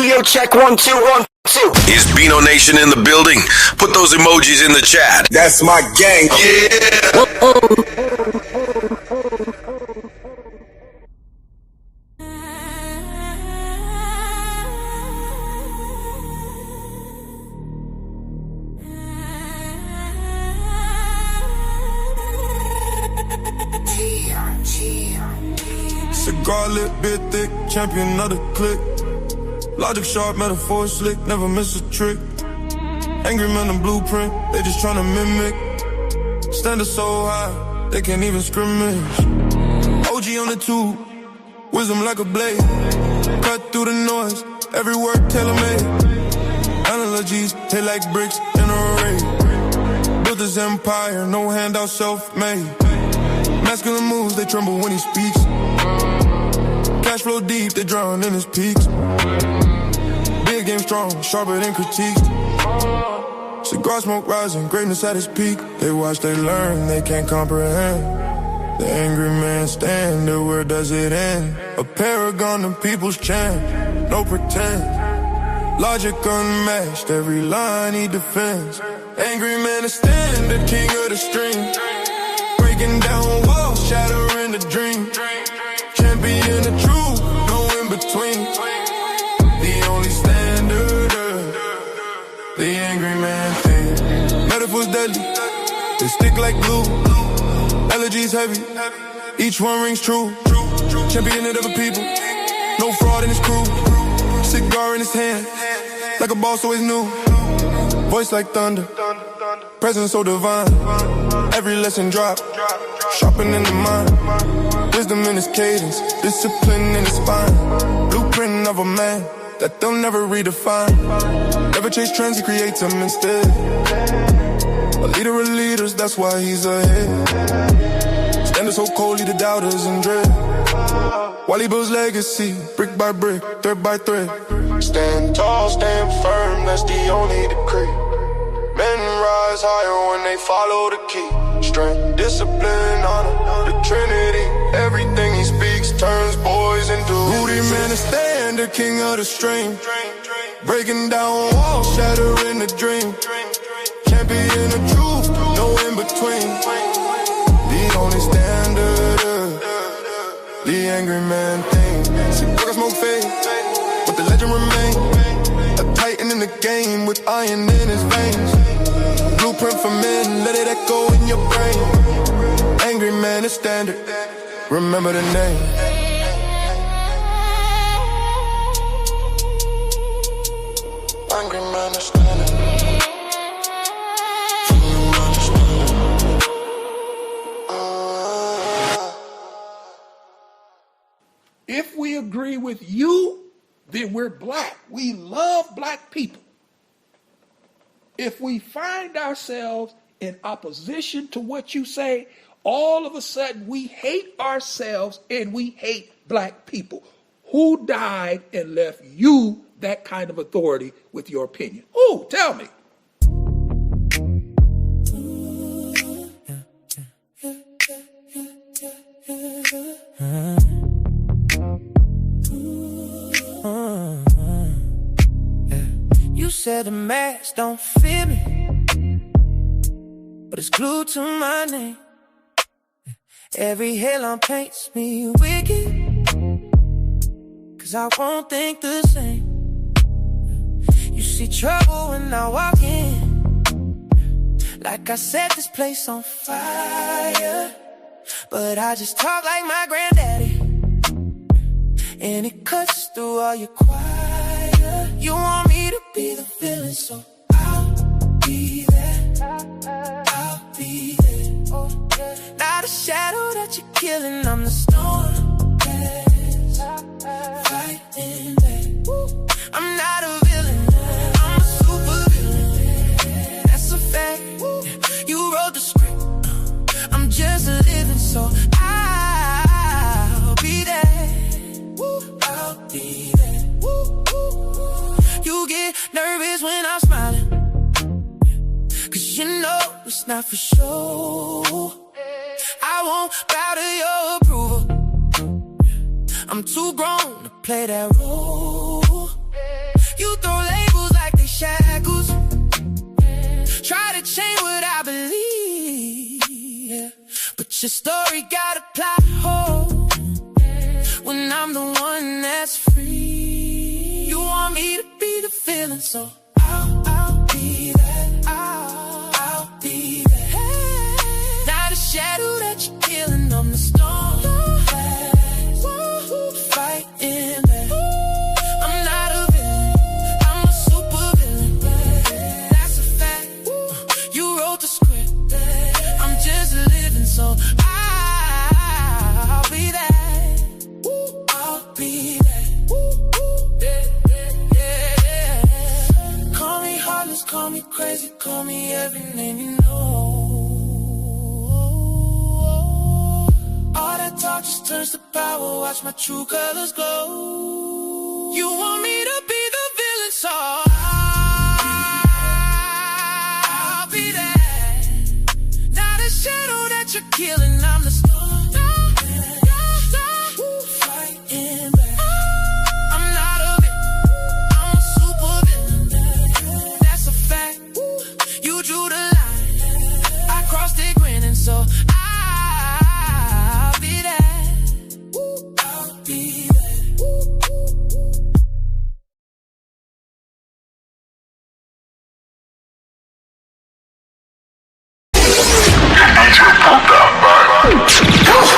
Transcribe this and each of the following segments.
Audio check 1 2 1 2. Is BINO Nation in the building? Put those emojis in the chat. That's my gang. Cigar lit, bit thick, champion of the clique. Logic sharp, metaphor slick, never miss a trick. Angryman and blueprint, they just tryna mimic. Standard so high, they can't even scrimmage. OG on the tube, wisdom like a blade. Cut through the noise, every word tailor-made. Analogies, hit like bricks in a array. Built this empire, no handout, self-made. Masculine moves, they tremble when he speaks. Cash flow deep, they drown in his peaks. Big game strong, sharper than critiques. Cigar smoke rising, greatness at its peak. They watch, they learn, they can't comprehend. The angry man standard, where does it end? A paragon of people's champ, no pretend. Logic unmatched, every line he defends. Angry man is standard, king of the string. Breaking down walls, shattering the dream. Champion of truth, no in between. The only standard, the angry man thing. Metaphors deadly, they stick like glue. Elegies heavy, each one rings true. Champion of the people, no fraud in his crew. Cigar in his hand, like a boss always knew. Voice like thunder, presence so divine. Every lesson drop, sharpening the mind. Wisdom in his cadence, discipline in his spine. Blueprint of a man that they'll never redefine. Never chase trends, he creates them instead. A leader of leaders, that's why he's ahead. Standing so coldly, the doubters in dread. While he builds legacy, brick by brick, thread by thread. Stand tall, stand firm, that's the only decree. Men rise higher when they follow the key. Strength, discipline, honor, the trinity. Everything he speaks turns boys into Rudy man, a standard, king of the stream. Breaking down walls, shattering the dream. Champion of truth, no in between. The only standard, the angry man thing. Cigar smoke fade, but the legend remain. A titan in the game with iron in his veins. Blueprint for men, let it echo in your brain. Angry man is standard, remember the name. Angry man is standard. If we agree with you, then we're black. We love black people. If we find ourselves in opposition to what you say, all of a sudden we hate ourselves and we hate black people. Who died and left you that kind of authority with your opinion? Who? Tell me. You said the mask don't fit me, but it's glued to my name. Every headline paints me wicked, cause I won't think the same. You see trouble when I walk in, like I set this place on fire. But I just talk like my granddaddy, and it cuts through all your choir. You want me to be the villain, so I'll be there. I'll be there. Not a shadow that you're killing, I'm the storm that's fighting back. I'm not a villain, I'm a super villain. That's a fact. You wrote the script, I'm just living, so I'll be there. I'll be there. You get nervous when I'm smiling, cause you know it's not for show. I won't bow to your approval, I'm too grown to play that role. You throw labels like they shackles. Try to change what I believe, but your story got a plot hole when I'm the one that's free. You want me to be the feeling, so I'll be that. I'll be that. Not a shadow that you're killing, I'm the storm that's fighting back. I'm not a villain, I'm a super villain. That's a fact. You wrote the script, I'm just living, so I'll be that. I'll be that. Call me heartless, call me crazy, call me every name you know. All that talk just turns to power, watch my true colors glow. You want me to be the villain, so I'll be that. Not a shadow that you're killing, I'm the storm. Fighting back. I'm not a villain, I'm a super villain. That's a fact. You drew the line, I crossed it grinning, so I'll be that. I'll be that.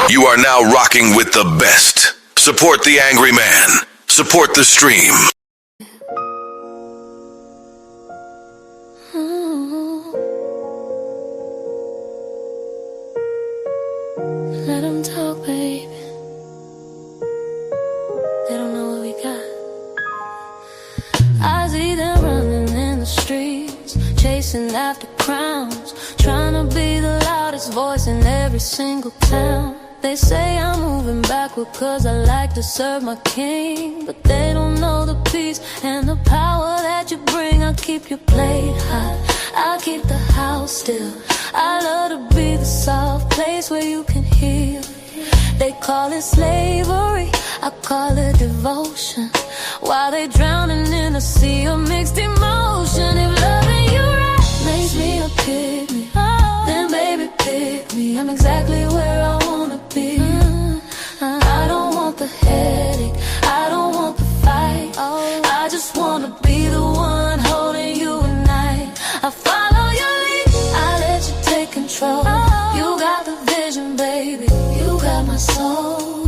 You are now rocking with the best. Support the Angry Man. Support the stream. Let them talk, baby. They don't know what we got. I see them running in the streets, chasing after crowns, trying to be the loudest voice in every single town. They say I'm moving backward cause I like to serve my king, but they don't know the peace and the power that you bring. I'll keep your plate hot, I'll keep the house still. I love to be the soft place where you can heal. They call it slavery, I call it devotion. While they drowning in a sea of mixed emotion. If loving you right makes me a pygmy, then baby pick me. I'm exactly where I wanna be. I don't want the headache, I don't want the fight. I just wanna be the one holding you at night. I follow your lead, I let you take control. You got the vision, baby, you got my soul.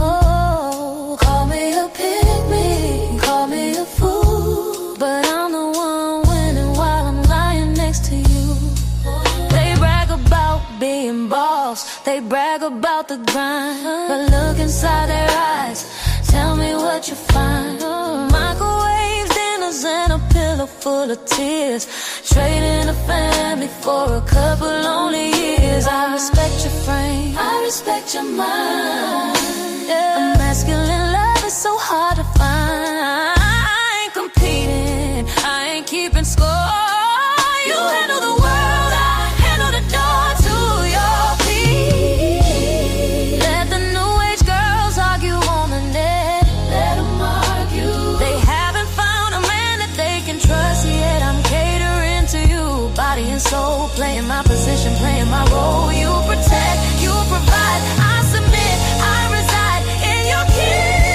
Call me a pygmy, call me a fool, but I'm the one winning while I'm lying next to you. They brag about being boss, they brag about the grind, but look inside their eyes, tell me what you find. Microwaves, dinners, and a pillow full of tears, trading a family for a couple lonely years. I respect your frame, I respect your mind. A masculine love is so hard to find. I ain't competing, I ain't keeping score. You handle the world, I handle the door to your peace. Let the new age girls argue on the net, let them argue. They haven't found a man that they can trust yet. I'm catering to you, body and soul, playing my position, playing my role. You protect, you provide, I submit, I reside in your kingdom.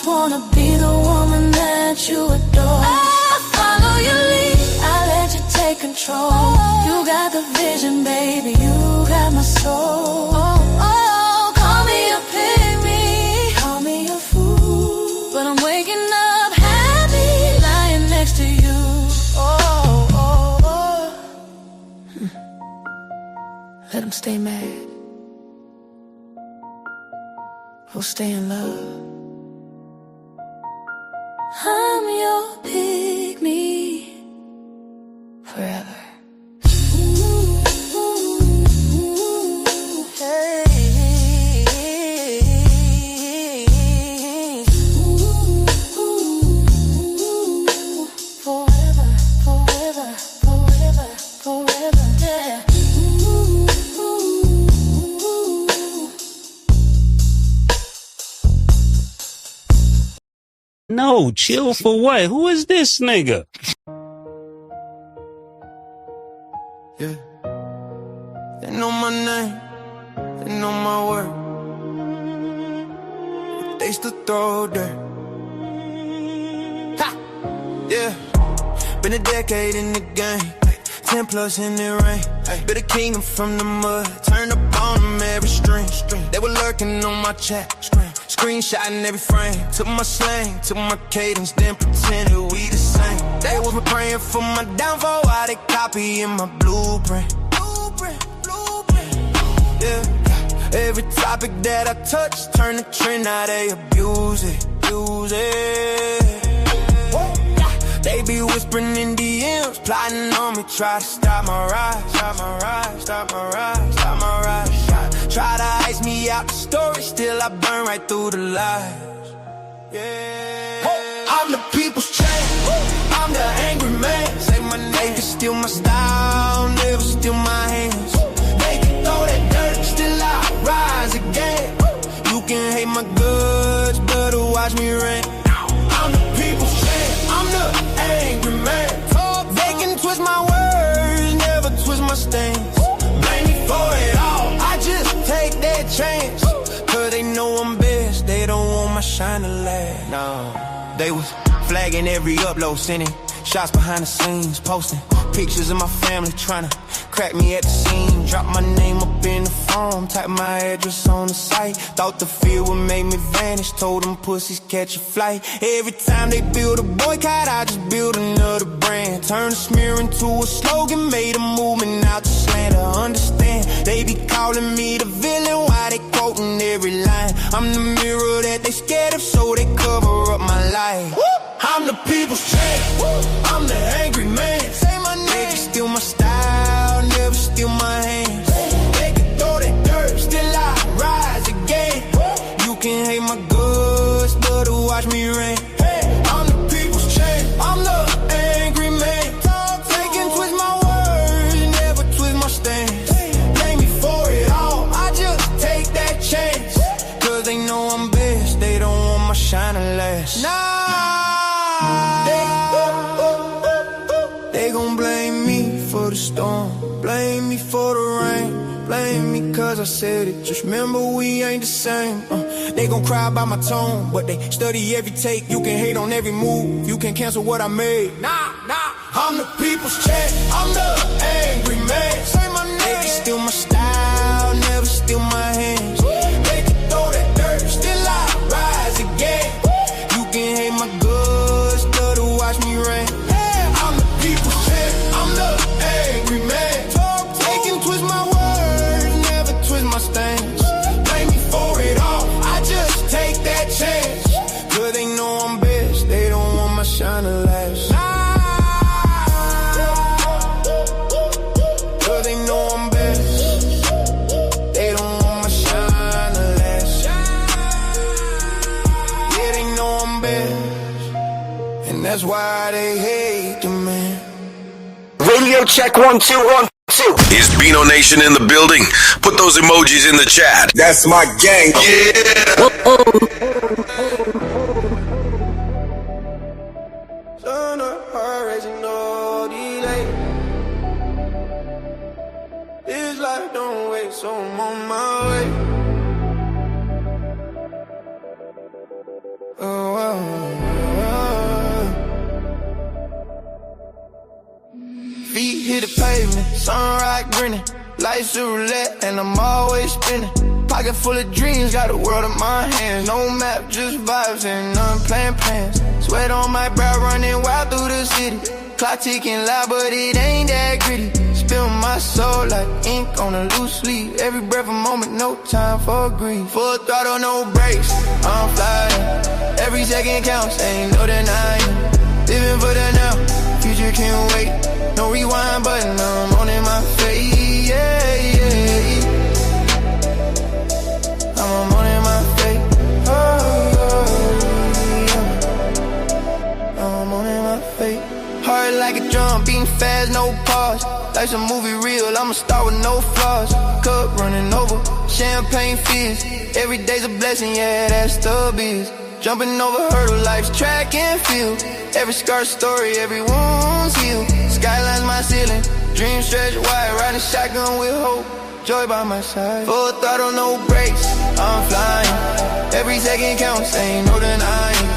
Wanna be the woman that you adore. I follow your lead, I let you take control. You got the vision, baby, you got my soul. Call me a pygmy, call me a fool, Let them stay mad. We'll stay in love. I'm your pygmy Forever. No, chill for what? Who is this nigga? Yeah. They know my name, they know my word. They still throw dirt. Ha! Yeah. Been a decade in the game, 10 plus in the rain. Been a kingdom from the mud, turned up on them every string. They were lurking on my chat, screenshotting every frame. Took my slang, took my cadence, then pretended we the same. They was praying for my downfall while they copying my blueprint. Yeah. Every topic that I touch turn the trend, now they abuse it, use it. They be whispering in DMs, plotting on me, try to stop my rise, stop my rise, stop my rise, stop my rise. Try to ice me out the story, still I burn right through the lies. Yeah. I'm the people's champ, I'm the angry man. Say my name, they can steal my style, never steal my hands. They can throw that dirt, still I rise again. You can hate my goods, better watch me rain. I'm the people's champ, I'm the angry man. They can twist my words, never twist my stance. Blame me for it all, I just take that chance. Cause they know I'm best, they don't want my shine to last. No, they was flagging every upload, sending shots behind the scenes, posting pictures of my family, trying to crack me at the scene. Drop my name up in the phone, type my address on the site. Thought the fear would make me vanish, told them pussies catch a flight. Every time they build a boycott, I just build another brand. Turn a smear into a slogan, made a movement out to slander. Understand, they be calling me the villain, why they quoting every line. I'm the mirror that they scared of, so they cover up my life. I'm the people's champ, I'm the angry man. Say my name, they can steal my style, never steal my hands. They can throw that dirt, still I rise again. You can hate my goods, but watch me rain. I'm the people's champ, I'm the angry man. They can twist my words, never twist my stance. Blame me for it all, I just take that chance. Cause they know I'm best, they don't want my shine to last. They gon' blame me for the storm, blame me for the rain, blame me cause I said it, just remember we ain't the same. They gon' cry by my tone, but they study every take. You can hate on every move, you can cancel what I made. Nah, I'm the people's champ, I'm the angry man. Say my name, they can steal my style, never steal my hands. They can throw that dirt, still I rise again. You can hate my goods, better watch me rain. I'm the people's champ, I'm the angry man. They can twist my words, never twist my stance. Blame me for it all, I just take that chance. Cause they know I'm best, they don't want my shine to last. Cause they know I'm best, they don't want my shine to last. Yeah, they know I'm best, and that's why they hate the man. Radio check 1 2 1 2. Is BINO Nation in the building? Put those emojis in the chat. That's my gang. Yeah. Son of her raising no delay. This life don't wait, so I'm on my way. Feet hit the pavement, sunrise grinning. Life's a roulette and I'm always spinning. Pocket full of dreams, got the world in my hands. No map, just vibes and unplanned plans. Sweat on my brow, running wild through the city. Clock ticking loud, but it ain't that gritty. Spill my my soul like ink on a loose leaf. Every breath a moment, no time for grief. Full throttle, no brakes, I'm flying. Every second counts, ain't no denying. Living for the now, future can't wait. No rewind button, I'm on in my face, yeah, yeah. I'm on in my face, oh, yeah. I'm on in my face. Heart like a drum, beating fast, no pause. Life's a movie real, I'ma start with no flaws. Cup running over, champagne fizz. Every day's a blessing, yeah, that's the biz. Jumping over hurdle, life's track and field. Every scar story, every wound's healed. Skyline's my ceiling, dreams stretch wide. Riding shotgun with hope, joy by my side. Full throttle, no brakes, I'm flying. Every second counts, ain't no denying.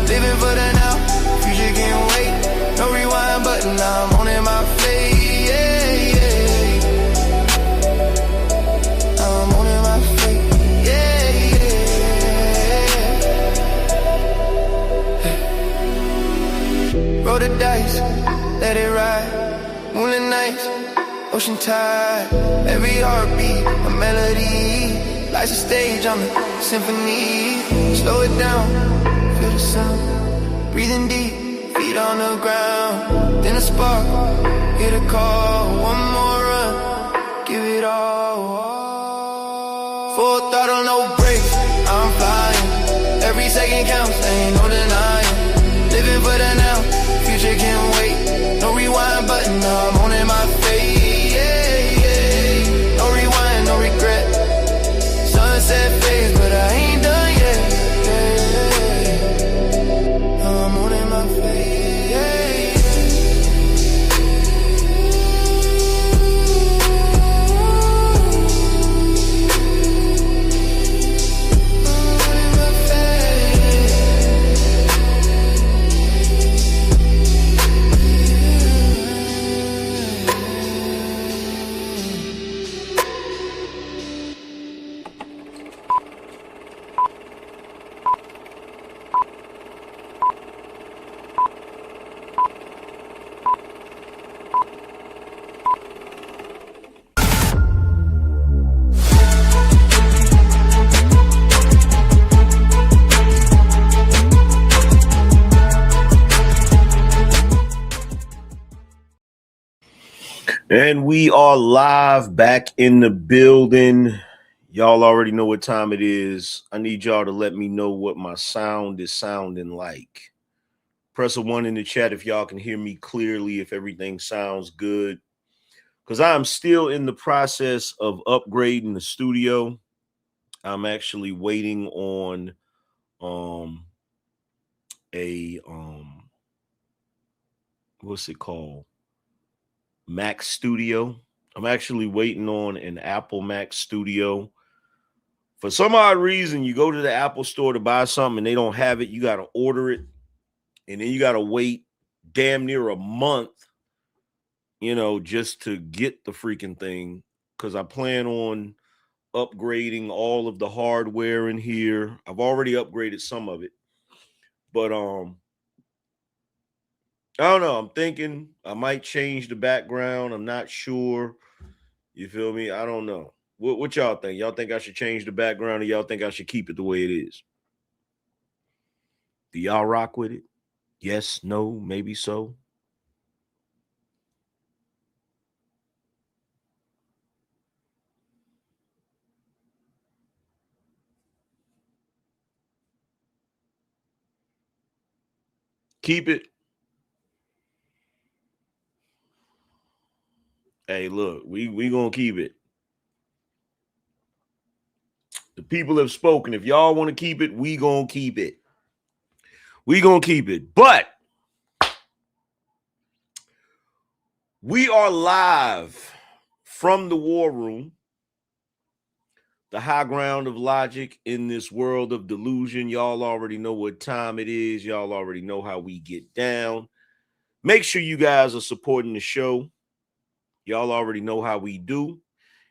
Living for the now, future can't wait. No rewind button, I'm on in my face, yeah, yeah. I'm on in my face, yeah, yeah. Roll the dice, let it ride. Moonlit nights, ocean tide. Every heartbeat, a melody. Life's a stage, I'm a symphony. Slow it down, feel the sound. Breathing deep, feet on the ground. Then a spark, hit a call. One more run, give it all. Full throttle, no brakes, I'm flying. Every second counts, ain't no denying. Living for the now, future can't wait. No rewind button, I'm on in my face, yeah, yeah. No rewind, no regret. Sunset phase, but I ain't done yet, yeah. I'm on in my face, yeah, And we are live back in the building. Y'all already know what time it is. I need y'all to let me know what my sound is sounding like. Press a 1 in the chat if y'all can hear me clearly, if everything sounds good. Because I'm still in the process of upgrading the studio. I'm actually waiting on what's it called? Mac Studio. I'm actually waiting on an Apple Mac Studio. For some odd reason, you go to the Apple store to buy something and they don't have it. You got to order it. And then you got to wait damn near a month, you know, just to get the freaking thing. Because I plan on upgrading all of the hardware in here. I've already upgraded some of it. But I don't know. I'm thinking I might change the background. I'm not sure. You feel me? I don't know. What y'all think? Y'all think I should change the background or y'all think I should keep it the way it is? Do y'all rock with it? Yes, no, maybe so. Keep it. Hey, look, we gonna keep it. The people have spoken. If y'all want to keep it, we gonna keep it. We gonna keep it. But we are live from the war room, the high ground of logic in this world of delusion. Y'all already know what time it is. Y'all already know how we get down. Make sure you guys are supporting the show. Y'all already know how we do.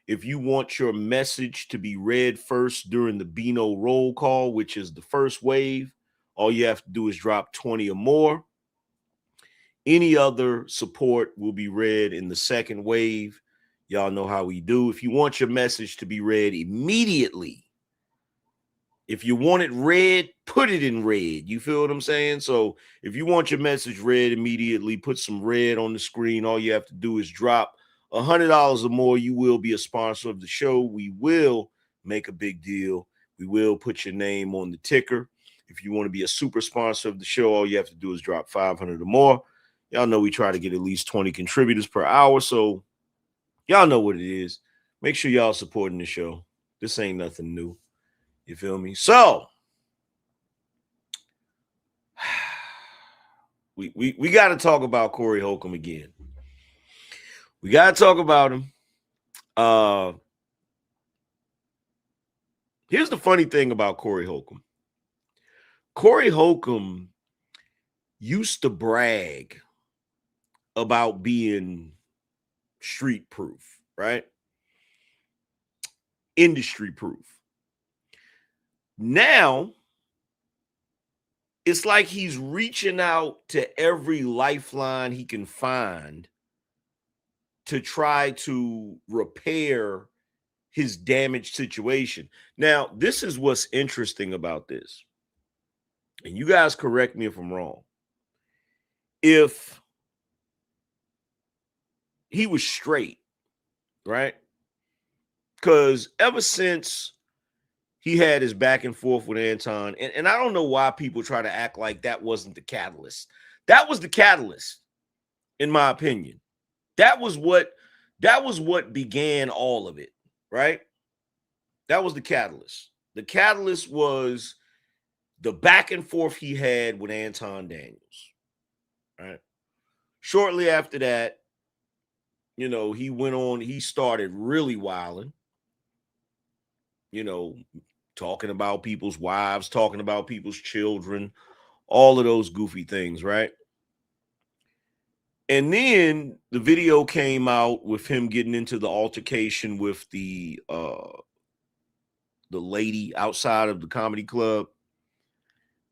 If you want your message to be read first during the BINO roll call, which is the first wave, all you have to do is drop 20 or more. Any other support will be read in the second wave. Y'all know how we do. If you want your message to be read immediately, if you want it read, put it in red. You feel what I'm saying? So if you want your message read immediately, put some red on the screen. All you have to do is drop $100 or more. You will be a sponsor of the show. We will make a big deal. We will put your name on the ticker. If you want to be a super sponsor of the show, all you have to do is drop 500 or more. Y'all know we try to get at least 20 contributors per hour. So y'all know what it is. Make sure y'all supporting the show. This ain't nothing new. You feel me? So we got to talk about Corey Holcomb again. We got to talk about him. Here's the funny thing about Corey Holcomb. Corey Holcomb used to brag about being street proof, right? Industry proof. Now, it's like he's reaching out to every lifeline he can find to try to repair his damaged situation. Now, this is what's interesting about this. And you guys correct me if I'm wrong. If he was straight, right? Because ever since he had his back and forth with Anton, and I don't know why people try to act like that wasn't the catalyst. That was the catalyst, in my opinion. That was what began all of it, right? That was the catalyst. The catalyst was the back and forth he had with Anton Daniels, right? Shortly after that, you know, he started really wilding, you know, talking about people's wives, talking about people's children, all of those goofy things, right? And then the video came out with him getting into the altercation with the lady outside of the comedy club.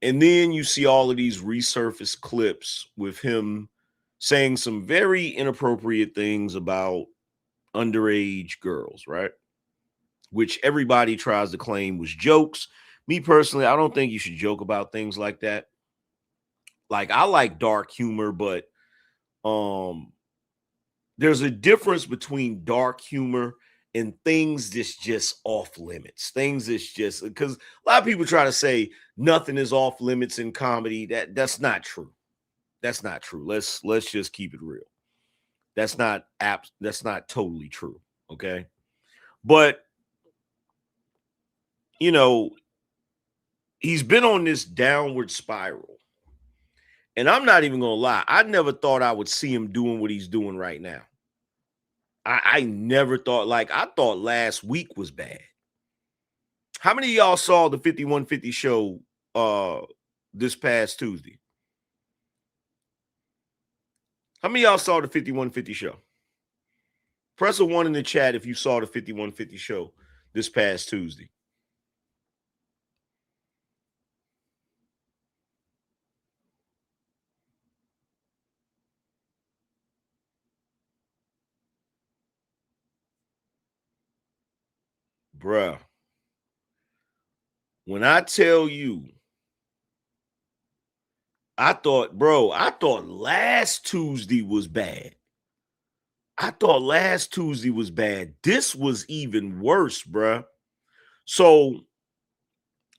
And then you see all of these resurfaced clips with him saying some very inappropriate things about underage girls, right? Which everybody tries to claim was jokes. Me personally, I don't think you should joke about things like that. Like, I like dark humor, but there's a difference between dark humor and things that's just off limits. Things that's just, because a lot of people try to say nothing is off limits in comedy. That's not true. That's not true. Let's just keep it real. That's not totally true. Okay. But you know, he's been on this downward spiral. And I'm not even going to lie. I never thought I would see him doing what he's doing right now. I never thought, like, I thought last week was bad. How many of y'all saw the 5150 show this past Tuesday? How many of y'all saw the 5150 show? Press a 1 in the chat if you saw the 5150 show this past Tuesday. Bruh, when I tell you, I thought last Tuesday was bad. This was even worse, bruh. So,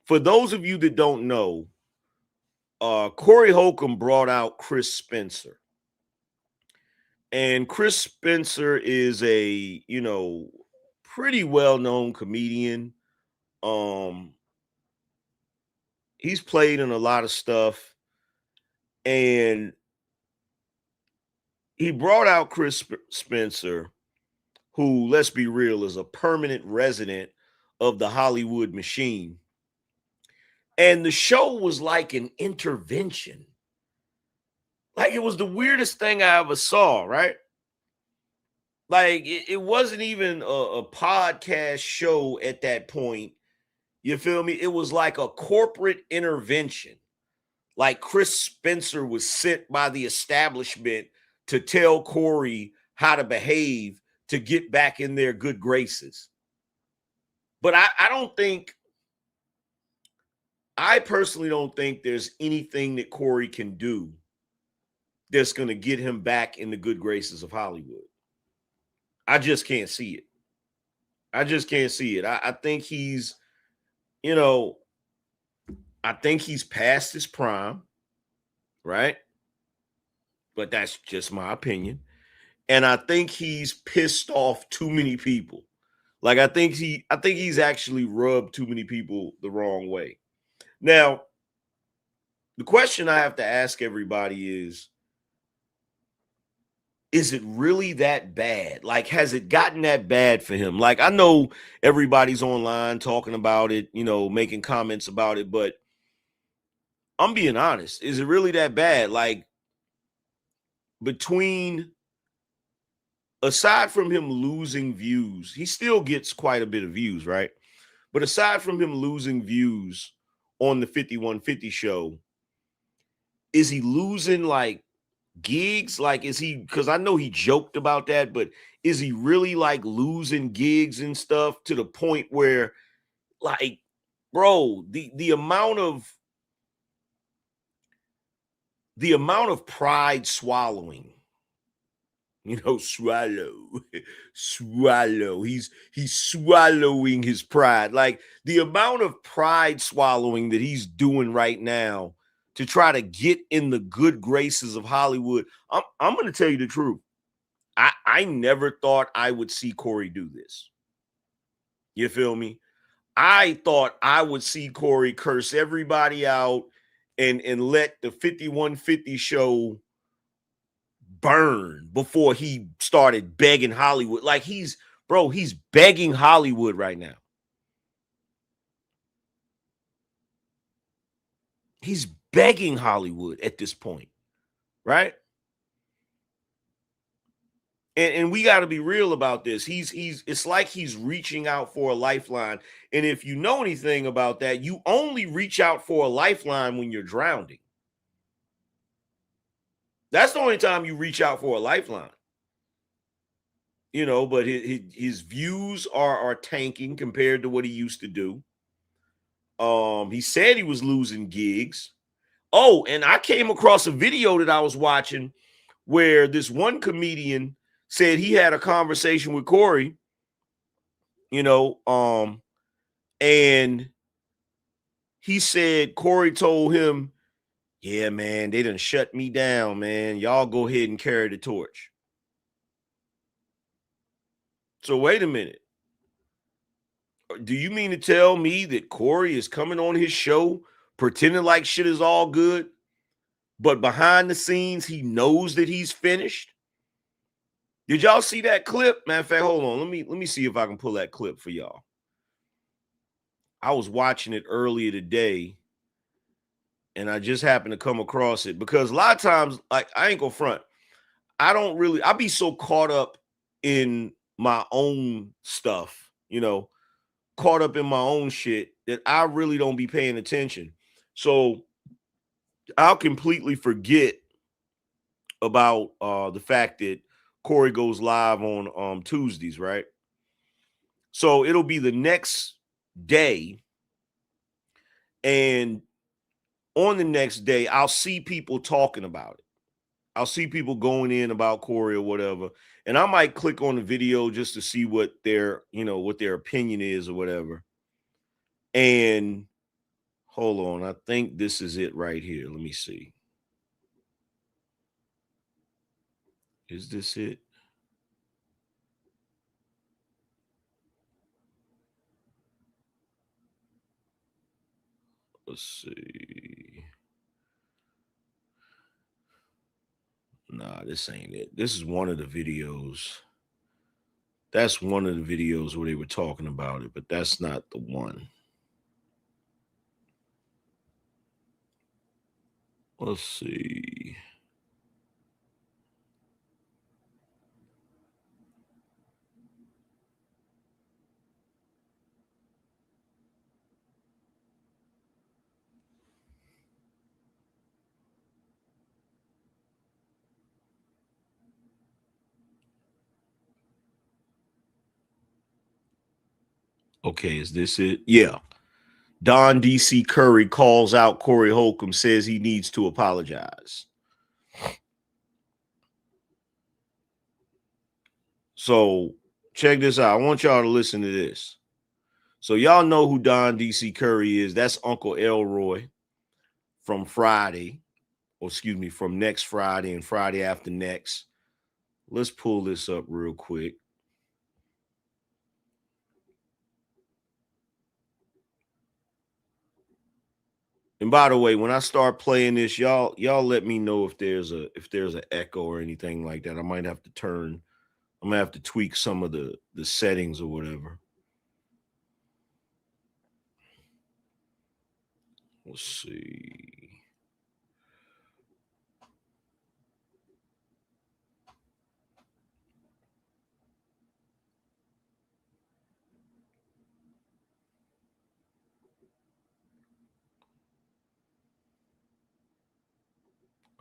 for those of you that don't know, Corey Holcomb brought out Chris Spencer. And Chris Spencer is a, you know, pretty well-known comedian. He's played in a lot of stuff, and he brought out Chris Spencer, who, let's be real, is a permanent resident of the Hollywood machine. And the show was like an intervention. Like, it was the weirdest thing I ever saw, right? Like, it wasn't even a podcast show at that point. You feel me? It was like a corporate intervention. Like, Chris Spencer was sent by the establishment to tell Corey how to behave to get back in their good graces. But I personally don't think there's anything that Corey can do that's going to get him back in the good graces of Hollywood. I just can't see it. I just can't see it. I think he's, I think he's past his prime, right? But that's just my opinion. And I think he's pissed off too many people. Like I think he's actually rubbed too many people the wrong way. Now, the question I have to ask everybody is it really that bad? Like, has it gotten that bad for him? Like, I know everybody's online talking about it, making comments about it, but I'm being honest. Is it really that bad? Like, aside from him losing views, he still gets quite a bit of views, right? But aside from him losing views on the 5150 show, is he losing like gigs? Like, is he, because I know he joked about that, but is he really like losing gigs and stuff to the point where, like, bro, the amount of pride swallowing, swallow. He's swallowing his pride. Like the amount of pride swallowing that he's doing right now to try to get in the good graces of Hollywood. I'm going to tell you the truth. I never thought I would see Corey do this. You feel me? I thought I would see Corey curse everybody out and let the 5150 show burn before he started begging Hollywood. Like he's begging Hollywood right now. He's begging Hollywood at this point, right? And we got to be real about this. It's like he's reaching out for a lifeline. And if you know anything about that, you only reach out for a lifeline when you're drowning. That's the only time you reach out for a lifeline. But his views are tanking compared to what he used to do. He said he was losing gigs. Oh, and I came across a video that I was watching where this one comedian said he had a conversation with Corey, and he said Corey told him, yeah, man, they done shut me down, man. Y'all go ahead and carry the torch. So wait a minute. Do you mean to tell me that Corey is coming on his show pretending like shit is all good, but behind the scenes, he knows that he's finished? Did y'all see that clip? Matter of fact, hold on. Let me see if I can pull that clip for y'all. I was watching it earlier today, and I just happened to come across it because a lot of times, like, I ain't gonna front. I be so caught up in my own stuff, caught up in my own shit that I really don't be paying attention. So I'll completely forget about the fact that Corey goes live on Tuesdays, right? So it'll be the next day, and on the next day, I'll see people talking about it. I'll see people going in about Corey or whatever, and I might click on the video just to see what their opinion is or whatever. And hold on, I think this is it right here. Let me see. Is this it? Let's see. Nah, this ain't it. This is one of the videos. That's one of the videos where they were talking about it, but that's not the one. Let's see. Okay, is this it? Yeah. Don DC Curry calls out Corey Holcomb, says he needs to apologize. So check this out. I want y'all to listen to this. So y'all know who Don DC Curry is. That's Uncle Elroy from Friday, or excuse me, from next Friday and Friday after next. Let's pull this up real quick. And by the way, when I start playing this, y'all let me know if there's an echo or anything like that. I might have to I'm gonna have to tweak some of the settings or whatever. Let's see.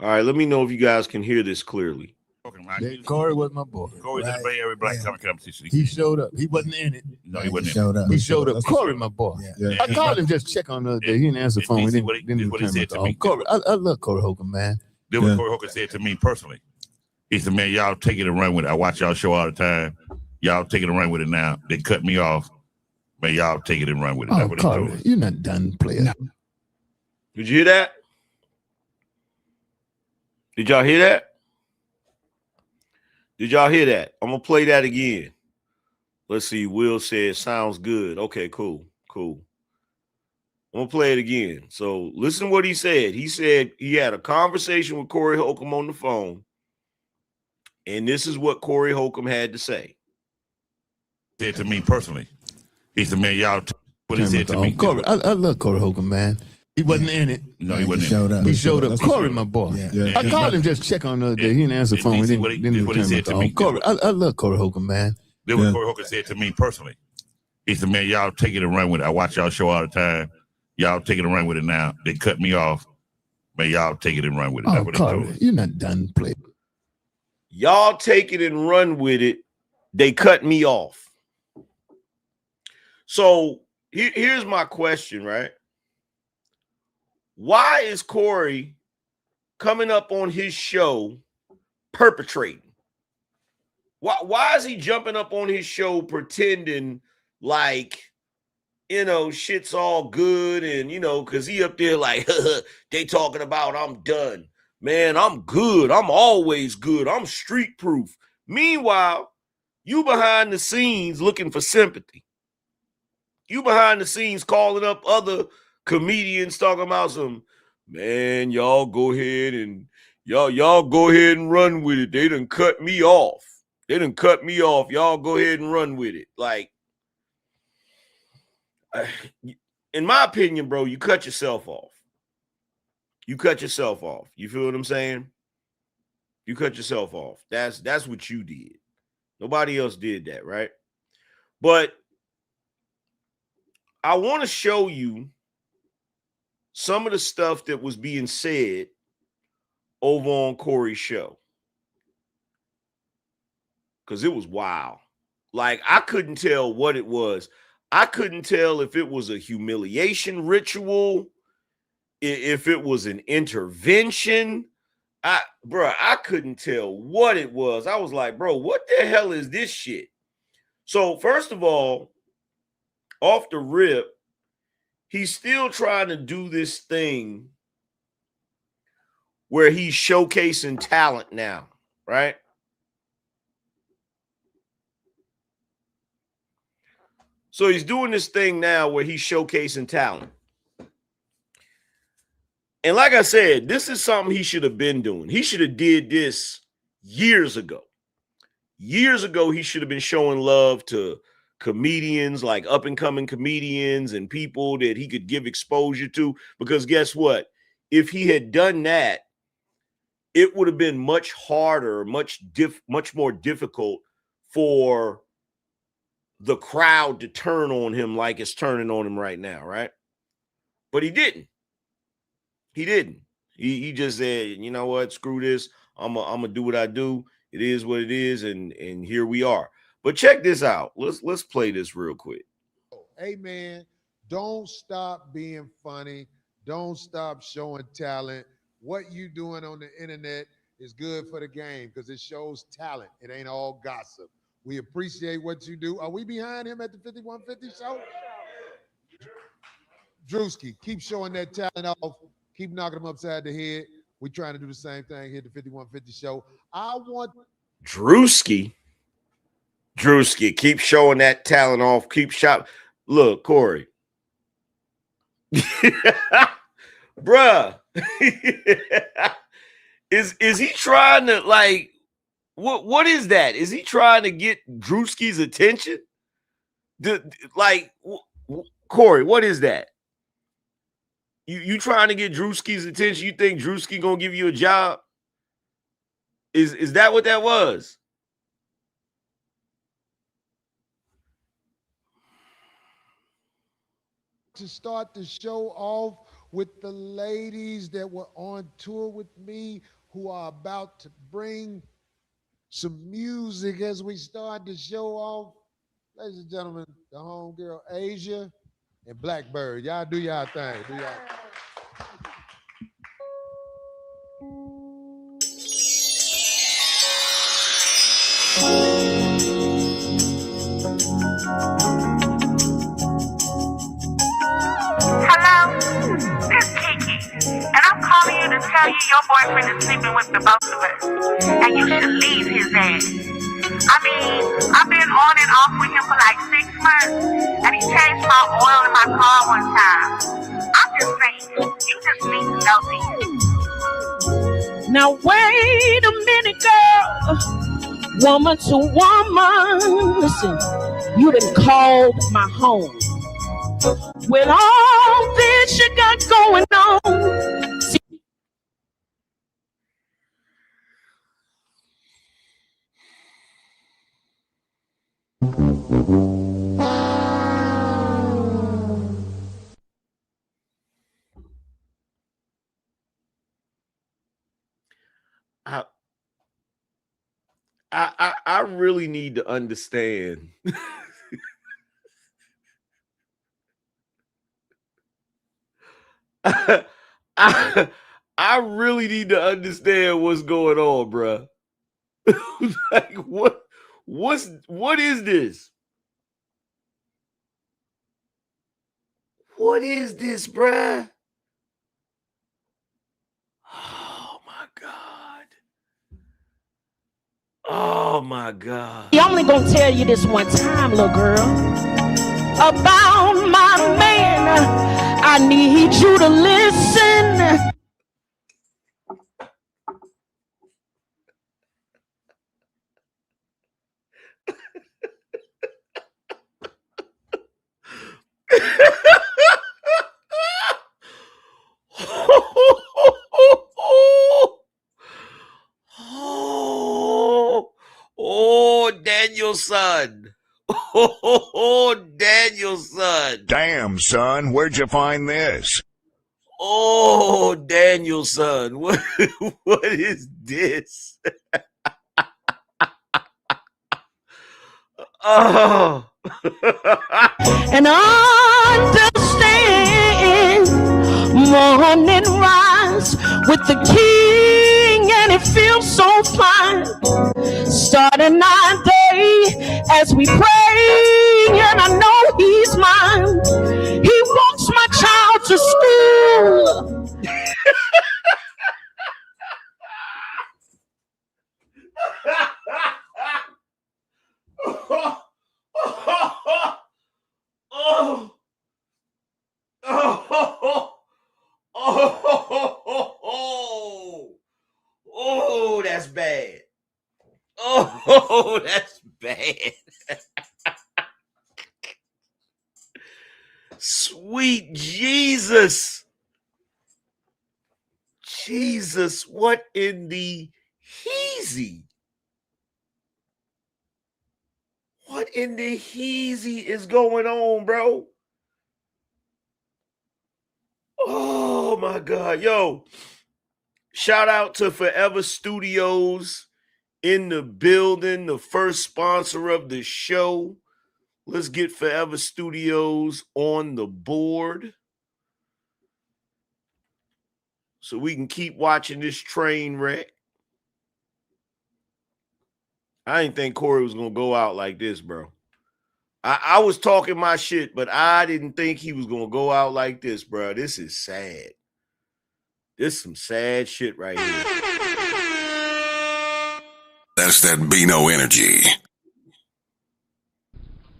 All right, let me know if you guys can hear this clearly. Corey was my boy. Corey's in the Bay Area Black competition. He showed up. He wasn't in it. No, he wasn't. He showed up. Corey, my boy. Yeah. I called him just check on the other day. He didn't answer the phone. This is what he said to me. Corey, I love Corey Holcomb, man. Then what Corey Holcomb said to me personally. He said, man, y'all take it and run with it. I watch y'all show all the time. Y'all take it and run with it now. They cut me off. Man, y'all take it and run with it. Oh, Corey, you're not done playing. No. Did you hear that? Did y'all hear that? Did y'all hear that? I'm going to play that again. Let's see. Will says, sounds good. Okay, cool. I'm going to play it again. So listen to what he said. He said he had a conversation with Corey Holcomb on the phone. And this is what Corey Holcomb had to say. Said to me personally. He said, man, y'all, what he said to me. Corey, I love Corey Holcomb, man. He wasn't in it. No, he wasn't. He showed up. Corey, my boy. Yeah. I called him just check on the other day. He didn't answer the phone. This is what he said to me. Corey, I love Corey Holcomb, man. Then what Corey Holcomb said to me personally. He said, man, y'all take it and run with it. I watch y'all show all the time. Y'all take it and run with it now. They cut me off. Man, y'all take it and run with it. Oh, Corey, you're not done playing. Y'all take it and run with it. They cut me off. So here's my question, right? Why is Corey coming up on his show perpetrating? Why is he jumping up on his show pretending like, shit's all good and, because he up there like, they talking about I'm done. Man, I'm good. I'm always good. I'm street proof. Meanwhile, you behind the scenes looking for sympathy. You behind the scenes calling up other comedians talking about some, man, y'all go ahead and y'all go ahead and run with it. They done cut me off. Y'all go ahead and run with it. Like, in my opinion, bro, you cut yourself off. You feel what I'm saying? You cut yourself off. That's what you did. Nobody else did that, right? But I want to show you some of the stuff that was being said over on Corey's show. Because it was wild. Like, I couldn't tell what it was. I couldn't tell if it was a humiliation ritual, if it was an intervention. I couldn't tell what it was. I was like, bro, what the hell is this shit? So, first of all, off the rip, he's still trying to do this thing where he's showcasing talent now, right? So he's doing this thing now where he's showcasing talent. And like I said, this is something he should have been doing. He should have did this years ago. Years ago, he should have been showing love to comedians, like up-and-coming comedians and people that he could give exposure to. Because guess what? If he had done that, it would have been much harder, much more difficult for the crowd to turn on him like it's turning on him right now, right? But he didn't. He just said, you know what? Screw this. I'm gonna do what I do. It is what it is, and here we are. But check this out. Let's play this real quick. Hey, man, don't stop being funny. Don't stop showing talent. What you doing on the internet is good for the game because it shows talent. It ain't all gossip. We appreciate what you do. Are we behind him at the 5150 show? Drewski, keep showing that talent off. Keep knocking him upside the head. We're trying to do the same thing here at the 5150 show. I want Drewski, keep showing that talent off. Keep shot. Look, Corey. Bruh. Is he trying to like what is that? Is he trying to get Drewski's attention? Corey, what is that? You trying to get Drewski's attention? You think Drewski gonna give you a job? Is that what that was? to start the show off with the ladies that were on tour with me who are about to bring some music as we start the show off. Ladies and gentlemen, the homegirl Asia and Blackbird. Y'all do y'all thing. Do y'all thing. Hello, this is Kiki, and I'm calling you to tell you your boyfriend is sleeping with the both of us, and you should leave his ass. I mean, I've been on and off with him for like 6 months, and he changed my oil in my car one time. I'm just saying, you just need to know this. Now wait a minute, girl. Woman to woman, listen, you done called my home. With all this you got going on. See, I really need to understand. I really need to understand what's going on, bruh. Like what is this? What is this, bruh? Oh my God. Oh my God. I'm only gonna tell you this one time, little girl, about my man. I need you to listen. Oh, Danielson. Oh, Danielson. Damn, son, where'd you find this? Oh, Danielson. What is this? Oh. And understand, morning rise with the king, and it feels so fine. Starting our day as we pray, and I know he's mine. He walks my child to school. Oh, that's bad. Oh, that's bad. Sweet Jesus. Jesus, what in the heezy? What in the heezy is going on, bro? Oh my God. Yo, shout out to Forever Studios in the building, the first sponsor of the show. Let's get Forever Studios on the board so we can keep watching this train wreck. I didn't think Corey was going to go out like this, bro. I was talking my shit, but I didn't think he was going to go out like this, bro. This is sad. This is some sad shit right here. That's that BINO energy.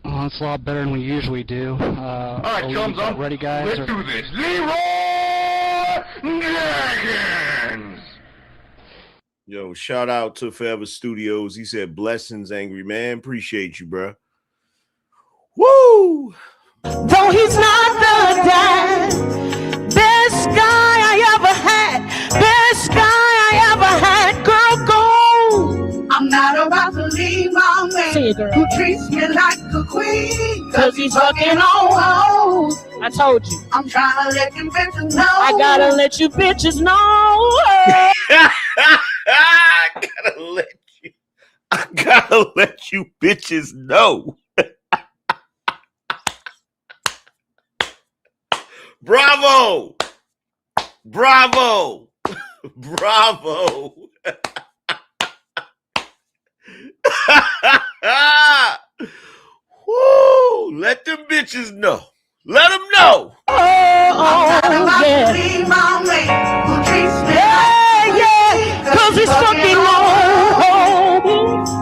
Oh, it's a lot better than we usually do. All right, chums up. Ready, guys? Let's do this. Leroy Jenkins! Yo, shout out to Forever Studios. He said, blessings, Angry Man. Appreciate you, bro. Woo! Though he's not the dad, best guy I ever had, best guy I ever had, girl, go. I'm not about to leave my man who treats me like a queen, cause he's fucking on. I told you. I'm trying to let you bitches know. I gotta let you bitches know. I gotta let you bitches know. Bravo! Bravo! Bravo! Woo! Let them bitches know. Let them know. Yeah. Cause he's fucking home.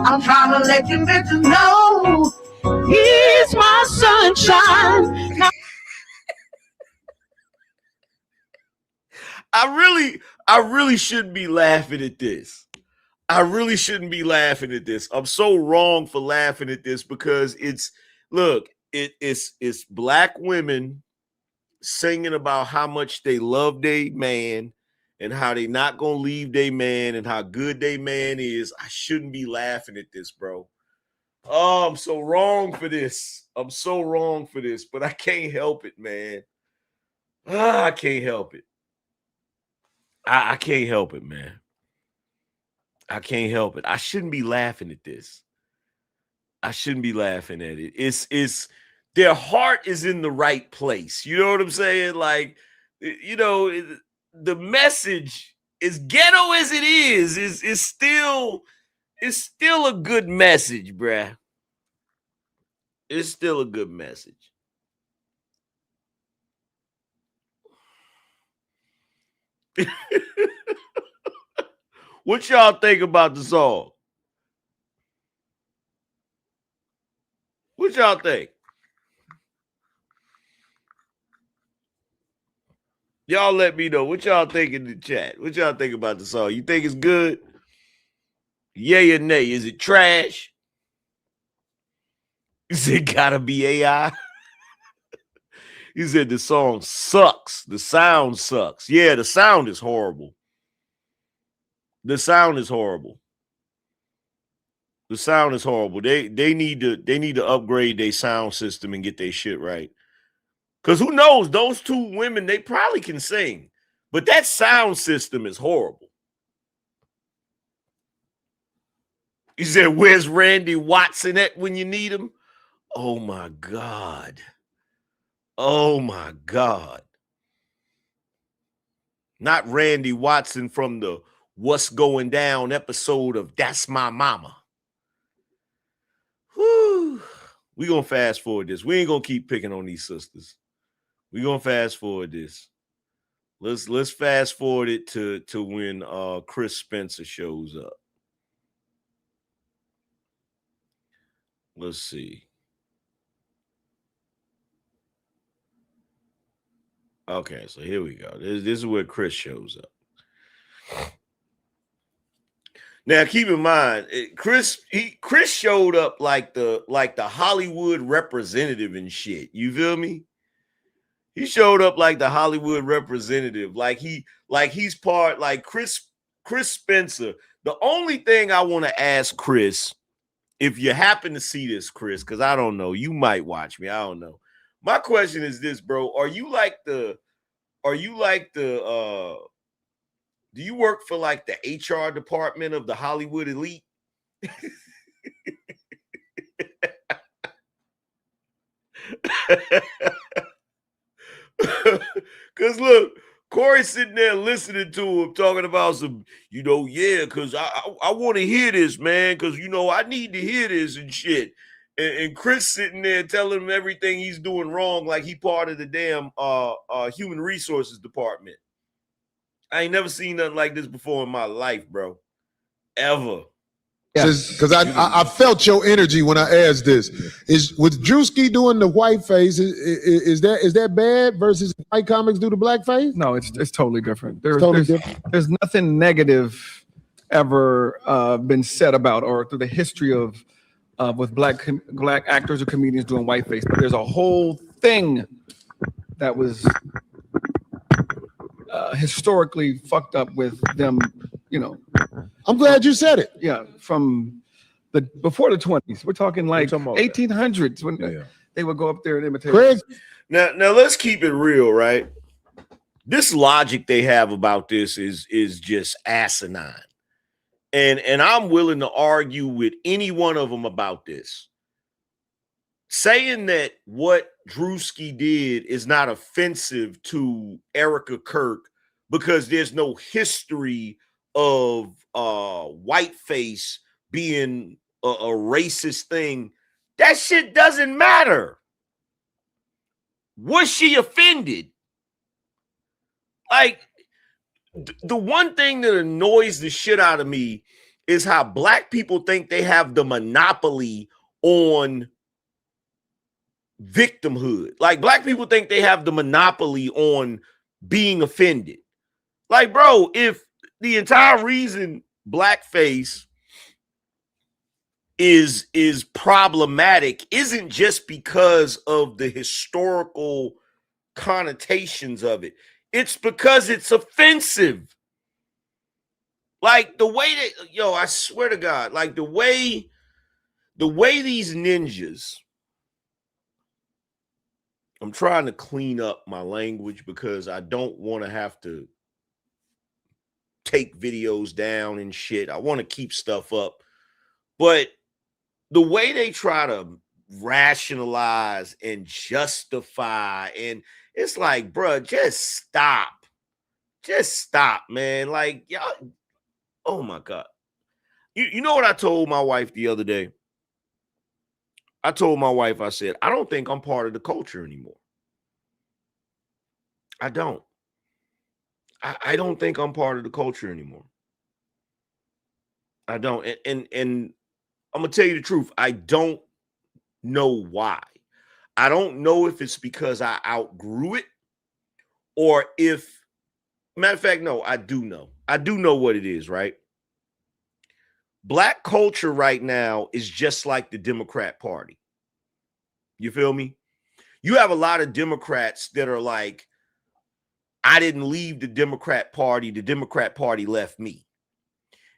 I'm trying to let you bitches know. He's my sunshine. Now I really shouldn't be laughing at this. I really shouldn't be laughing at this. I'm so wrong for laughing at this because it's black women singing about how much they love their man and how they not gonna leave their man and how good their man is. I shouldn't be laughing at this, bro. Oh, I'm so wrong for this. I'm so wrong for this, but I can't help it, man. I can't help it. I can't help it, man. I can't help it. I shouldn't be laughing at this. I shouldn't be laughing at it. It's their heart is in the right place. You know what I'm saying? Like, you know, the message, as ghetto as it is still a good message, bruh. It's still a good message. What y'all think about the song? What y'all think? Y'all let me know. What y'all think in the chat? What y'all think about the song? You think it's good? Yay or nay? Is it trash? Is it gotta be AI? He said the song sucks. The sound sucks. Yeah, the sound is horrible. The sound is horrible. The sound is horrible. They need to upgrade their sound system and get their shit right. Because who knows? Those two women, they probably can sing. But that sound system is horrible. He said, where's Randy Watson at when you need him? Oh, my God. Oh, my God. Not Randy Watson from the What's Going Down episode of That's My Mama. Whew. We're going to fast forward this. We ain't going to keep picking on these sisters. We're going to fast forward this. Let's fast forward it to when Chris Spencer shows up. Let's see. Okay, so here we go. This is where Chris shows up. Now, keep in mind, Chris showed up like the Hollywood representative and shit. You feel me? He showed up like the Hollywood representative, like he's part, like Chris Spencer. The only thing I want to ask Chris, if you happen to see this, Chris, because I don't know, you might watch me. I don't know. My question is this, bro. Do you work for like the HR department of the Hollywood elite? Because look, Corey's sitting there listening to him talking about some, yeah, because I want to hear this, man, because, I need to hear this and shit. And Chris sitting there telling him everything he's doing wrong, like he part of the damn human resources department. I ain't never seen nothing like this before in my life, bro. Ever. Because I felt your energy when I asked this. Was Drewski doing the white face? Is that bad versus white comics do the black face? No, it's totally different. Different. There's nothing negative ever been said about or through the history of with black actors or comedians doing whiteface, but there's a whole thing that was historically fucked up with them. I'm glad you said it. Yeah, from before the 20s. We're talking like 1800s when they would go up there and imitate. Craig. Now let's keep it real, right? This logic they have about this is just asinine. And I'm willing to argue with any one of them about this. Saying that what Drewski did is not offensive to Erica Kirk because there's no history of whiteface being a racist thing, that shit doesn't matter. Was she offended? Like, the one thing that annoys the shit out of me is how black people think they have the monopoly on victimhood. Like, black people think they have the monopoly on being offended. Like, bro, if the entire reason blackface is problematic isn't just because of the historical connotations of it. It's because it's offensive. Like the way that, I swear to God, like the way these ninjas, I'm trying to clean up my language because I don't want to have to take videos down and shit. I want to keep stuff up. But the way they try to rationalize and justify, and it's like, bro, just stop. Just stop, man. Like, y'all, oh my God. You know what I told my wife the other day? I told my wife, I said, I don't think I'm part of the culture anymore. I don't. I don't think I'm part of the culture anymore. I don't. And I'm going to tell you the truth. I don't know why. I don't know if it's because I outgrew it or if, matter of fact, no, I do know. I do know what it is, right? Black culture right now is just like the Democrat Party. You feel me? You have a lot of Democrats that are like, I didn't leave the Democrat Party left me.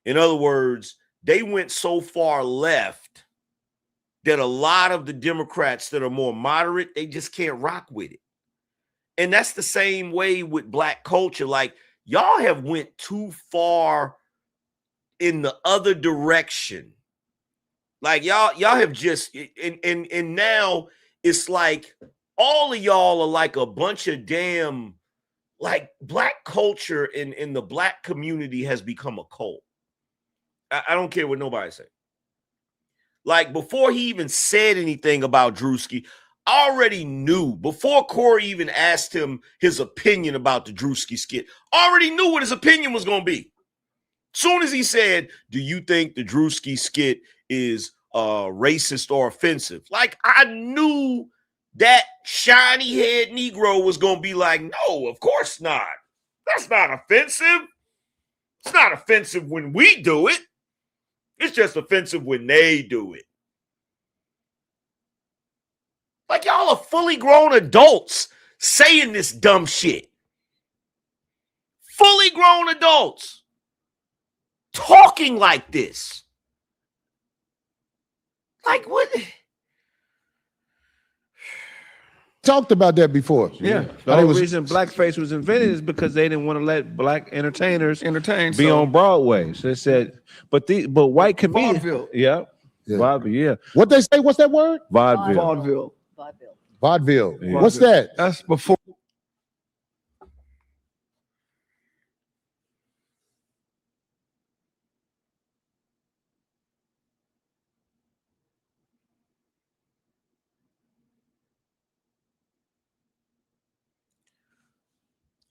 In other words, they went so far left that a lot of the Democrats that are more moderate, they just can't rock with it. And that's the same way with black culture. Like, y'all have went too far in the other direction. Like, y'all have just, and now it's like all of y'all are like a bunch of damn, like, black culture in the black community has become a cult. I don't care what nobody say. Like, before he even said anything about Drewski, I already knew, before Corey even asked him his opinion about the Drewski skit, I already knew what his opinion was going to be. Soon as he said, do you think the Drewski skit is racist or offensive? Like, I knew that shiny head Negro was going to be like, no, of course not. That's not offensive. It's not offensive when we do it. It's just offensive when they do it. Like, y'all are fully grown adults saying this dumb shit. Fully grown adults talking like this. Like, what? Talked about that before. Yeah. The only reason blackface was invented is because they didn't want to let black entertainers be on Broadway. So they said, but white comedians. Vaudeville. Yeah. Vaudeville, yeah. What they say? What's that word? Vaudeville. Vaudeville. Vaudeville. What's that? That's before.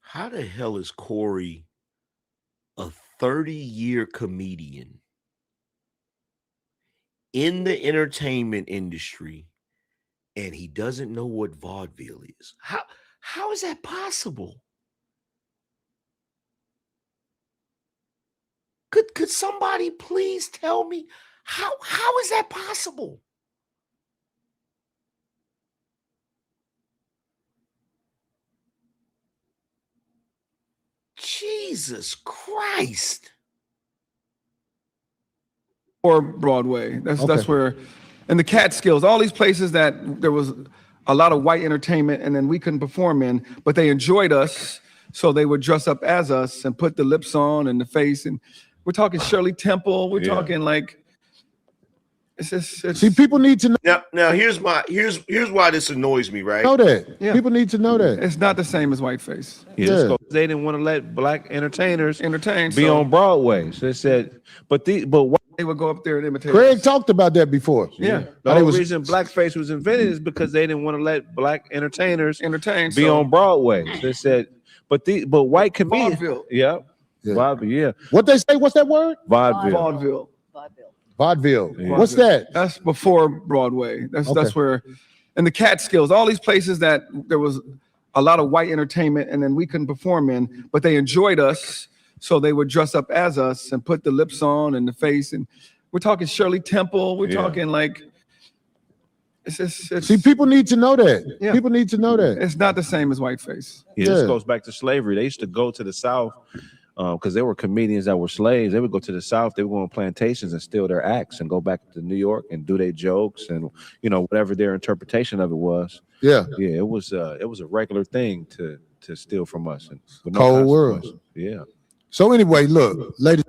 How the hell is Corey a 30-year comedian in the entertainment industry and he doesn't know what vaudeville is? How is that possible? Could somebody please tell me how is that possible? Jesus Christ. Or Broadway. That's Okay. where, and the Catskills, all these places that there was a lot of white entertainment and then we couldn't perform in, but they enjoyed us, so they would dress up as us and put the lips on and the face. And we're talking Shirley Temple. We're talking like, See, people need to know. Now here's why this annoys me, right? Know that. People need to know that. It's not the same as whiteface. Yeah. They didn't want to let black entertainers entertain be on Broadway. So they said, but they would go up there and imitate. Craig talked about that before. Yeah. The only reason blackface was invented is because they didn't want to let black entertainers entertain be on Broadway. So they said, but white comedians. Vaudeville. Yeah. Vaudeville. Yeah. What they say? What's that word? Vaudeville. Vaudeville. Vaudeville. Yeah. What's that? That's before Broadway. That's Okay. where, and the Catskills, all these places that there was a lot of white entertainment and then we couldn't perform in, but they enjoyed us, so they would dress up as us and put the lips on and the face. And we're talking Shirley Temple. We're talking like, See, people need to know that. Yeah. People need to know that. It's not the same as whiteface. Yeah, Yeah. this goes back to slavery. They used to go to the South because there were comedians that were slaves. They would go to the South. They would go on plantations and steal their acts and go back to New York and do their jokes and whatever their interpretation of it was. Yeah. Yeah, it was a regular thing to steal from us. And with no Cold world. consequences. Yeah. So anyway, look, ladies.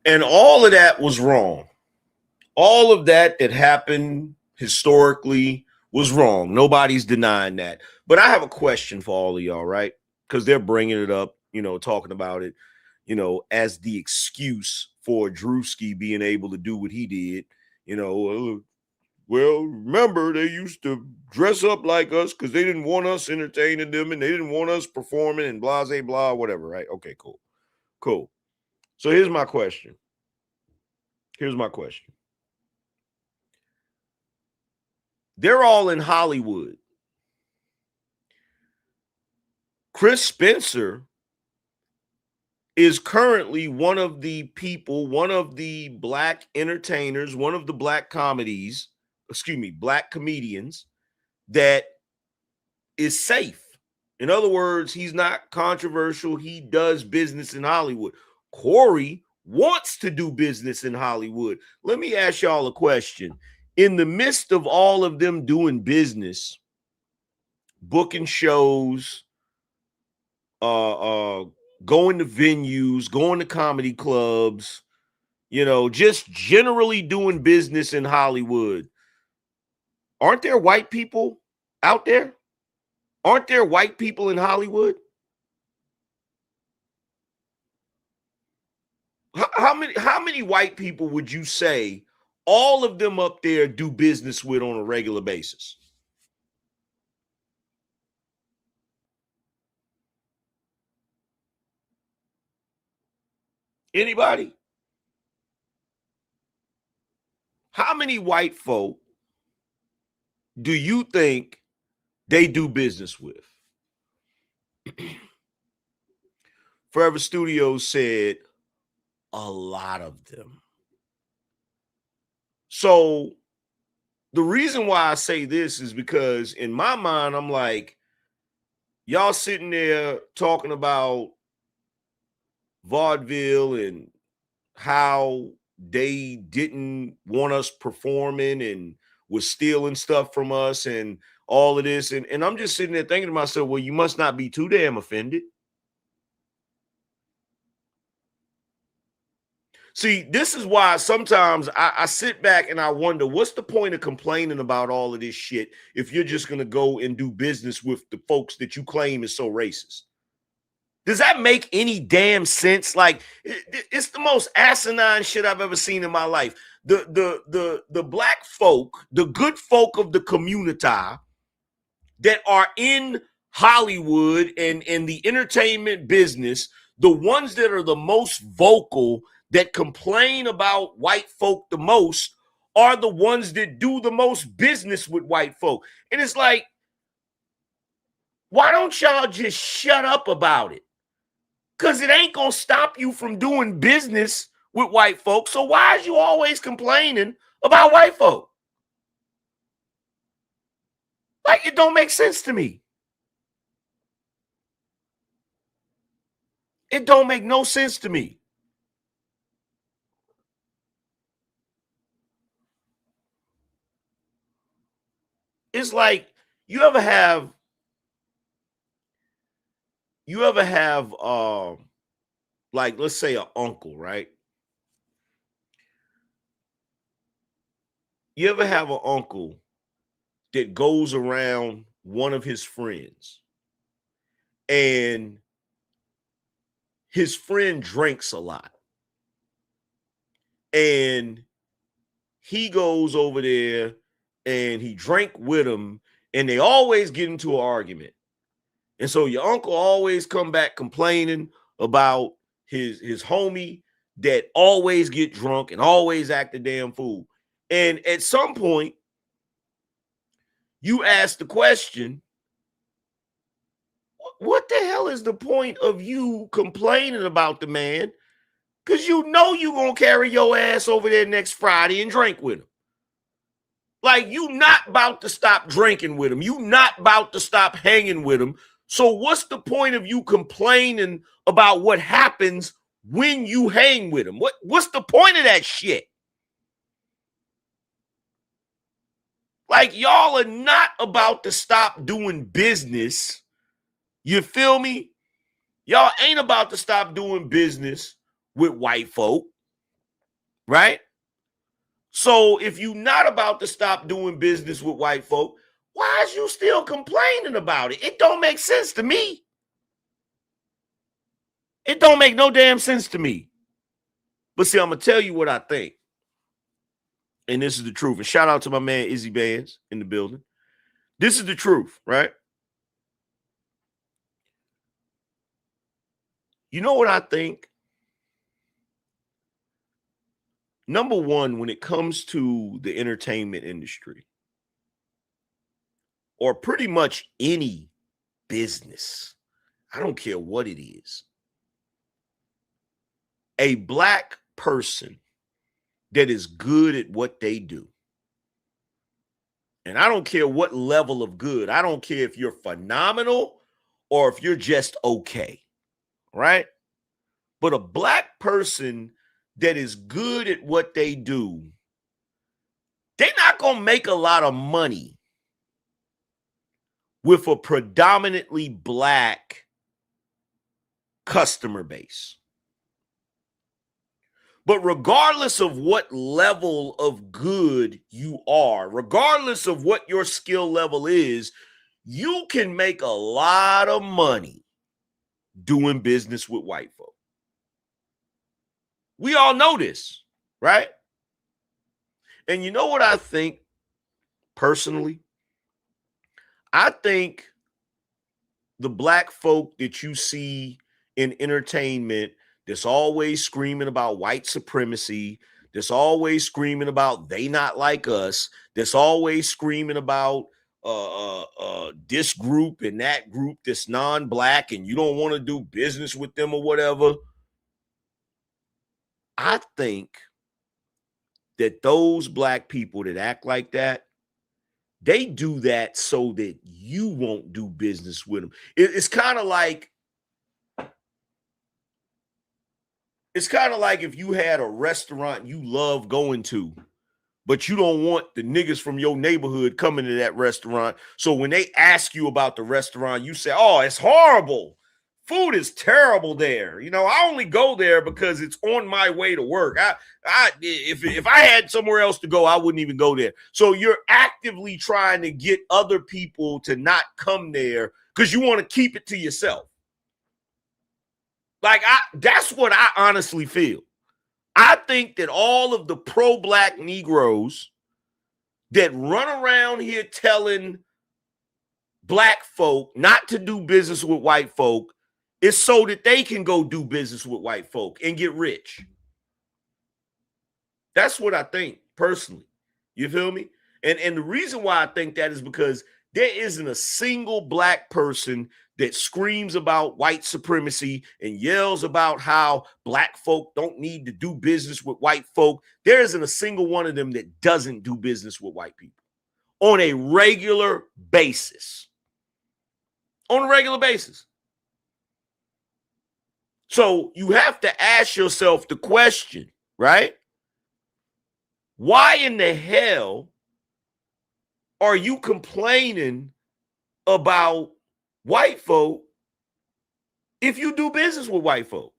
And all of that was wrong. All of that happened historically was wrong. Nobody's denying that. But I have a question for all of y'all, right? Because they're bringing it up, talking about it, as the excuse for Drewski being able to do what he did. Well, remember, they used to dress up like us because they didn't want us entertaining them and they didn't want us performing and blah, blah, blah, whatever, right? Okay, cool. So here's my question. They're all in Hollywood. Chris Spencer is currently one of the people, one of the black entertainers, one of the black black comedians that is safe. In other words, he's not controversial. He does business in Hollywood. Corey wants to do business in Hollywood. Let me ask y'all a question. In the midst of all of them doing business, booking shows, going to venues, going to comedy clubs, just generally doing business in Hollywood, aren't there white people out there? Aren't there white people in Hollywood? How many white people would you say all of them up there do business with on a regular basis? Anybody? How many white folk do you think they do business with? Forever Studios said a lot of them. So the reason why I say this is because in my mind, I'm like, y'all sitting there talking about vaudeville and how they didn't want us performing and was stealing stuff from us and all of this. And I'm just sitting there thinking to myself, well, you must not be too damn offended. See, this is why sometimes I sit back and I wonder, what's the point of complaining about all of this shit if you're just going to go and do business with the folks that you claim is so racist? Does that make any damn sense? Like, it's the most asinine shit I've ever seen in my life. The black folk, the good folk of the community that are in Hollywood and in the entertainment business, the ones that are the most vocal, that complain about white folk the most, are the ones that do the most business with white folk. And it's like, why don't y'all just shut up about it? Because it ain't going to stop you from doing business with white folk. So why is you always complaining about white folk? Like, it don't make sense to me. It don't make no sense to me. It's like, you ever have like, let's say an uncle, right? You ever have an uncle that goes around one of his friends and his friend drinks a lot, and he goes over there and he drank with him, and they always get into an argument. And so your uncle always come back complaining about his homie that always get drunk and always act a damn fool. And at some point, you ask the question, what the hell is the point of you complaining about the man? Because you know you're going to carry your ass over there next Friday and drink with him. Like, you not about to stop drinking with him. You not about to stop hanging with him. So what's the point of you complaining about what happens when you hang with him? What's the point of that shit? Like, y'all are not about to stop doing business. You feel me? Y'all ain't about to stop doing business with white folk, right? So if you're not about to stop doing business with white folk, why is you still complaining about it? It don't make sense to me. It don't make no damn sense to me. But see, I'm going to tell you what I think. And this is the truth. And shout out to my man Izzy Bands in the building. This is the truth, right? You know what I think? Number one, when it comes to the entertainment industry, or pretty much any business, I don't care what it is, a black person that is good at what they do, and I don't care what level of good, I don't care if you're phenomenal or if you're just okay, right? But a black person that is good at what they do, they're not going to make a lot of money with a predominantly black customer base. But regardless of what level of good you are, regardless of what your skill level is, you can make a lot of money doing business with white folk. We all know this, right? And you know what I think personally? I think the black folk that you see in entertainment that's always screaming about white supremacy, that's always screaming about they not like us, that's always screaming about this group and that group that's non-black and you don't want to do business with them or whatever. I think that those black people that act like that, they do that so that you won't do business with them. It's kind of like if you had a restaurant you love going to, but you don't want the niggas from your neighborhood coming to that restaurant. So when they ask you about the restaurant, you say, oh, it's horrible. food is terrible there. You know, I only go there because it's on my way to work. If I had somewhere else to go, I wouldn't even go there. So you're actively trying to get other people to not come there because you want to keep it to yourself. Like, that's what I honestly feel. I think that all of the pro-black Negroes that run around here telling black folk not to do business with white folk is so that they can go do business with white folk and get rich. That's what I think, personally. You feel me? And the reason why I think that is because there isn't a single black person that screams about white supremacy and yells about how black folk don't need to do business with white folk. There isn't a single one of them that doesn't do business with white people on a regular basis. On a regular basis. So you have to ask yourself the question, right? Why in the hell are you complaining about white folk if you do business with white folk?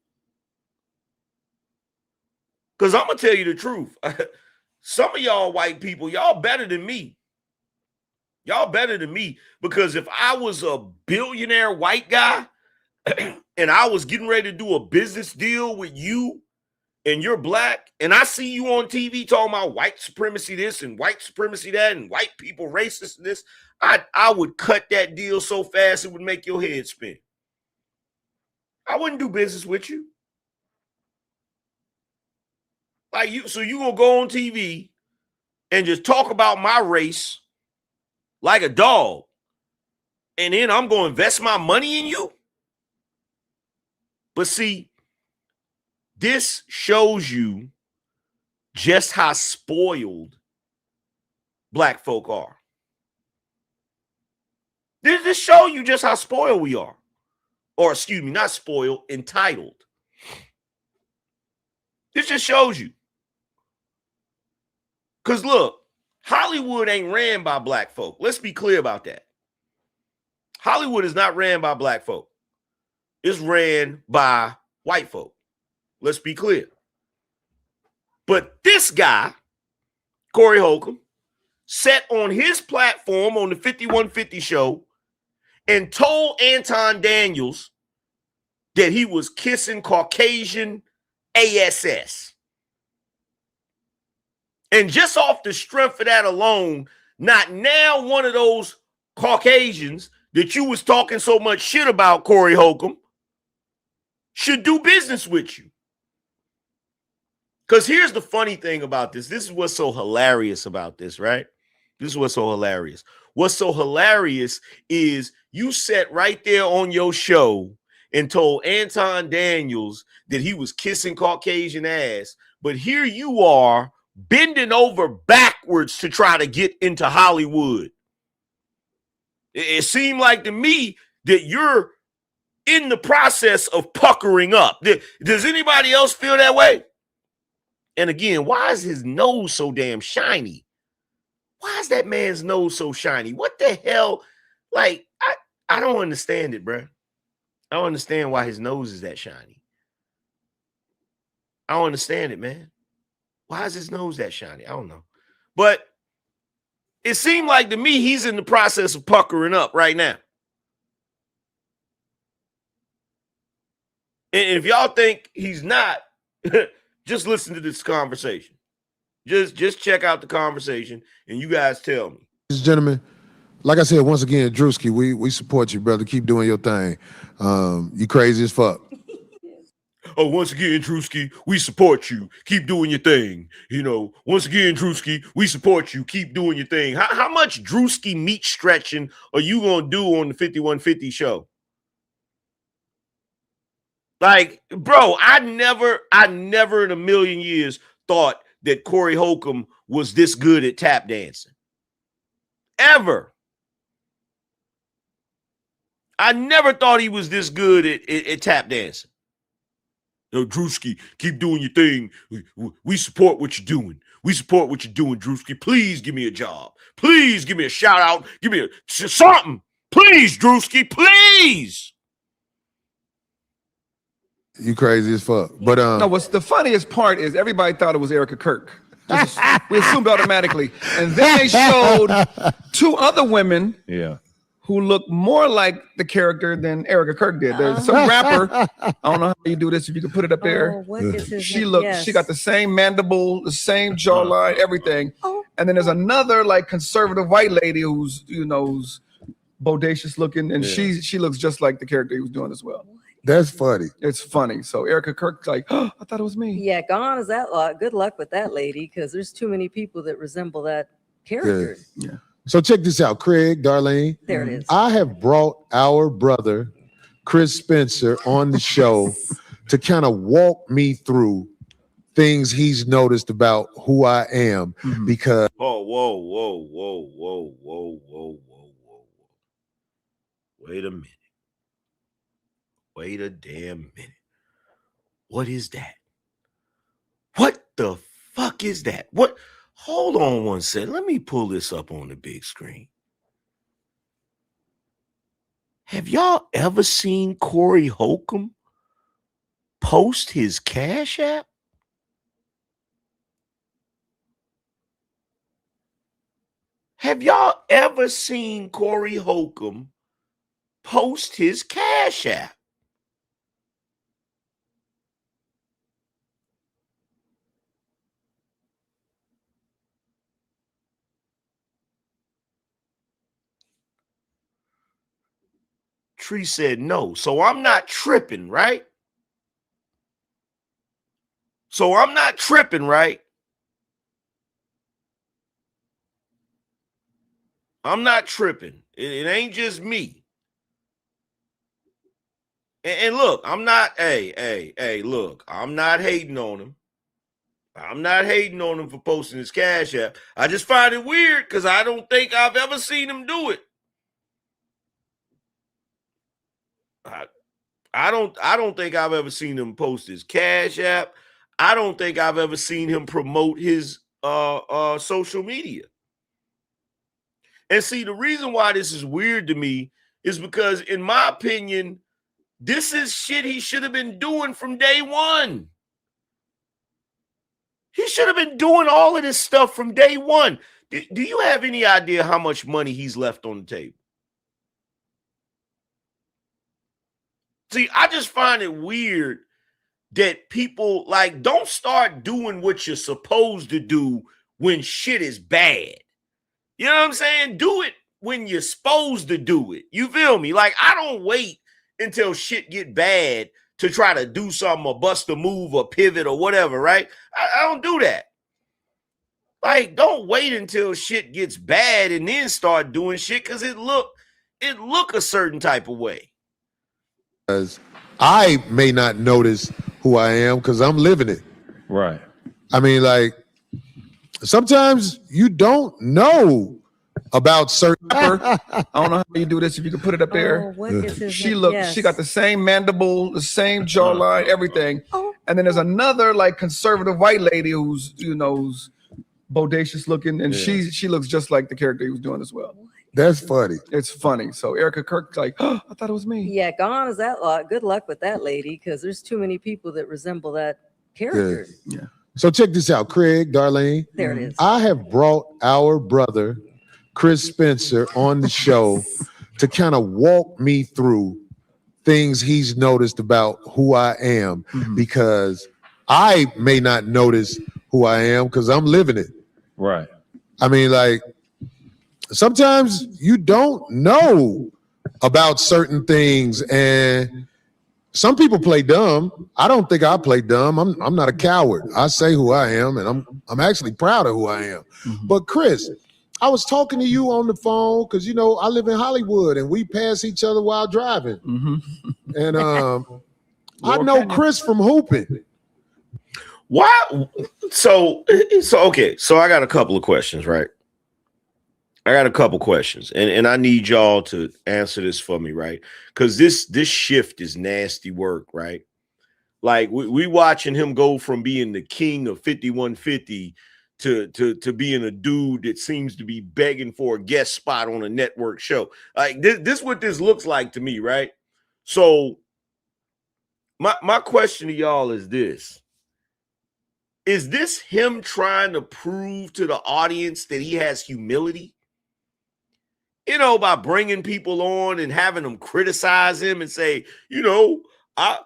Because I'm going to tell you the truth. Some of y'all white people, y'all better than me. Y'all better than me, because if I was a billionaire white guy and I was getting ready to do a business deal with you and you're black and I see you on TV talking about white supremacy this and white supremacy that and white people racist and this, I would cut that deal so fast it would make your head spin. I wouldn't do business with you. Like you, so you gonna go on TV and just talk about my race like a dog, and then I'm going to invest my money in you? But see, this shows you just how spoiled black folk are. This show you just how spoiled we are. Or excuse me, not spoiled, entitled. This just shows you. Because look, Hollywood ain't ran by black folk. Let's be clear about that. Hollywood is not ran by black folk. It's ran by white folk. Let's be clear. But this guy, Corey Holcomb, sat on his platform on the 5150 show and told Anton Daniels that he was kissing Caucasian ASS. And just off the strength of that alone, not now one of those Caucasians that you was talking so much shit about, Corey Holcomb, should do business with you. Because here's the funny thing about this. This is what's so hilarious about this, right? This is what's so hilarious. What's so hilarious is you sat right there on your show and told Anton Daniels that he was kissing Caucasian ass, but here you are bending over backwards to try to get into Hollywood. It seemed like to me that you're in the process of puckering up. Does anybody else feel that way? And again, why is his nose so damn shiny? Why is that man's nose so shiny? What the hell? Like, I don't understand it, bro. I don't understand why his nose is that shiny. I don't understand it, man. Why is his nose that shiny? I don't know. But it seemed like to me he's in the process of puckering up right now. And if y'all think he's not, just listen to this conversation. Just check out the conversation and you guys tell me. Ladies and gentlemen, like I said, once again, Drewski, we support you, brother. Keep doing your thing. You crazy as fuck. Oh, once again, Drewski, we support you. Keep doing your thing. You know, once again, Drewski, we support you. Keep doing your thing. How much Drewski meat stretching are you going to do on the 5150 show? Like, bro, I never in a million years thought that Corey Holcomb was this good at tap dancing. Ever. I never thought he was this good at tap dancing. Yo, Drewski, keep doing your thing. We support what you're doing. We support what you're doing, Drewski. Please give me a job. Please give me a shout out. Give me something. Please, Drewski, please. You crazy as fuck. But no, what's the funniest part is everybody thought it was Erica Kirk. We assumed automatically. And then they showed two other women who look more like the character than Erica Kirk did. There's some rapper. I don't know how you do this. If you can put it up there. Oh, what is his She name? looked. Yes. She got the same mandible, the same jawline, everything. And then there's another like conservative white lady who's who's bodacious looking, and she looks just like the character he was doing as well. That's funny. It's funny. So Erica Kirk's like, oh, I thought it was me. Yeah, gone is that lot. Good luck with that lady, because there's too many people that resemble that character. Yeah. So check this out, Craig, Darlene. There it is. I have brought our brother, Chris Spencer, on the show to kind of walk me through things he's noticed about who I am because Whoa. Wait a minute. Wait a damn minute. What is that? What the fuck is that? What? Hold on one second. Let me pull this up on the big screen. Have y'all ever seen Corey Holcomb post his Cash App? Have y'all ever seen Corey Holcomb post his Cash App? Tree said no. So I'm not tripping, right? So I'm not tripping, right? I'm not tripping. It ain't just me. And look, I'm not, look, I'm not hating on him. I'm not hating on him for posting his Cash App. I just find it weird because I don't think I've ever seen him do it. I don't think I've ever seen him post his Cash App. I don't think I've ever seen him promote his social media. And see, the reason why this is weird to me is because, in my opinion, this is shit he should have been doing from day one. He should have been doing all of this stuff from day one. Do you have any idea how much money he's left on the table? See, I just find it weird that people don't start doing what you're supposed to do when shit is bad. You know what I'm saying? Do it when you're supposed to do it. You feel me? I don't wait until shit get bad to try to do something or bust a move or pivot or whatever, right? I don't do that. Don't wait until shit gets bad and then start doing shit because it look a certain type of way. Because I may not notice who I am because I'm living it. Right. I mean, sometimes you don't know about certain. I don't know how you do this. If you can put it up there. Oh, what is his She name? looked. Yes. She got the same mandible, the same jawline, everything. And then there's another conservative white lady who's who's bodacious looking, and she looks just like the character he was doing as well. That's funny. It's funny. So Erica Kirk's like, oh, I thought it was me. Yeah, gone is that lot. Good luck with that lady, because there's too many people that resemble that character. Yeah. So check this out, Craig, Darlene. There it is. I have brought our brother, Chris Spencer, on the show to kind of walk me through things he's noticed about who I am because I may not notice who I am because I'm living it. Right. I mean, sometimes you don't know about certain things, and some people play dumb. I don't think I play dumb. I'm not a coward. I say who I am, and I'm actually proud of who I am. But Chris, I was talking to you on the phone because I live in Hollywood and we pass each other while driving. And I know Chris from hooping. Why? So okay. So I got a couple of questions, right? I got a couple questions, and I need y'all to answer this for me, right? Because this shift is nasty work, right? We watching him go from being the king of 5150 to being a dude that seems to be begging for a guest spot on a network show. This is what this looks like to me, right? So My question to y'all is this. Is this him trying to prove to the audience that he has humility? You know, by bringing people on and having them criticize him and say, I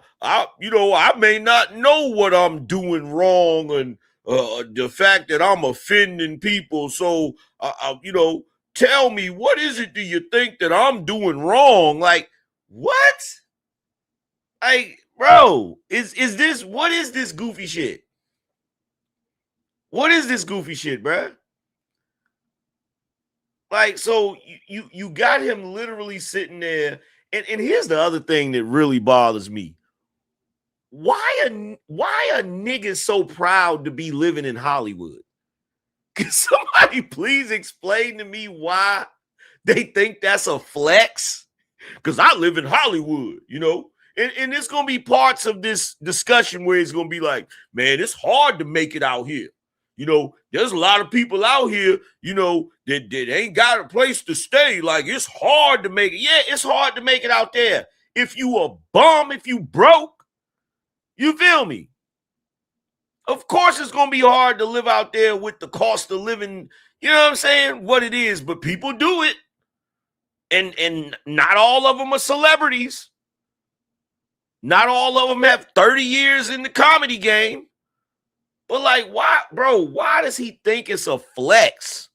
may not know what I'm doing wrong and the fact that I'm offending people. So, tell me, what is it do you think that I'm doing wrong? Like, what? Like, bro, what is this goofy shit? What is this goofy shit, bro? Like, so you got him literally sitting there, and here's the other thing that really bothers me. Why a nigga so proud to be living in Hollywood? Can somebody please explain to me why they think that's a flex? Because I live in Hollywood, And there's going to be parts of this discussion where it's going to be like, man, it's hard to make it out here. There's a lot of people out here, that ain't got a place to stay. Like, it's hard to make it. Yeah, it's hard to make it out there. If you a bum, if you broke, you feel me? Of course it's going to be hard to live out there with the cost of living, you know what I'm saying, what it is. But people do it. And not all of them are celebrities. Not all of them have 30 years in the comedy game. But like, why does he think it's a flex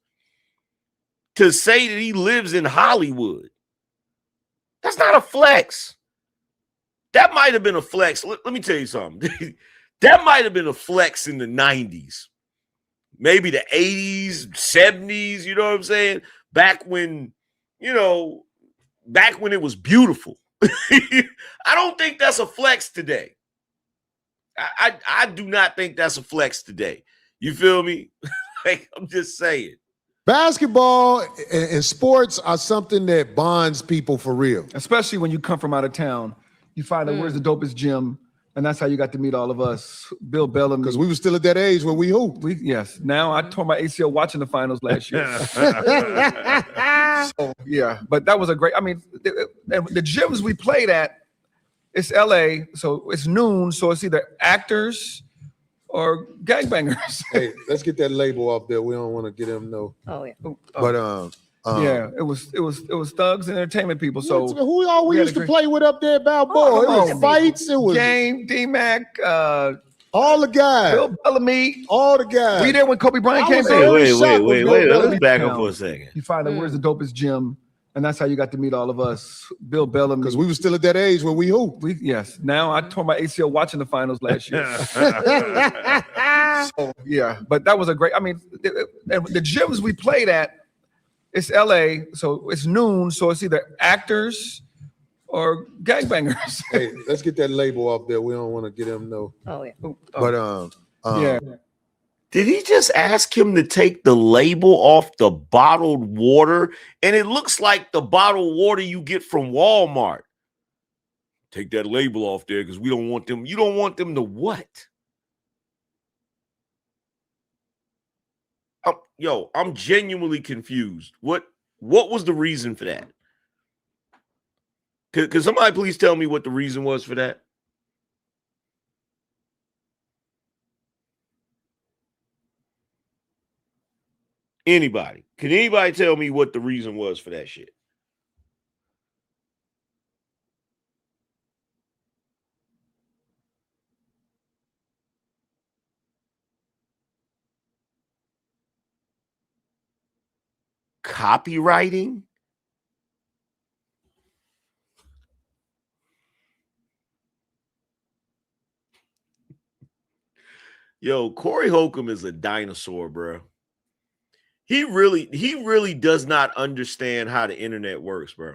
to say that he lives in Hollywood? That's not a flex. That might have been a flex. Let me tell you something. That might have been a flex in the 90s. Maybe the 80s, 70s, you know what I'm saying? Back when it was beautiful. I don't think that's a flex today. I do not think that's a flex today. You feel me? Like, I'm just saying. Basketball and sports are something that bonds people for real. Especially when you come from out of town. You find out where's the dopest gym, and that's how you got to meet all of us. Bill Bellamy. Because we were still at that age where we hooped. Yes. Now I tore my ACL watching the finals last year. So, yeah. But that was a great, the gyms we played at, it's LA, so it's noon, so it's either actors or gangbangers. Hey, let's get that label off there. We don't want to get them no. Oh yeah. But yeah, it was thugs and entertainment people. So who all we used to play with up there, Balboa? It was fights. It was Game, D-Mac, all the guys. Bill Bellamy, all the guys. We there when Kobe Bryant came through. Wait. Let's back up for a second. You find out where's the dopest gym, and that's how you got to meet all of us. Bill Bellamy. Because we were still at that age where we hooped. Yes. Now I tore my ACL watching the finals last year. So, yeah. But that was a great, the gyms we played at, it's LA, so it's noon, so it's either actors or gangbangers. Hey, let's get that label off there. We don't want to get them no. Oh yeah. But yeah. Did he just ask him to take the label off the bottled water? And it looks like the bottled water you get from Walmart. Take that label off there because we don't want them. You don't want them to what? I'm genuinely confused. What was the reason for that? Could somebody please tell me what the reason was for that? Anybody? Can anybody tell me what the reason was for that shit? Copywriting? Yo, Corey Holcomb is a dinosaur, bro. He really does not understand how the internet works, bro.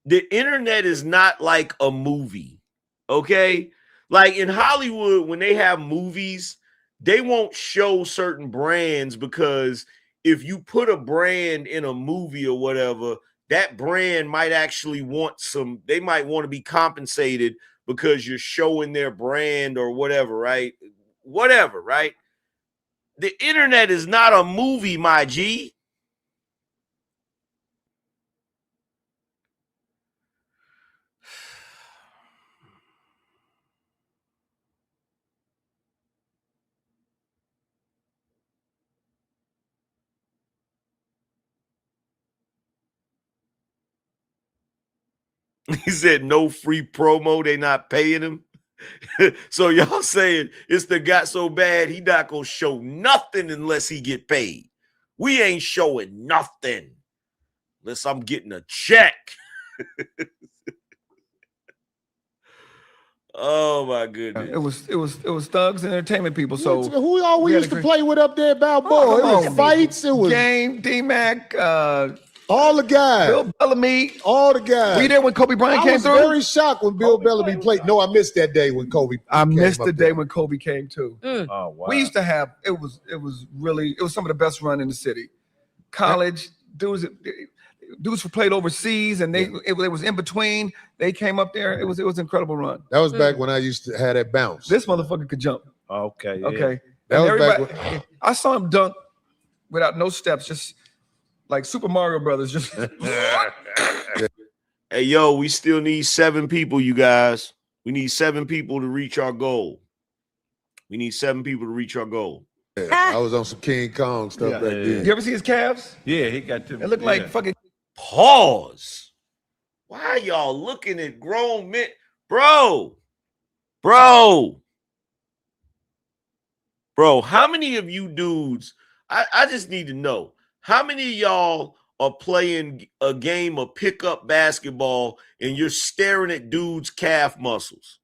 The internet is not like a movie, okay? Like in Hollywood, when they have movies, they won't show certain brands because if you put a brand in a movie or whatever, that brand might actually they might want to be compensated because you're showing their brand or whatever, right? Whatever, right? The internet is not a movie, my G. He said no free promo. They not paying him. So y'all saying it's the got so bad he not gonna show nothing unless he get paid. We ain't showing nothing unless I'm getting a check. Oh my goodness! It was thugs and entertainment people. So who all we used to play with up there, Balboa? It was fights. It was Game, D-Mac, all the guys. Bill Bellamy, all the guys. Were you there when Kobe Bryant came through? I was very shocked when Bill Bellamy played. No, I missed that day when Kobe. I missed the day when Kobe came too. Oh wow! We used to have it was some of the best run in the city. College dudes who played overseas and they was in between. They came up there. It was an incredible run. That was back when I used to have that bounce. This motherfucker could jump. Okay. Yeah. Okay. That And was back everybody, I saw him dunk without no steps, just like Super Mario Brothers. Just Hey, yo, we still need 7 people, you guys. We need 7 people to reach our goal. We need 7 people to reach our goal. I was on some King Kong stuff back then. You ever see his calves? Yeah, he got to. It looked like fucking. Pause. Why are y'all looking at grown men? Bro, how many of you dudes, I just need to know, how many of y'all are playing a game of pickup basketball and you're staring at dudes' calf muscles?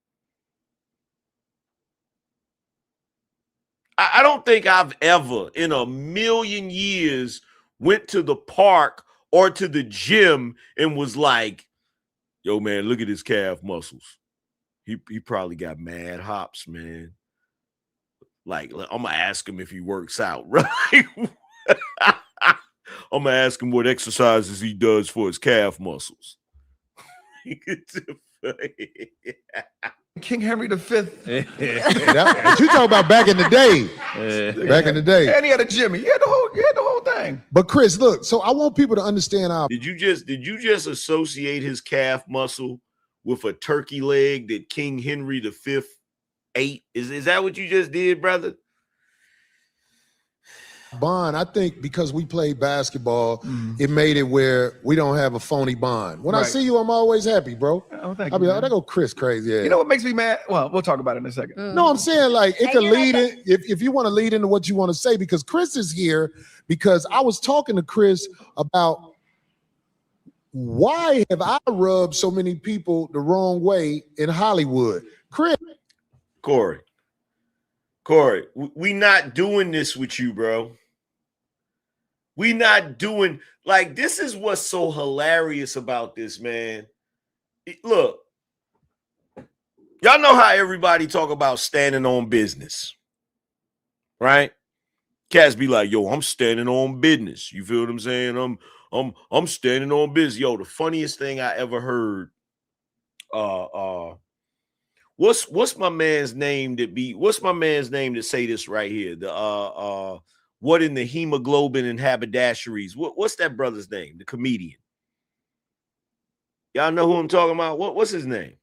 I don't think I've ever in a million years went to the park or to the gym and was like, yo, man, look at his calf muscles. He probably got mad hops, man. Like, I'm going to ask him if he works out, right? I'm going to ask him what exercises he does for his calf muscles. King Henry V. But you talk about back in the day. Back in the day. And he had a Jimmy. He had the whole thing. But Chris, look, so I want people to understand how. Did you just associate his calf muscle with a turkey leg that King Henry V ate? Is that what you just did, brother? Bond, I think because we played basketball, it made it where we don't have a phony bond. When I see you, I'm always happy, bro. Oh, thank I'll be you, like, man. that go Chris crazy. Yeah. You know what makes me mad? Well, we'll talk about it in a second. No, I'm saying like it can lead in if you want to lead into what you want to say, because Chris is here because I was talking to Chris about why have I rubbed so many people the wrong way in Hollywood? Chris. Corey, we not doing this with you, bro. We not doing, like, this is what's so hilarious about this, man. Look, y'all know how everybody talk about standing on business, right? Cats be like, yo, I'm standing on business. You feel what I'm saying? I'm standing on business. Yo, the funniest thing I ever heard, what's my man's name that say this right here? What in the hemoglobin and haberdasheries? What's that brother's name? The comedian. Y'all know who I'm talking about? What's his name?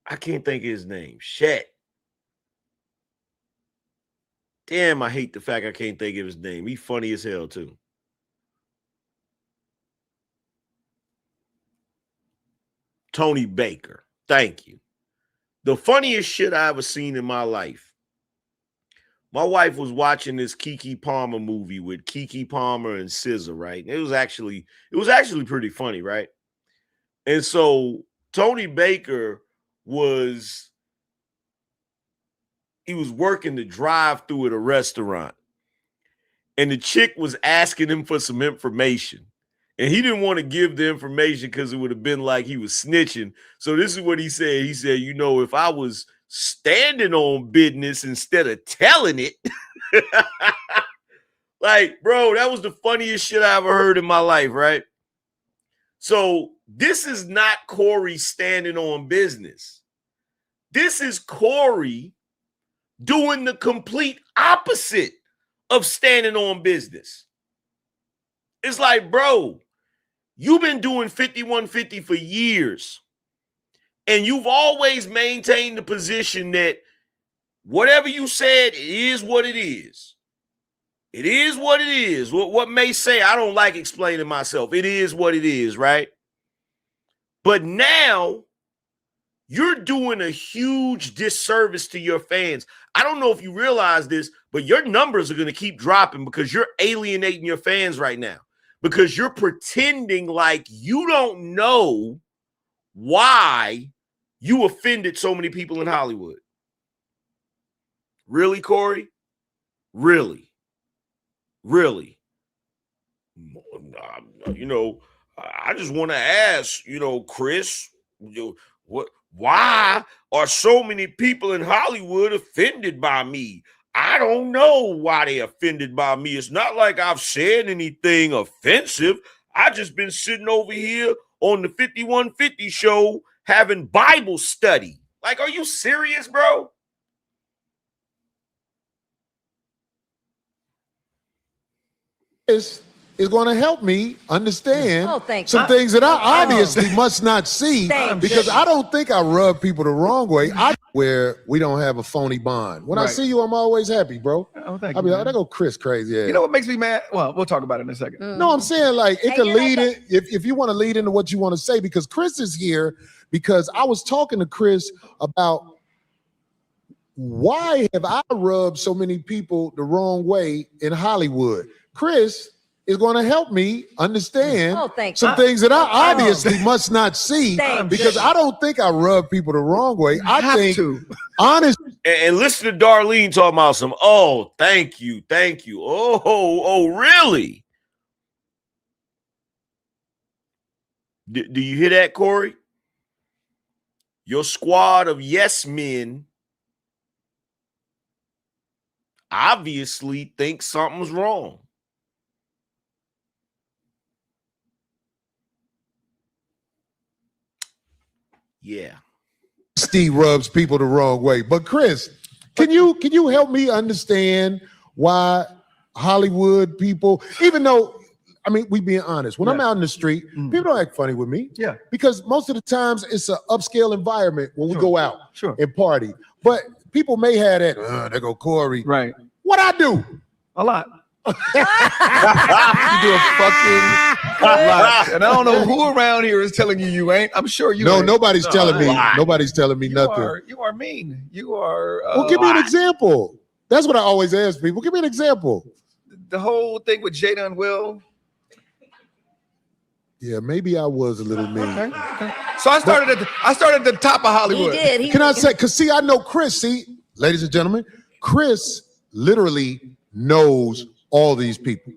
I can't think of his name. Shit. Damn, I hate the fact I can't think of his name. He funny as hell, too. Tony Baker. Thank you. The funniest shit I ever seen in my life. My wife was watching this Keke Palmer movie with Keke Palmer and SZA, right? It was actually pretty funny, right? And so Tony Baker was working the drive-through at a restaurant, and the chick was asking him for some information, and he didn't want to give the information because it would have been like he was snitching. So this is what he said. He said, you know, if I was standing on business instead of telling it. Like, bro, that was the funniest shit I ever heard in my life, right? So this is not Corey standing on business. This is Corey doing the complete opposite of standing on business. It's like, bro, you've been doing 5150 for years. And you've always maintained the position that whatever you said is what it is. It is what it is. What may say, I don't like explaining myself. It is what it is, right? But now you're doing a huge disservice to your fans. I don't know if you realize this, but your numbers are going to keep dropping because you're alienating your fans right now, because you're pretending like you don't know why you offended so many people in Hollywood. Really, Corey? Really? Really? You know, I just want to ask, you know, Chris, why are so many people in Hollywood offended by me? I don't know why they offended by me. It's not like I've said anything offensive. I just been sitting over here on the 5150 show having Bible study. Like, are you serious, bro? Is going to help me understand some you. things that I obviously must not see, because I don't think I rub people the wrong way. Where we don't have a phony bond. When I see you, I'm always happy, bro. Oh, thank I'll you. be like, that go Chris crazy. Yeah. You know what makes me mad? Well, we'll talk about it in a second. No, I'm saying like it could lead it if you want to lead into what you want to say, because Chris is here because I was talking to Chris about why have I rubbed so many people the wrong way in Hollywood. Chris is going to help me understand some things that I obviously must not see, because I don't think I rub people the wrong way. I think honest. And listen to Darlene talking about some, oh, thank you. Oh, really? Do you hear that, Corey? Your squad of yes men obviously think something's wrong. Yeah. Steve rubs people the wrong way. But Chris, can you help me understand why Hollywood people, even though, I mean, we being honest, when I'm out in the street, people don't act funny with me. Yeah. Because most of the times it's an upscale environment when we go out and party. But people may have that, there go Corey. Right. What I do? A lot. You do a fucking lot. And I don't know who around here is telling you ain't. I'm sure you ain't. Nobody's telling me. Nobody's telling me nothing. You are mean. You are. Well, give me an example. That's what I always ask people. Give me an example. The whole thing with Jada and Will. Yeah, maybe I was a little mean. Okay. So I started at the top of Hollywood. He did. Can I say, because see, I know Chris. See, ladies and gentlemen, Chris literally knows all these people.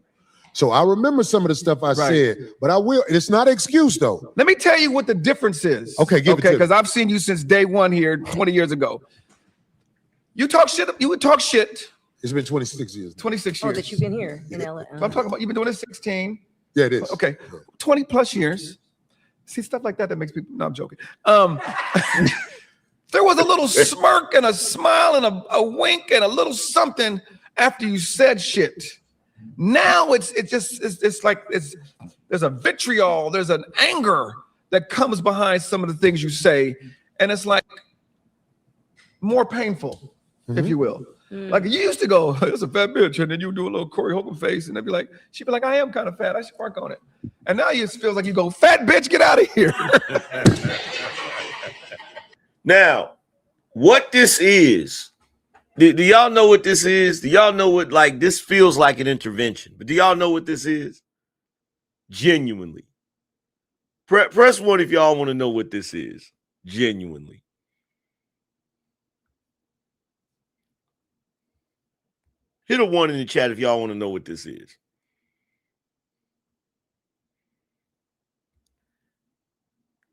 So I remember some of the stuff I said, but I will. It's not an excuse, though. Let me tell you what the difference is. Okay, give it to me. Because I've seen you since day one here 20 years ago. You talk shit. You would talk shit. It's been 26 years. 26 years. Oh, that you've been here in LA. I'm talking about, you've been doing this 16. Yeah, it is. Okay, 20 plus years. See, stuff like that makes people, no, I'm joking. There was a little smirk and a smile and a wink and a little something after you said shit. Now it's like there's a vitriol, there's an anger that comes behind some of the things you say, and it's like more painful, if you will. Like you used to go, it's a fat bitch, and then you do a little Corey Holcomb face, and they'd be like, she'd be like, I am kind of fat, I should work on it. And now you feel like you go, fat bitch, get out of here. Now, what this is, do y'all know what this is? Do y'all know what, like, this feels like an intervention, but do y'all know what this is? Genuinely. Press one if y'all want to know what this is. Genuinely. Hit a 1 in the chat if y'all want to know what this is.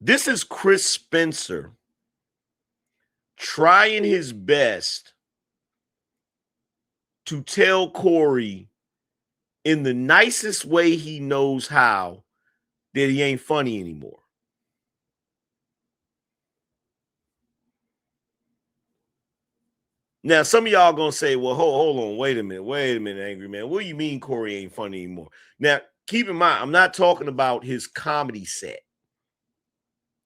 This is Chris Spencer trying his best to tell Corey in the nicest way he knows how that he ain't funny anymore. Now, some of y'all gonna say, well, hold on, wait a minute, Angry Man. What do you mean Corey ain't funny anymore? Now, keep in mind, I'm not talking about his comedy set.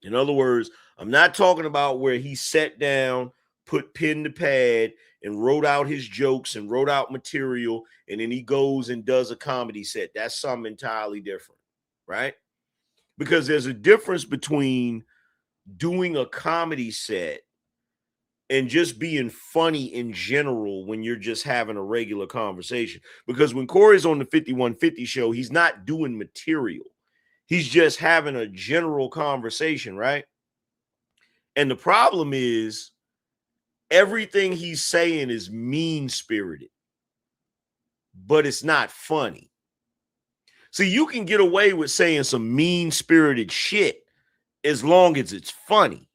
In other words, I'm not talking about where he sat down, put pen to pad, and wrote out his jokes and wrote out material, and then he goes and does a comedy set. That's something entirely different, right? because there's a difference between doing a comedy set and just being funny in general when you're just having a regular conversation. Because when Corey's on the 5150 show, he's not doing material. He's just having a general conversation, right? And the problem is everything he's saying is mean-spirited, but it's not funny. See, you can get away with saying some mean-spirited shit as long as it's funny.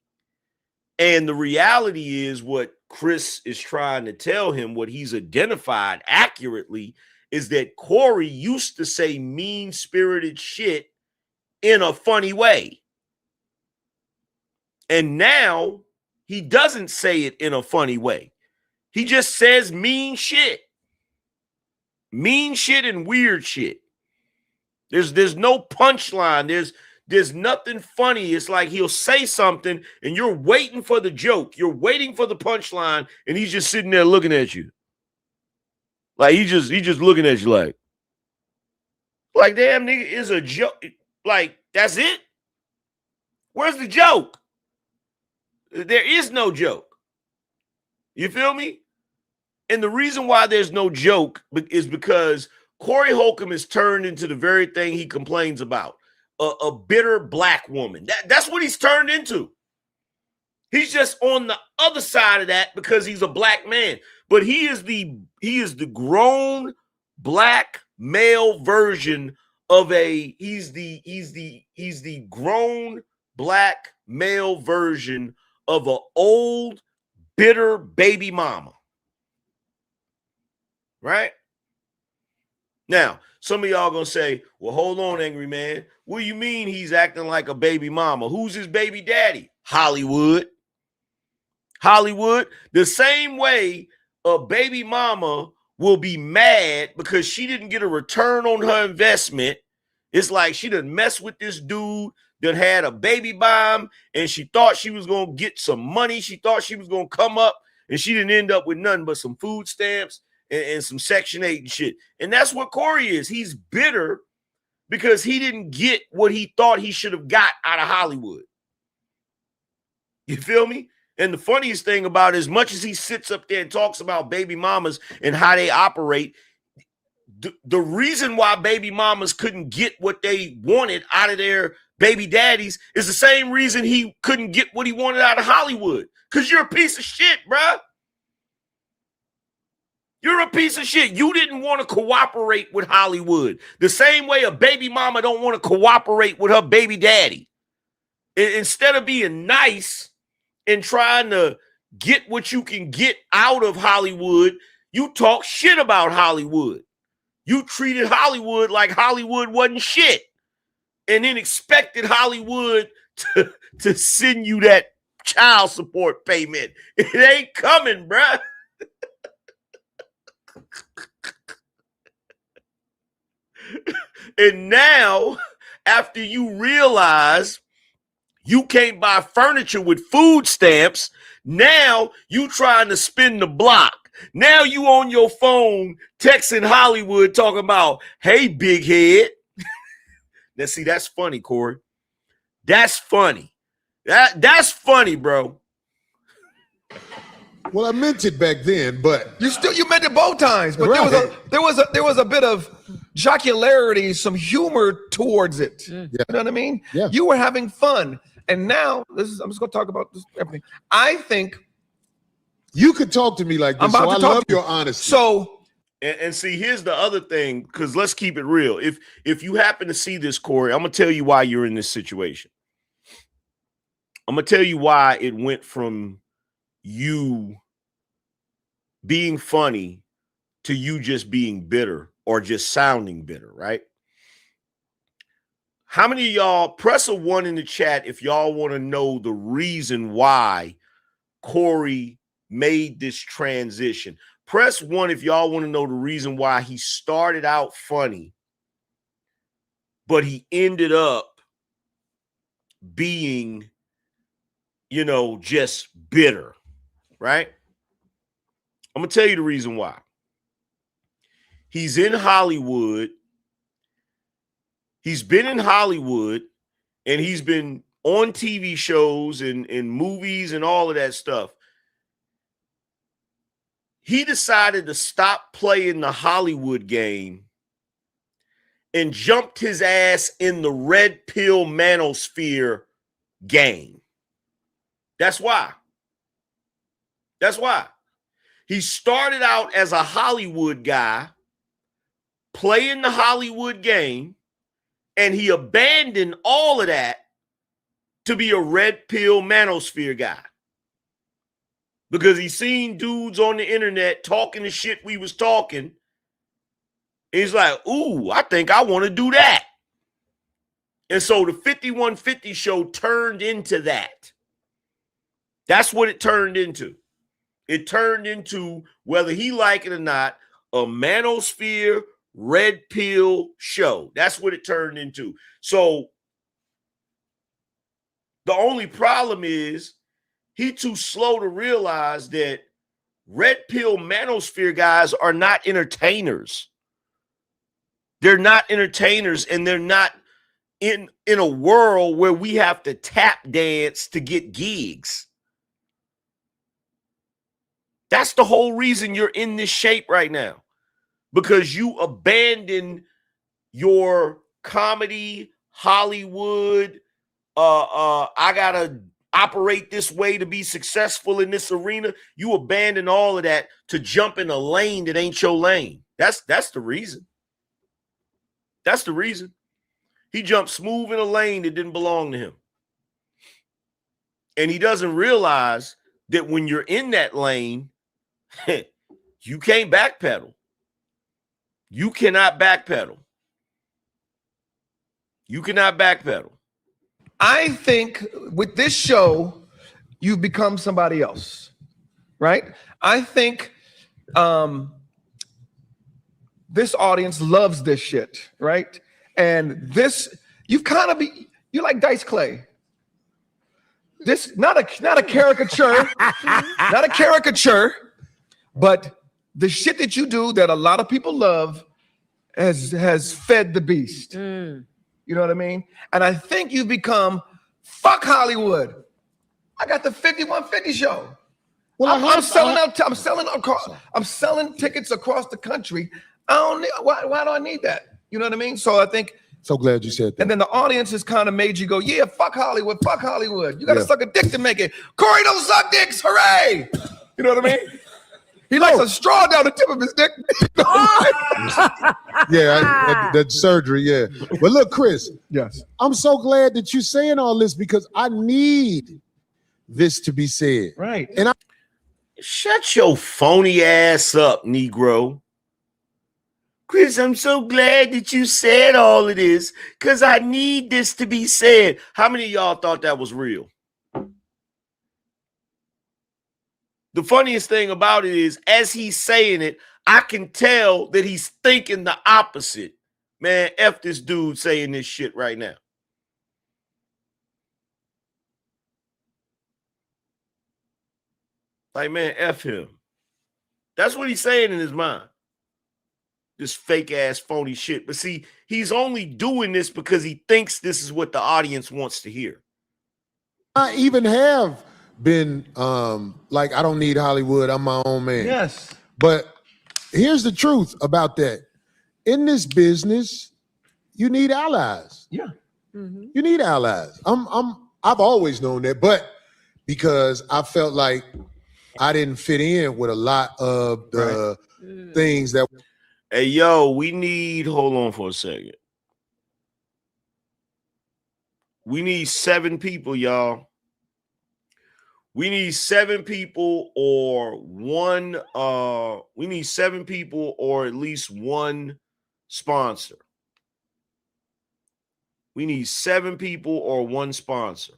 And the reality is what Chris is trying to tell him, what he's identified accurately, is that Corey used to say mean-spirited shit in a funny way. And now he doesn't say it in a funny way. He just says mean shit. Mean shit and weird shit. There's no punchline. There's nothing funny. It's like he'll say something and you're waiting for the joke. You're waiting for the punchline and he's just sitting there looking at you. Like he just looking at you like damn nigga, is a joke. Like that's it? Where's the joke? There is no joke. You feel me? And the reason why there's no joke is because Corey Holcomb has turned into the very thing he complains about. A bitter black woman. That's what he's turned into. He's just on the other side of that because he's a black man. But he is the grown black male version of he's the grown black male version of an old bitter baby mama. Right? Now, some of y'all gonna say, well, hold on, Angry Man. What do you mean he's acting like a baby mama? Who's his baby daddy? Hollywood. Hollywood. The same way a baby mama will be mad because she didn't get a return on her investment. It's like she done messed with this dude that had a baby bomb and she thought she was gonna get some money. She thought she was gonna come up and she didn't end up with nothing but some food stamps and some Section 8 and shit. And that's what Corey is. He's bitter because he didn't get what he thought he should have got out of Hollywood. You feel me? And the funniest thing about it, as much as he sits up there and talks about baby mamas and how they operate, the reason why baby mamas couldn't get what they wanted out of their baby daddies is the same reason he couldn't get what he wanted out of Hollywood. Because you're a piece of shit, bruh. You're a piece of shit. You didn't want to cooperate with Hollywood. The same way a baby mama don't want to cooperate with her baby daddy. Instead of being nice and trying to get what you can get out of Hollywood, you talk shit about Hollywood. You treated Hollywood like Hollywood wasn't shit. And then expected Hollywood to send you that child support payment. It ain't coming, bruh. And now, after you realize you can't buy furniture with food stamps, now you trying to spin the block. Now you on your phone texting Hollywood talking about, hey, big head. Now, see, that's funny, Corey. That's funny. That's funny, bro. Well, I meant it back then, but you meant it both times, but right. there was a bit of jocularity, some humor towards it. Yeah. You know what I mean? Yeah. You were having fun, and now I'm just going to talk about this, everything. I think you could talk to me like this. So I love your honesty. So, and see, here's the other thing, because let's keep it real. If you happen to see this, Corey, I'm gonna tell you why you're in this situation. I'm gonna tell you why it went from you being funny to you just being bitter or just sounding bitter, right? How many of y'all, press a 1 in the chat if y'all want to know the reason why Corey made this transition. Press 1 if y'all want to know the reason why he started out funny, but he ended up being, just bitter. Right? I'm going to tell you the reason why. He's in Hollywood. He's been in Hollywood. and he's been on TV shows and movies and all of that stuff. He decided to stop playing the Hollywood game and jumped his ass in the red pill manosphere game. That's why. That's why. He started out as a Hollywood guy playing the Hollywood game, and he abandoned all of that to be a red pill manosphere guy. Because he seen dudes on the internet talking the shit we was talking. He's like, ooh, I think I want to do that. And so the 5150 show turned into that. That's what it turned into. It turned into, whether he like it or not, a manosphere red pill show. That's what it turned into. So the only problem is he too slow to realize that red pill manosphere guys are not entertainers. They're not entertainers, and they're not in a world where we have to tap dance to get gigs. That's the whole reason you're in this shape right now, because you abandon your comedy, Hollywood. I gotta operate this way to be successful in this arena. You abandon all of that to jump in a lane that ain't your lane. That's the reason. That's the reason. He jumped smooth in a lane that didn't belong to him. And he doesn't realize that when you're in that lane, you can't backpedal. You cannot backpedal. You cannot backpedal. I think with this show, you've become somebody else, right? I think this audience loves this shit, right? And this, you've kind of be, you like Dice Clay. This, not a caricature, not a caricature, but the shit that you do that a lot of people love has fed the beast. You know what I mean? And I think you've become, fuck Hollywood. I got the 5150 show. Well, I'm selling tickets across the country. I don't need, why do I need that? You know what I mean? So I think. So glad you said that. And then the audience has kind of made you go, yeah, fuck Hollywood, fuck Hollywood. You got to suck a dick to make it. Corey don't suck dicks, hooray! You know what I mean? He likes a straw down the tip of his dick. That surgery, yeah. But look, Chris. Yes. I'm so glad that you're saying all this because I need this to be said. Right. And shut your phony ass up, Negro. Chris, I'm so glad that you said all of this because I need this to be said. How many of y'all thought that was real? The funniest thing about it is, as he's saying it, I can tell that he's thinking the opposite. Man, F this dude saying this shit right now. Like, man, F him. That's what he's saying in his mind. This fake ass phony shit. But see, he's only doing this because he thinks this is what the audience wants to hear. I even have been like, I don't need Hollywood. I'm my own man. Yes. But here's the truth about that. In this business, you need allies. Yeah. You need allies. I've always known that, but because I felt like I didn't fit in with a lot of the things that. Hey, yo, we need, hold on for a second. We need 7 people, y'all. We need 7 people or one, we need 7 people or at least one sponsor. We need 7 people or one sponsor.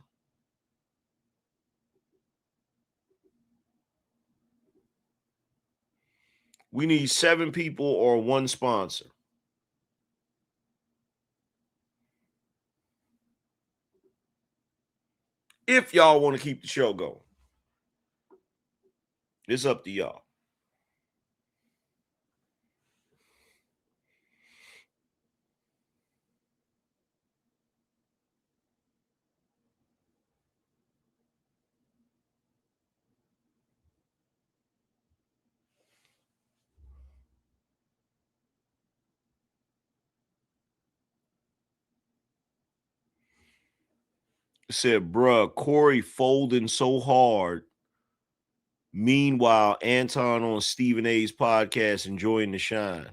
We need 7 people or one sponsor. If y'all want to keep the show going. It's up to y'all. said, bruh, Corey folding so hard. Meanwhile, Anton on Stephen A's podcast enjoying the shine.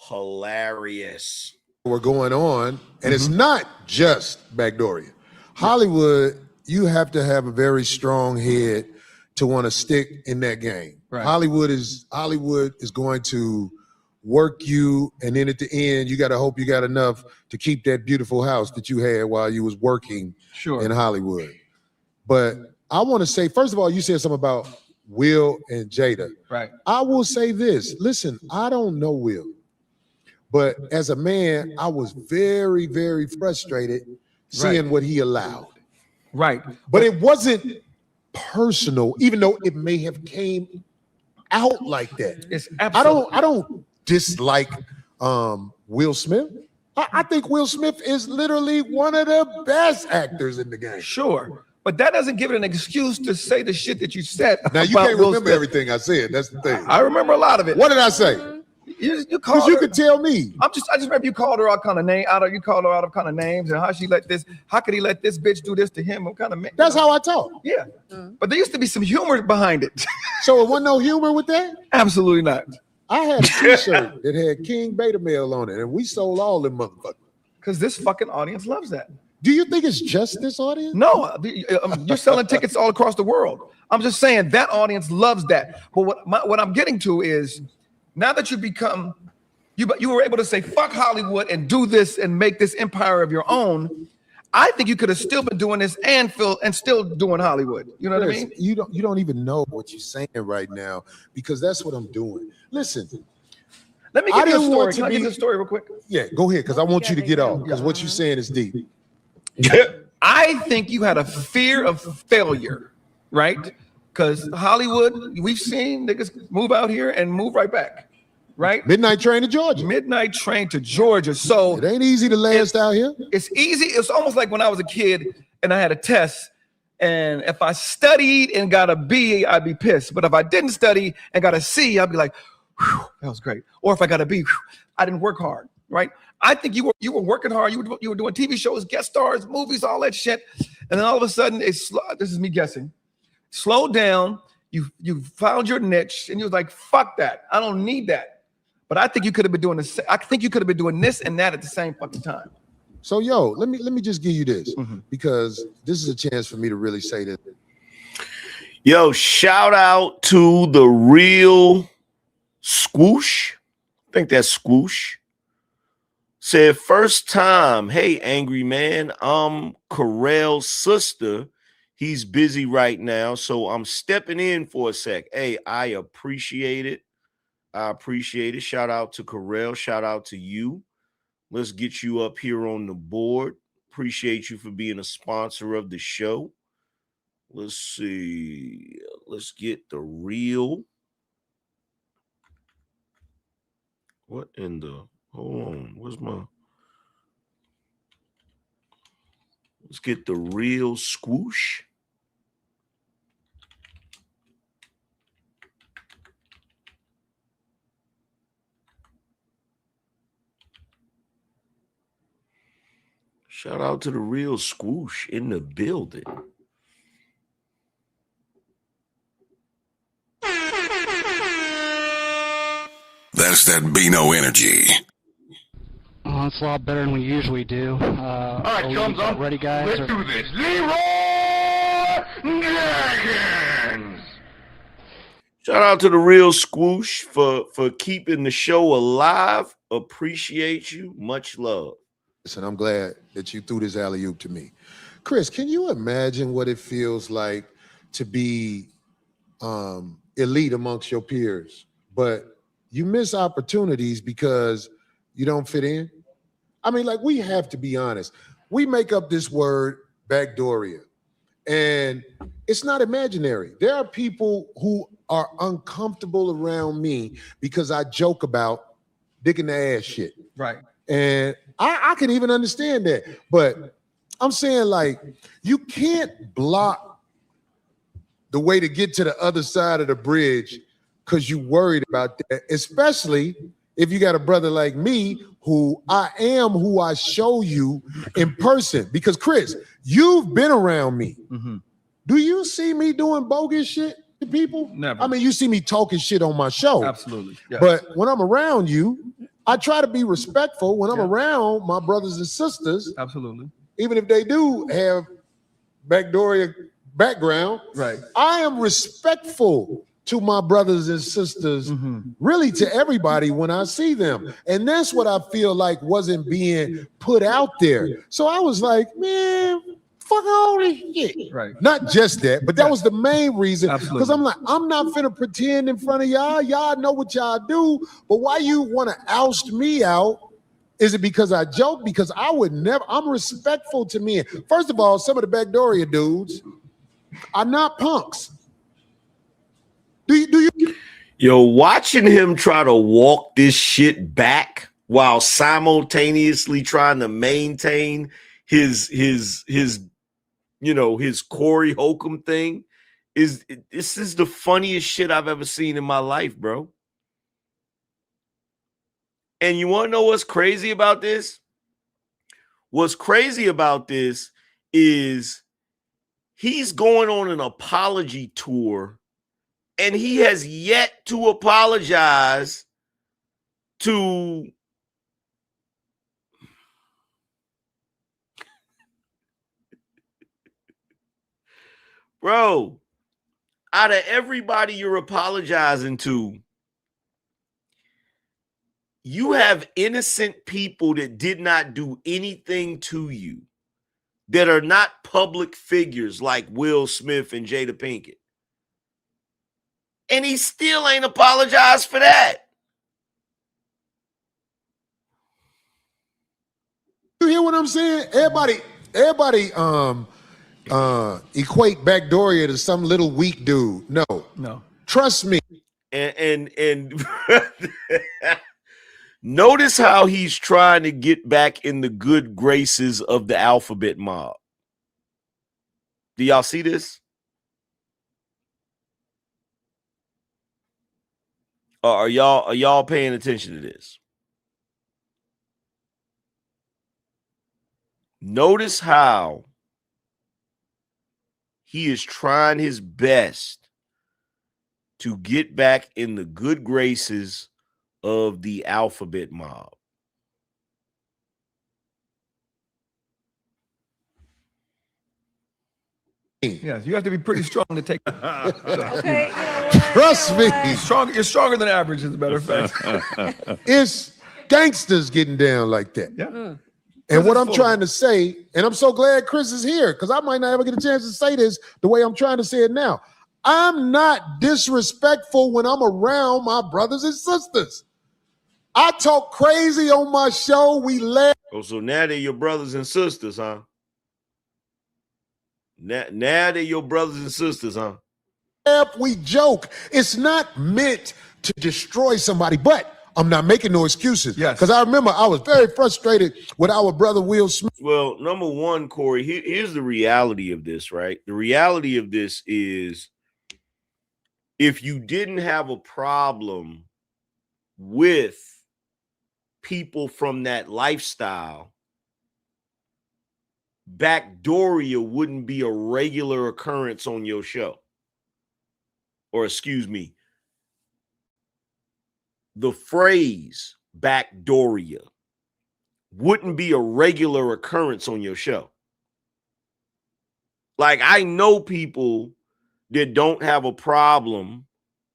Hilarious. We're going on, and it's not just Backdooria. Hollywood, you have to have a very strong head to want to stick in that game. Right. Hollywood is going to work you, and then at the end, you got to hope you got enough to keep that beautiful house that you had while you was working in Hollywood. But I want to say, first of all, you said something about Will and Jada. Right. I will say this. Listen, I don't know Will. But as a man, I was very, very frustrated seeing what he allowed. Right. But it wasn't personal, even though it may have came out like that. It's I don't dislike Will Smith. I think Will Smith is literally one of the best actors in the game. Sure. But that doesn't give it an excuse to say the shit that you said. Now you can't remember everything I said. That's the thing. I remember a lot of it. What did I say? You called you her, could tell me. I just remember you called her all kind of you called her out of kind of names and how could he let this bitch do this to him? What kind of man? That's how I talk. Yeah. But there used to be some humor behind it. So it wasn't no humor with that? Absolutely not. I had a t-shirt that had King Beta Male on it, and we sold all them motherfuckers. Because this fucking audience loves that. Do you think it's just this audience? No, you're selling tickets all across the world. I'm just saying that audience loves that. But what I'm getting to is, now that you become, you were able to say fuck Hollywood and do this and make this empire of your own. I think you could have still been doing this and still doing Hollywood. You know what I mean? You don't even know what you're saying right now, because that's what I'm doing. Listen, let me give you a story. Can I give you a story real quick? Yeah, go ahead, because I want you to get off, because what you're saying is deep. I think you had a fear of failure, right? Because Hollywood, we've seen niggas move out here and move right back, right? Midnight train to Georgia. Midnight train to Georgia. So it ain't easy to last out here. It's easy. It's almost like when I was a kid and I had a test, and if I studied and got a B, I'd be pissed. But if I didn't study and got a C, I'd be like, whew, that was great. Or if I got a B, whew, I didn't work hard, right? I think you were working hard. You were doing TV shows, guest stars, movies, all that shit. And then all of a sudden, this is me guessing. Slow down. You found your niche, and you was like, "Fuck that! I don't need that." But I think you could have been doing this. I think you could have been doing this and that at the same fucking time. So, let me just give you this, because this is a chance for me to really say this. Yo, shout out to the real Squoosh. I think that's Squoosh. Said, first time, hey, Angry Man, I'm Carell's sister. He's busy right now, so I'm stepping in for a sec. Hey, I appreciate it. I appreciate it. Shout out to Corell. Shout out to you. Let's get you up here on the board. Appreciate you for being a sponsor of the show. Let's see. Let's get the real. What in the... Hold on. Where's my... Let's get the real Squoosh. Shout out to the real Squoosh in the building. That's that BINO energy. Oh, it's a lot better than we usually do. All right, chums up. Ready, guys? Let's do this. Leroy Jenkins. Shout out to the real Squoosh for keeping the show alive. Appreciate you. Much love. Listen, I'm glad that you threw this alley-oop to me. Chris, can you imagine what it feels like to be elite amongst your peers, but you miss opportunities because you don't fit in? I mean, like, we have to be honest. We make up this word, Backdooria, and it's not imaginary. There are people who are uncomfortable around me because I joke about dick in the ass shit. Right. And I can even understand that. But I'm saying, like, you can't block the way to get to the other side of the bridge because you worried about that, especially if you got a brother like me who I show you in person. Because Chris, you've been around me. Mm-hmm. Do you see me doing bogus shit to people? Never. I mean, you see me talking shit on my show. Absolutely. Yes. But when I'm around you, I try to be respectful when I'm around my brothers and sisters. Absolutely. Even if they do have background, right? I am respectful to my brothers and sisters, really to everybody when I see them. And that's what I feel like wasn't being put out there. So I was like, man, fuck all this shit. Right. Not just that, but that was the main reason. Absolutely. Because I'm like, I'm not finna pretend in front of y'all. Y'all know what y'all do. But why you want to oust me out? Is it because I joke? Because I would never, I'm respectful to men. First of all, some of the Backdooria dudes are not punks. Do you? Yo, watching him try to walk this shit back while simultaneously trying to maintain his Corey Holcomb thing this is the funniest shit I've ever seen in my life, bro. And you want to know what's crazy about this? What's crazy about this is he's going on an apology tour and he has yet to apologize to bro, out of everybody you're apologizing to, you have innocent people that did not do anything to you, that are not public figures like Will Smith and Jada Pinkett. And he still ain't apologized for that. You hear what I'm saying? Everybody equate Backdooria to some little weak dude. No. Trust me. And notice how he's trying to get back in the good graces of the alphabet mob. Do y'all see this? Are y'all paying attention to this? Notice how he is trying his best to get back in the good graces of the alphabet mob. Yes, you have to be pretty strong to take that. Okay, Trust me. You're stronger than average, as a matter of fact. It's gangsters getting down like that. Yeah. And what I'm trying to say, and I'm so glad Chris is here, because I might not ever get a chance to say this the way I'm trying to say it now. I'm not disrespectful when I'm around my brothers and sisters. I talk crazy on my show. We laugh. Oh, so now they're your brothers and sisters, huh? Now they're your brothers and sisters, huh? We joke. It's not meant to destroy somebody, but I'm not making no excuses. Yes. Because I remember I was very frustrated with our brother Will Smith. Well, number one, Corey, here's the reality of this, right? The reality of this is if you didn't have a problem with people from that lifestyle, Backdooria wouldn't be a regular occurrence on your show. Or excuse me, the phrase Backdooria wouldn't be a regular occurrence on your show. Like, I know people that don't have a problem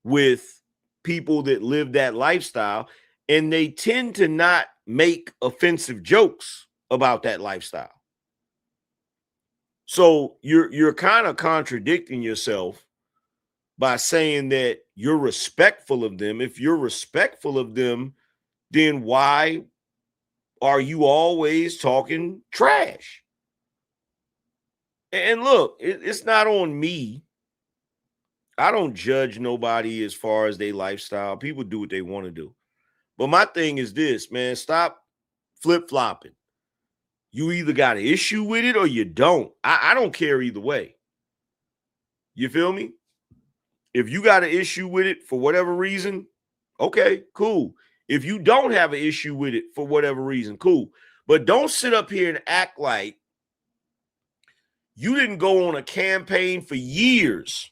with people that live that lifestyle, and they tend to not make offensive jokes about that lifestyle. So you're kind of contradicting yourself by saying that you're respectful of them. If you're respectful of them, then why are you always talking trash? And look, it's not on me. I don't judge nobody as far as their lifestyle. People do what they want to do. But my thing is this, man, stop flip-flopping. You either got an issue with it or you don't. I don't care either way. You feel me? If you got an issue with it for whatever reason, okay, cool. If you don't have an issue with it for whatever reason, cool. But don't sit up here and act like you didn't go on a campaign for years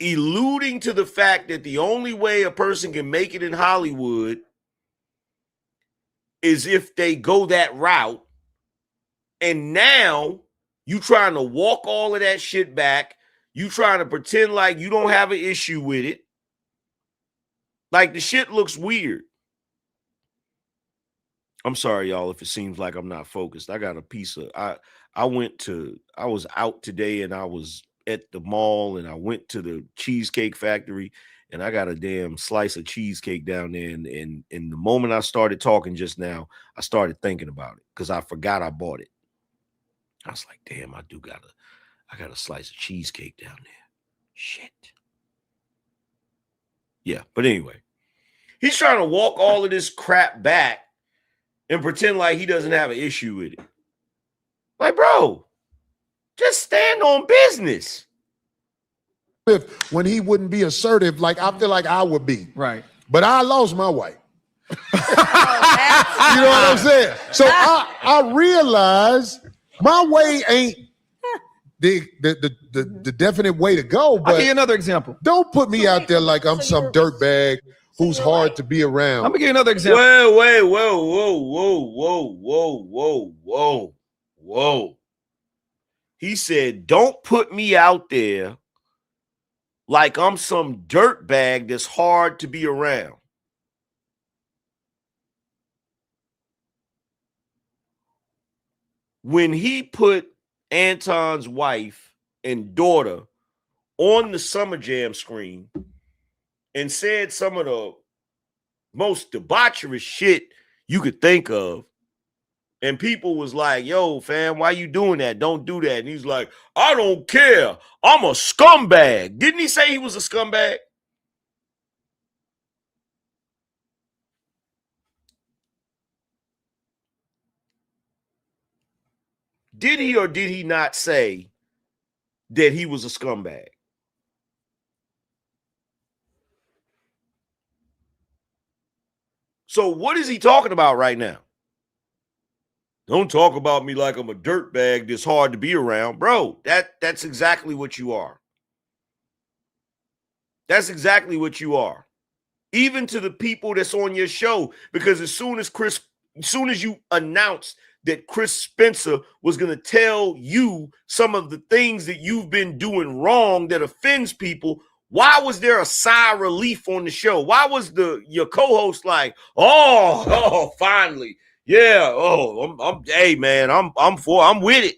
alluding to the fact that the only way a person can make it in Hollywood is if they go that route. And now you trying to walk all of that shit back. You trying to pretend like you don't have an issue with it. Like the shit looks weird. I'm sorry, y'all, if it seems like I'm not focused. I got a piece of, I was out today and I was at the mall and I went to the Cheesecake Factory and I got a damn slice of cheesecake down there. And the moment I started talking just now, I started thinking about it because I forgot I bought it. I was like, damn, I got a slice of cheesecake down there. Shit. Yeah, but anyway, he's trying to walk all of this crap back and pretend like he doesn't have an issue with it. Like, bro, just stand on business. When he wouldn't be assertive, like I feel like I would be. Right. But I lost my wife. You know what I'm saying? So I realized my way ain't the definite way to go. But I'll give you another example. Don't put me out there like I'm some dirtbag who's hard to be around. I'm gonna give you another example. Whoa. He said, don't put me out there like I'm some dirtbag that's hard to be around. When he put Anton's wife and daughter on the Summer Jam screen and said some of the most debaucherous shit you could think of, and people was like, yo, fam, why you doing that? Don't do that. And he's like, I don't care. I'm a scumbag. Didn't he say he was a scumbag? Did he or did he not say that he was a scumbag? So what is he talking about right now? Don't talk about me like I'm a dirtbag that's hard to be around. Bro, that's exactly what you are. That's exactly what you are. Even to the people that's on your show, because as soon as you announced that Chris Spencer was going to tell you some of the things that you've been doing wrong that offends people, why was there a sigh of relief on the show? Why was your co-host like, oh, finally, yeah, hey man, I'm with it.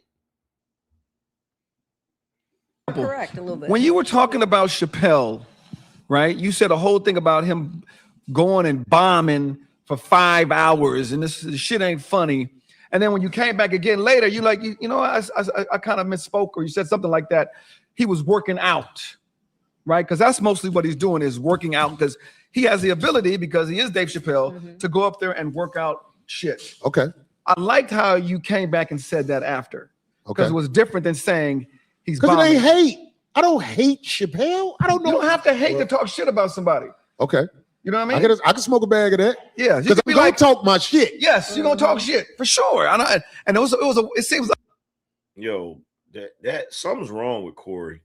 Correct, a little bit. When you were talking about Chappelle, right? You said a whole thing about him going and bombing for 5 hours, and this shit ain't funny. And then when you came back again later, you like, you know, I kind of misspoke, or you said something like that. He was working out, right? Because that's mostly what he's doing, is working out, because he has the ability, because he is Dave Chappelle, to go up there and work out shit. Okay. I liked how you came back and said that after, because it was different than saying he's because bombing. it ain't hate. I don't hate Chappelle. I don't know. You don't have to hate to talk shit about somebody. Okay. You know what I mean? I can smoke a bag of that. Yeah, because I'm gonna talk my shit. Yes, you're gonna talk shit for sure. And it seems like, yo, that something's wrong with Corey.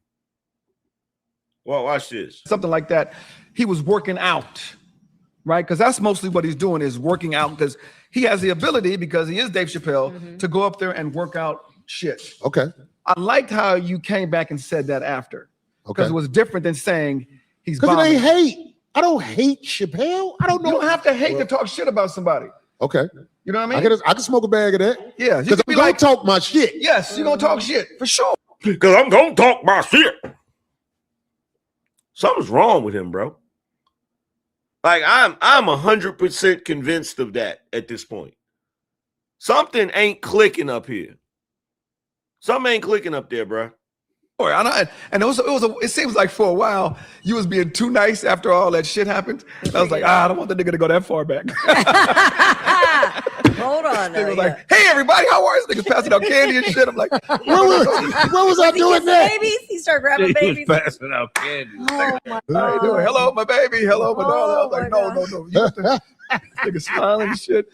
Well, watch this. Something like that. He was working out, right? Because that's mostly what he's doing, is working out, because he has the ability, because he is Dave Chappelle, to go up there and work out shit. Okay. I liked how you came back and said that after, because it was different than saying he's because it bombing. ain't hate. I don't hate Chappelle. I don't know. You don't have to hate to talk shit about somebody. Okay. You know what I mean? I can smoke a bag of that. Yeah, because I'm gonna talk my shit. Yes, you're gonna talk shit for sure. Because I'm gonna talk my shit. Something's wrong with him, bro. Like I'm 100% convinced of that at this point. Something ain't clicking up here. Something ain't clicking up there, bro. And it seems like for a while you was being too nice after all that shit happened. And I was like, I don't want the nigga to go that far back. Hold hold on. They were like, "Hey, everybody, how are you?" Niggas passing out candy and shit. I'm like, What was I doing there? Babies? He started grabbing babies. Passing out candy. Oh my How you doing? Hello, my baby. Hello, my darling. I was like, no. You have to nigga smiling and shit.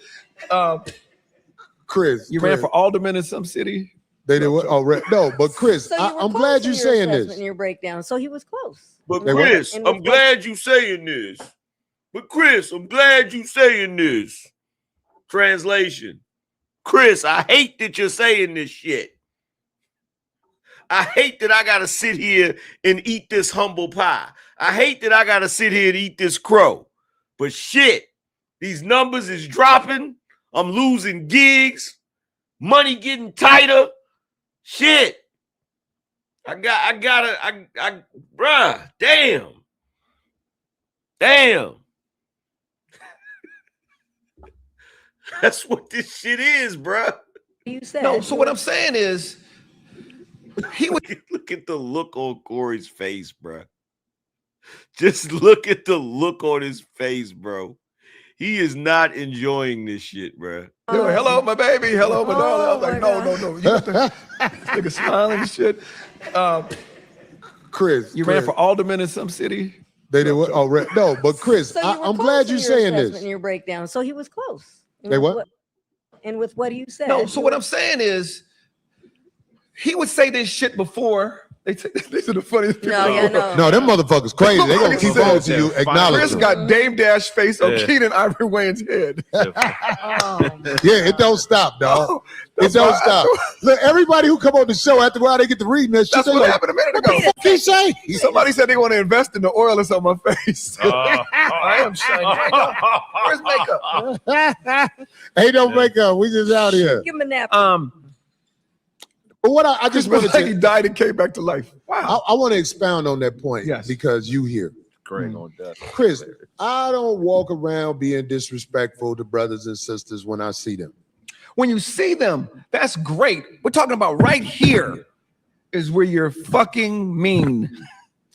Chris, you ran for alderman in some city. They did what? Oh, no, but Chris, So you were I'm close glad in you're your saying assessment this. and your breakdown. So he was close. But They Chris, what? I'm glad you saying this. But Chris, I'm glad you saying this. Translation. Chris, I hate that you're saying this shit. I hate that I gotta sit here and eat this humble pie. I hate that I gotta sit here and eat this crow. But shit, these numbers is dropping. I'm losing gigs. Money getting tighter. Shit. Bruh, damn. That's what this shit is, bruh. You said. No, so what I'm saying is, he would look at the look on Corey's face, bruh. Just look at the look on his face, bro. He is not enjoying this shit, bruh. Hello, my baby. Hello, my darling. I was like, no. You have to nigga smiling and shit. Chris, you ran for alderman in some city. They did what? Oh, no, but Chris, So you were I'm close glad in you're your saying assessment this. and your breakdown. So he was close. And They with what? And with what you said. No, so what I'm saying is, he would say this shit before. These are the funniest people. No, them motherfuckers crazy. They gonna keep on to you. Acknowledge Chris them. got Dame Dash face on Yeah. Keenan Ivory Wayne's head. Yeah, it don't stop, dog. It don't stop. Look, everybody who come on the show after a while, they get to reading that shit. That's they what like, happened a minute what ago. the fuck he say? Somebody said they want to invest in the oil that's on my face. I am shiny. Where's makeup? Ain't no makeup. We just out here. Give him a nap. But what I just wanted like he to, died and came back to life. Wow. I want to expound on that point because you here. Greg on death. Chris, I don't walk around being disrespectful to brothers and sisters when I see them. When you see them, that's great. We're talking about right here is where you're fucking mean.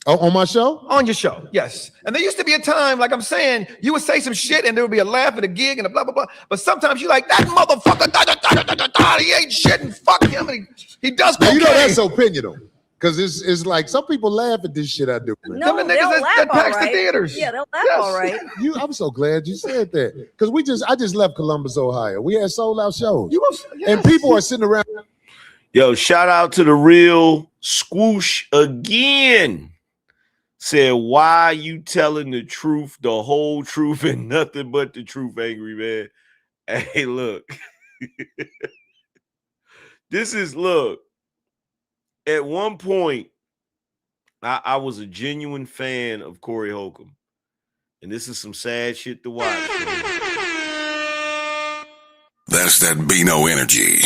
Oh, on my show? On your show, yes. And there used to be a time, like I'm saying, you would say some shit and there would be a laugh at a gig and a blah, blah, blah. But sometimes you like, that motherfucker, he ain't shit and fuck him. And he does Now, cocaine. you know that's opinional. Because it's like some people laugh at this shit I do. No, Them the they'll niggas laugh that all packs the right. theaters. Yeah, they'll laugh Yes. all right. I'm so glad you said that. Because I just left Columbus, Ohio. We had sold out shows. And people are sitting around. Yo, shout out to the real Squoosh again. Said, why you telling the truth, the whole truth, and nothing but the truth, Angry Man? Hey, look. Look. At one point, I was a genuine fan of Corey Holcomb. And this is some sad shit to watch. That's that BINO energy.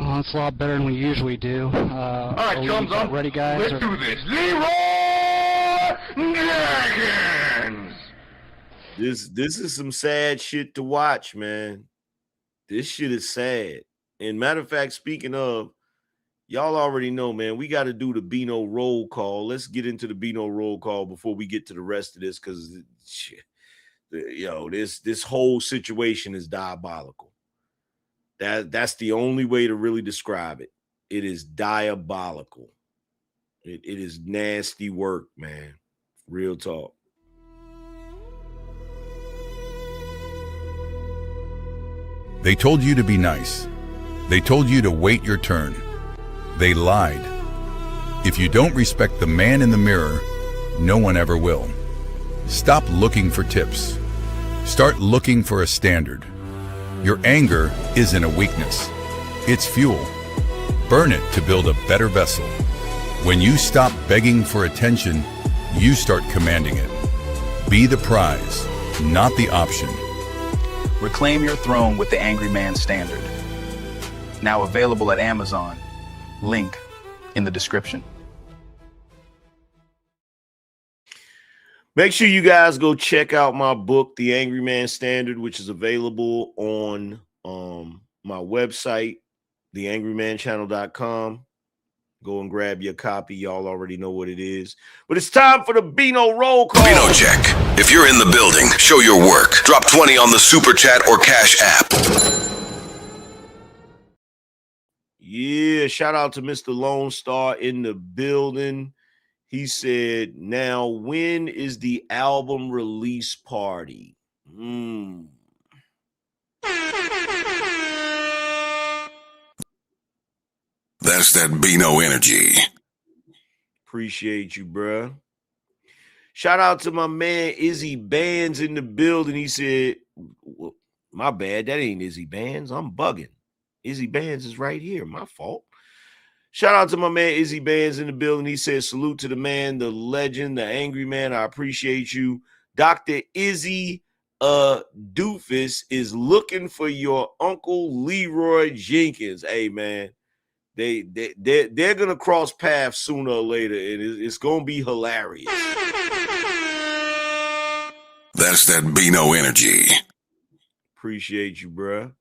Oh, it's a lot better than we usually do. All right, chums up. Ready, guys? Let's do this. Leroy Jenkins. This is some sad shit to watch, man. This shit is sad. And matter of fact, speaking of, y'all already know, man, we got to do the BINO roll call. Let's get into the BINO roll call before we get to the rest of this, because this whole situation is diabolical. That's the only way to really describe it. It is diabolical. It is nasty work, man. Real talk. They told you to be nice. They told you to wait your turn. They lied. If you don't respect the man in the mirror, no one ever will. Stop looking for tips. Start looking for a standard. Your anger isn't a weakness. It's fuel. Burn it to build a better vessel. When you stop begging for attention, you start commanding it. Be the prize, not the option. Reclaim your throne with the Angryman Standard. Now available at Amazon. Link in the description. Make sure you guys go check out my book, The Angryman Standard, which is available on my website, TheAngrymanChannel.com. Go and grab your copy. Y'all already know what it is. But it's time for the BINO roll call. BINO check. If you're in the building, show your work. Drop 20 on the Super Chat or Cash App. Yeah, shout out to Mr. Lone Star in the building. He said, now, when is the album release party? That's that BINO energy. Appreciate you, bruh. Shout out to my man Izzy Bands in the building. He said, well, my bad, that ain't Izzy Bands. I'm bugging. Izzy Bands is right here. My fault. Shout out to my man Izzy Bands in the building. He said, salute to the man, the legend, the angry man. I appreciate you. Dr. Izzy Doofus is looking for your Uncle Leroy Jenkins. Hey, man, they're going to cross paths sooner or later, and it's going to be hilarious. That's that BINO energy. Appreciate you, bruh.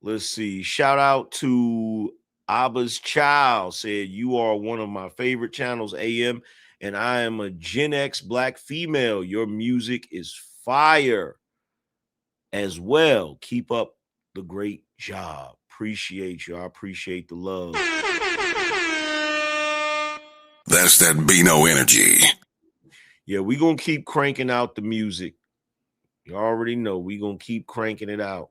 Let's see. Shout out to Abba's Child. Said, you are one of my favorite channels, AM, and I am a Gen X black female. Your music is fire as well. Keep up the great job. Appreciate you. I appreciate the love. That's that BINO energy. Yeah, we're going to keep cranking out the music. You already know we're going to keep cranking it out.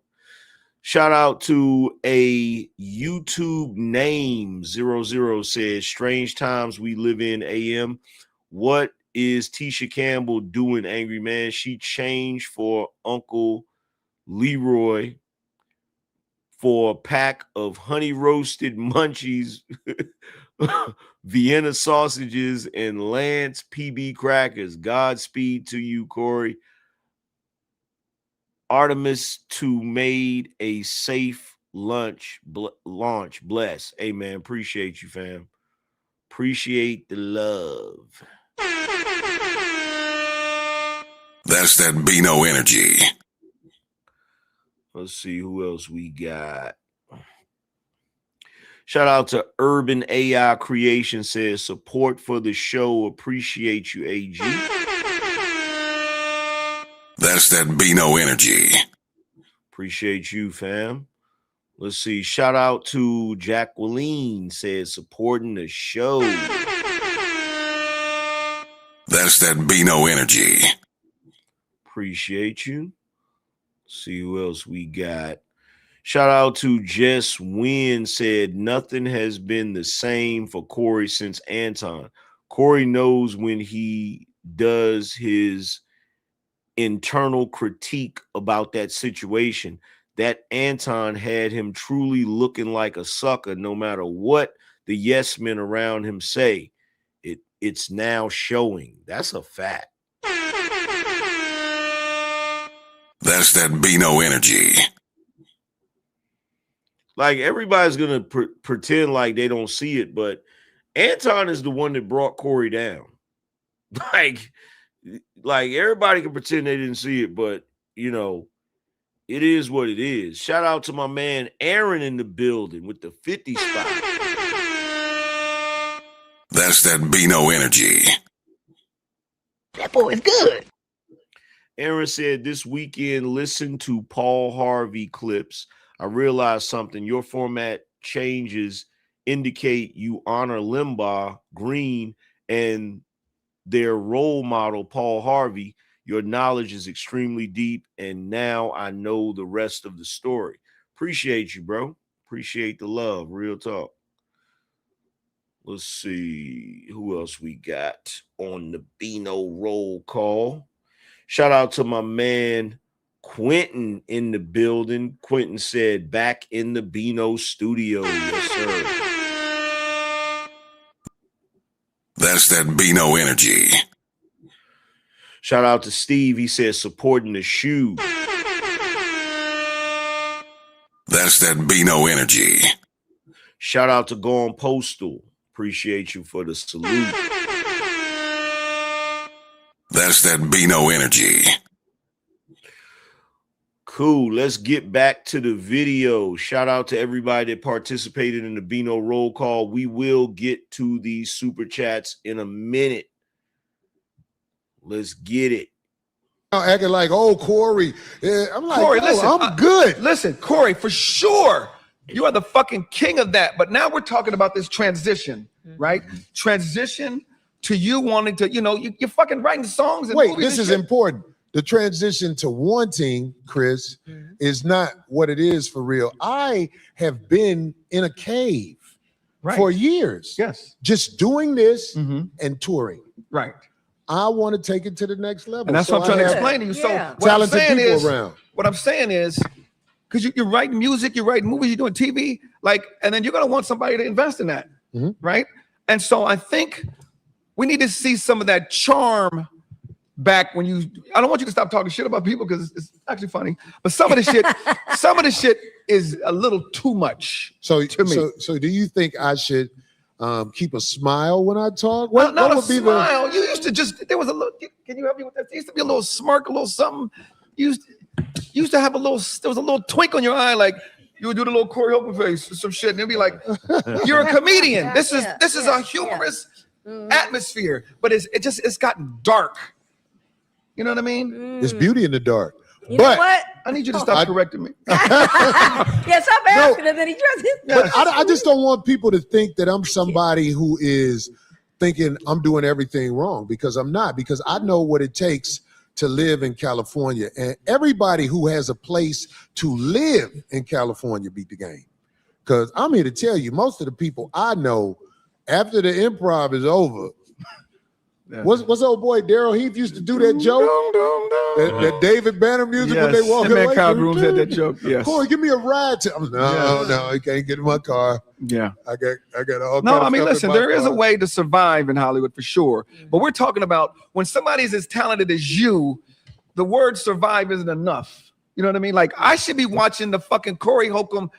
Shout out to a YouTube name 00 says, strange times we live in, AM. What is Tisha Campbell doing, Angry Man? She changed for Uncle Leroy for a pack of honey roasted munchies, Vienna sausages, and Lance PB crackers. Godspeed to you, Corey. Artemis to made a safe launch. Bless. Hey, man, appreciate you, fam. Appreciate the love. That's that BINO energy. Let's see who else we got. Shout out to Urban AI Creation, says support for the show. Appreciate you, AG. That's that BINO energy. Appreciate you, fam. Let's see. Shout out to Jacqueline, says supporting the show. That's that BINO energy. Appreciate you. See who else we got. Shout out to Jess Wynn, said nothing has been the same for Corey since Anton. Corey knows when he does his internal critique about that situation, that Anton had him truly looking like a sucker no matter what the yes men around him say. It's now showing. That's a fact. That's that BINO energy. Like, everybody's going to pretend like they don't see it, but Anton is the one that brought Corey down. Like everybody can pretend they didn't see it, but, you know, it is what it is. Shout out to my man Aaron in the building with the 50 spot. That's that BINO energy. That boy is good. Aaron said, this weekend, listen to Paul Harvey clips. I realized something. Your format changes indicate you honor Limbaugh, Green, and their role model, Paul Harvey. Your knowledge is extremely deep, and now I know the rest of the story. Appreciate you, bro. Appreciate the love. Real talk. Let's see who else we got on the BINO roll call. Shout out to my man Quentin in the building. Quentin said, back in the BINO studio. Yes, sir. That's that BINO energy. Shout out to Steve. He said, supporting the shoe. That's that BINO energy. Shout out to Gone Postal. Appreciate you for the salute. That's that BINO energy. Cool. Let's get back to the video. Shout out to everybody that participated in the BINO roll call. We will get to these super chats in a minute. Let's get it. acting like, oh, Corey. Yeah, I'm like, Corey, yo, listen, I'm good. Listen, Corey, for sure, you are the fucking king of that. But now we're talking about this transition, right? Transition to you wanting to, you're fucking writing songs and Wait, movies this and is shit. important. The transition to wanting, Chris, is not what it is for real. I have been in a cave for years. Yes. Just doing this and touring. Right. I want to take it to the next level. And that's what I'm trying to explain to you. So what I'm saying is, what I'm saying is, because you're writing music, you're writing movies, you're doing TV, and then you're going to want somebody to invest in that, right? And so I think we need to see some of that charm back when I don't want you to stop talking shit about people because it's actually funny, but some of the shit is a little too much to me. So do you think I should keep a smile when I talk? Well, not a smile. You used to there was a little, can you help me with that? There used to be a little smirk, a little something. You used to have there was a little twink on your eye, like you would do the little Corey Holcomb face or some shit, and it'd be like, you're a comedian. This is a humorous atmosphere, but it's gotten dark. You know what I mean? There's beauty in the dark. You know what? I need you to stop correcting me. Yes, I'm asking him, and he does it. But I just don't want people to think that I'm somebody who is thinking I'm doing everything wrong, because I'm not, because I know what it takes to live in California. And everybody who has a place to live in California beat the game. Because I'm here to tell you, most of the people I know, after the improv is over, what's old boy Daryl Heath used to do that joke? That David Banner music when they walk away. Kyle Grooms had that joke. Yes. Corey, give me a ride. No, you can't get in my car. Yeah. I got all. No, kind of I mean, stuff listen, in my there is a car. way to survive in Hollywood for sure. But we're talking about when somebody's as talented as you, the word survive isn't enough. You know what I mean? Like, I should be watching the fucking Corey Holcomb.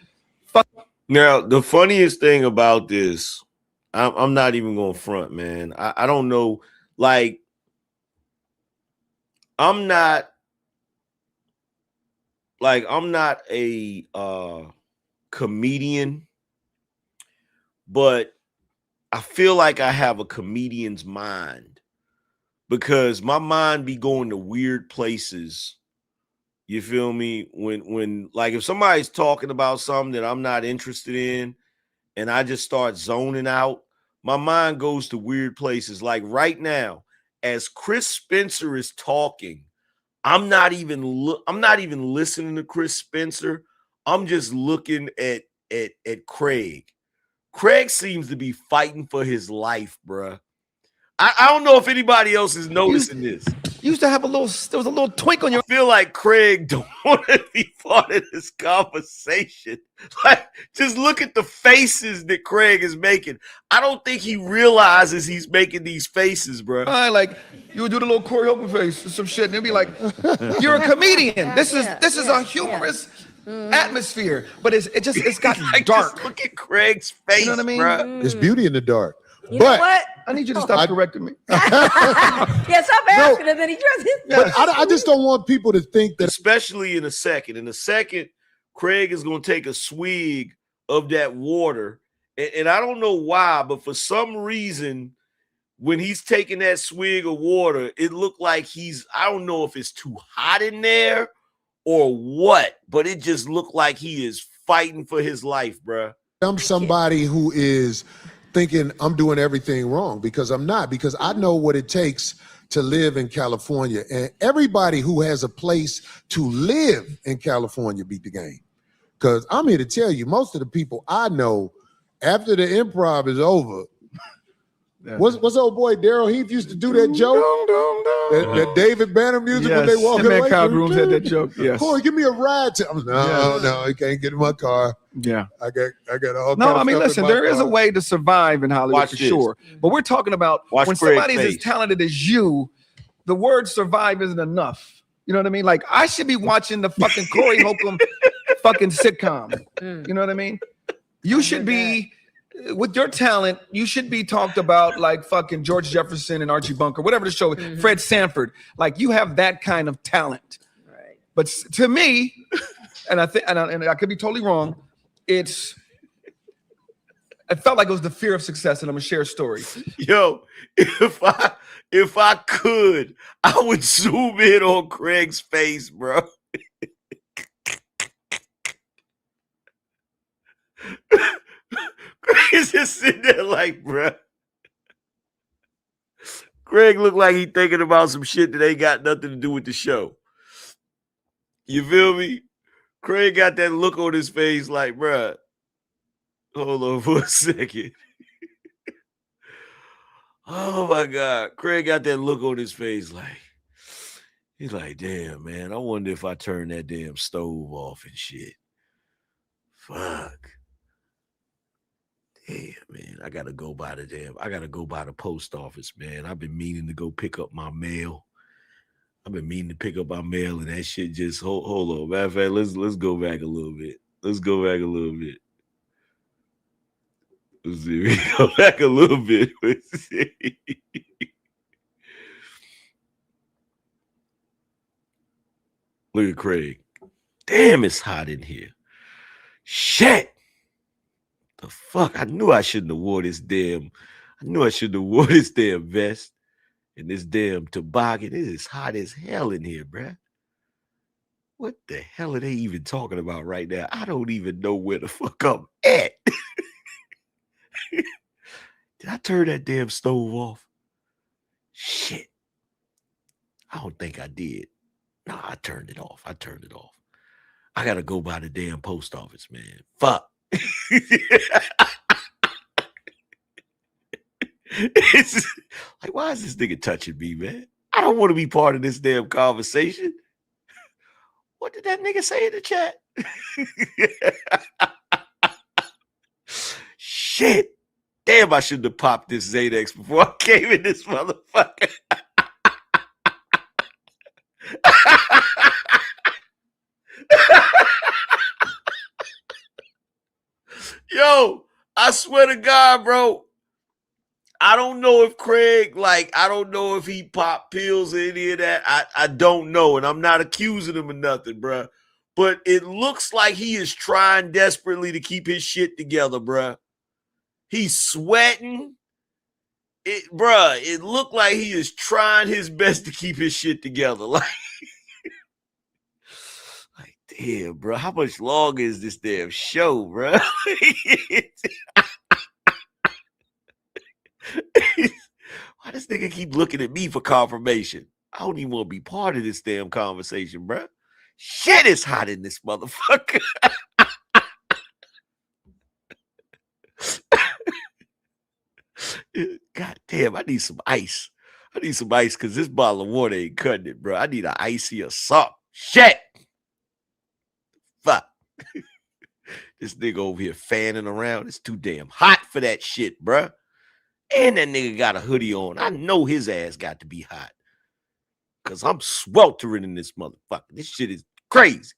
Now, the funniest thing about this, I'm not even going to front, man. I don't know. Like, I'm not a comedian, but I feel like I have a comedian's mind, because my mind be going to weird places. You feel me? When like if somebody's talking about something that I'm not interested in and I just start zoning out, my mind goes to weird places. Like right now, as Chris Spencer is talking, I'm not even listening to Chris Spencer. I'm just looking at Craig. Craig seems to be fighting for his life, bruh. I don't know if anybody else is noticing this. Used to have there was a little twink on your. I feel like Craig don't want to be part of this conversation. Like, just look at the faces that Craig is making. I don't think he realizes he's making these faces, bro. Like, you would do the little Corey Holcomb face or some shit, and it'd be like, you're a comedian. This is a humorous atmosphere, but it's gotten like, dark. Just look at Craig's face, You know what I mean? bruh. There's beauty in the dark. You know what? I need you to stop correcting me. Yes, I'm asking him, and he does it. But I just don't want people to think that. Especially in a second. In a second, Craig is going to take a swig of that water. And I don't know why, but for some reason, when he's taking that swig of water, it looked like I don't know if it's too hot in there or what, but it just looked like he is fighting for his life, bruh. I'm somebody who is thinking I'm doing everything wrong, because I'm not, because I know what it takes to live in California. And everybody who has a place to live in California beat the game. Because I'm here to tell you, most of the people I know, after the improv is over, what's old boy Daryl Heath used to do that joke? That David Banner music when they walk away. Kyle Grooms had that joke. Yes. Corey, give me a ride. No, you can't get in my car. Yeah. I got all. No, kind of I mean, stuff listen, in my there is a car. way to survive in Hollywood Watch for this. sure. But we're talking about Watch when Craig's somebody's as face. talented as you, the word survive isn't enough. You know what I mean? Like, I should be watching the fucking Corey Holcomb fucking sitcom. You know what I mean? You should be, with your talent, you should be talked about like fucking George Jefferson and Archie Bunker, whatever the show, Fred Sanford. Like, you have that kind of talent. Right. But to me, and I think, and I could be totally wrong, it's I felt like it was the fear of success, and I'm gonna share a story. Yo, if I could, I would zoom in on Craig's face, bro. Craig is just sitting there like, bro. Craig looked like he thinking about some shit that ain't got nothing to do with the show. You feel me? Craig got that look on his face like, bruh, hold on for a second. Oh my God. Craig got that look on his face like, he's like, damn, man, I wonder if I turn that damn stove off and shit. Fuck. Damn, man, I gotta go by the post office, man. I've been meaning to go pick up my mail. And that shit just hold on. Matter of fact, let's go back a little bit. Let's see. We go back a little bit. Look at Craig. Damn, it's hot in here. Shit. The fuck? I knew I shouldn't have wore this damn vest and this damn toboggan. It is hot as hell in here, bruh. What the hell are they even talking about right now? I don't even know where the fuck I'm at. Did I turn that damn stove off? Shit. I don't think I did. No, I turned it off. I gotta go by the damn post office, man. Fuck. It's like, why is this nigga touching me, man? I don't want to be part of this damn conversation. What did that nigga say in the chat? Shit. Damn, I shouldn't have popped this Xanax before I came in this motherfucker. Yo, I swear to God, bro. I don't know if Craig, I don't know if he popped pills or any of that. I don't know, and I'm not accusing him of nothing, bro. But it looks like he is trying desperately to keep his shit together, bro. He's sweating. It looked like he is trying his best to keep his shit together. Like damn, bro, how much longer is this damn show, bro? Why does nigga keep looking at me for confirmation? I don't even want to be part of this damn conversation, bro. Shit is hot in this motherfucker. God damn, I need some ice. Because this bottle of water ain't cutting it, bro. I need an icy or something. Shit. Fuck. This nigga over here fanning around. It's too damn hot for that shit, bro. And that nigga got a hoodie on. I know his ass got to be hot. Because I'm sweltering in this motherfucker. This shit is crazy.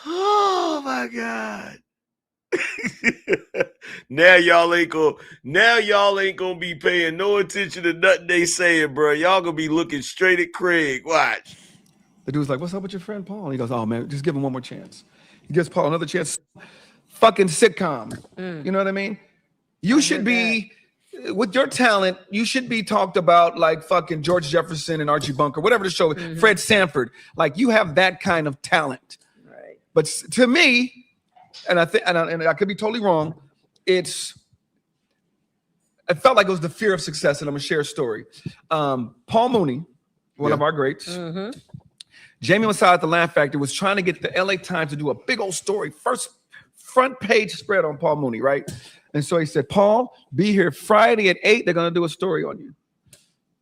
Oh my God. Now y'all ain't gonna be paying no attention to nothing they saying, bro. Y'all gonna be looking straight at Craig. Watch. The dude's like, what's up with your friend Paul? And he goes, oh man, just give him one more chance. He gives Paul another chance. Fucking sitcom. You know what I mean? You should be, with your talent, you should be talked about like fucking George Jefferson and Archie Bunker, whatever the show, Fred Sanford. Like you have that kind of talent. Right. But to me, and I think, and I could be totally wrong, it felt like it was the fear of success, and I'm gonna share a story. Paul Mooney, one of our greats, Jamie Masai at the Laugh Factory was trying to get the LA Times to do a big old story, first front page spread on Paul Mooney, right? And so he said, Paul, be here Friday at 8. They're gonna do a story on you.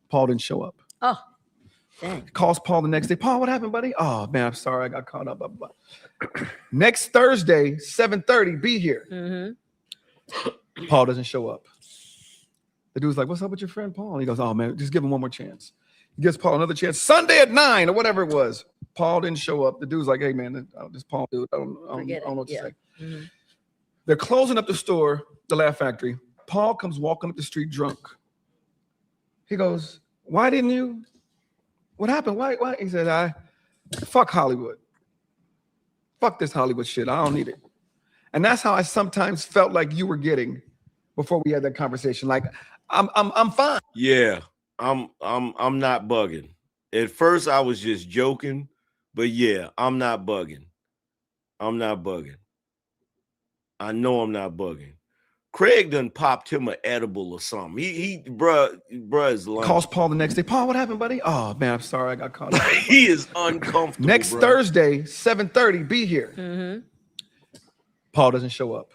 Paul didn't show up. Oh, dang. Calls Paul the next day. Paul, what happened, buddy? Oh man, I'm sorry, I got caught up. Blah, blah, blah. Next Thursday, 7:30, be here. Paul doesn't show up. The dude's like, what's up with your friend Paul? And he goes, oh man, just give him one more chance. He gives Paul another chance. Sunday at 9 or whatever it was. Paul didn't show up. The dude's like, hey man, this Paul dude, I don't know what to say. They're closing up the store, the Laugh Factory. Paul comes walking up the street drunk. He goes, why didn't you? What happened? Why? He said, fuck Hollywood. Fuck this Hollywood shit. I don't need it. And that's how I sometimes felt like you were getting before we had that conversation. Like, I'm fine. Yeah, I'm not bugging. At first, I was just joking, but yeah, I'm not bugging. I'm not bugging. I know I'm not bugging. Craig done popped him an edible or something. Bruh is lying. Calls Paul the next day. Paul, what happened, buddy? Oh man, I'm sorry, I got caught up. He is uncomfortable. Next bruh. Thursday, 7:30, be here. Mm-hmm. Paul doesn't show up.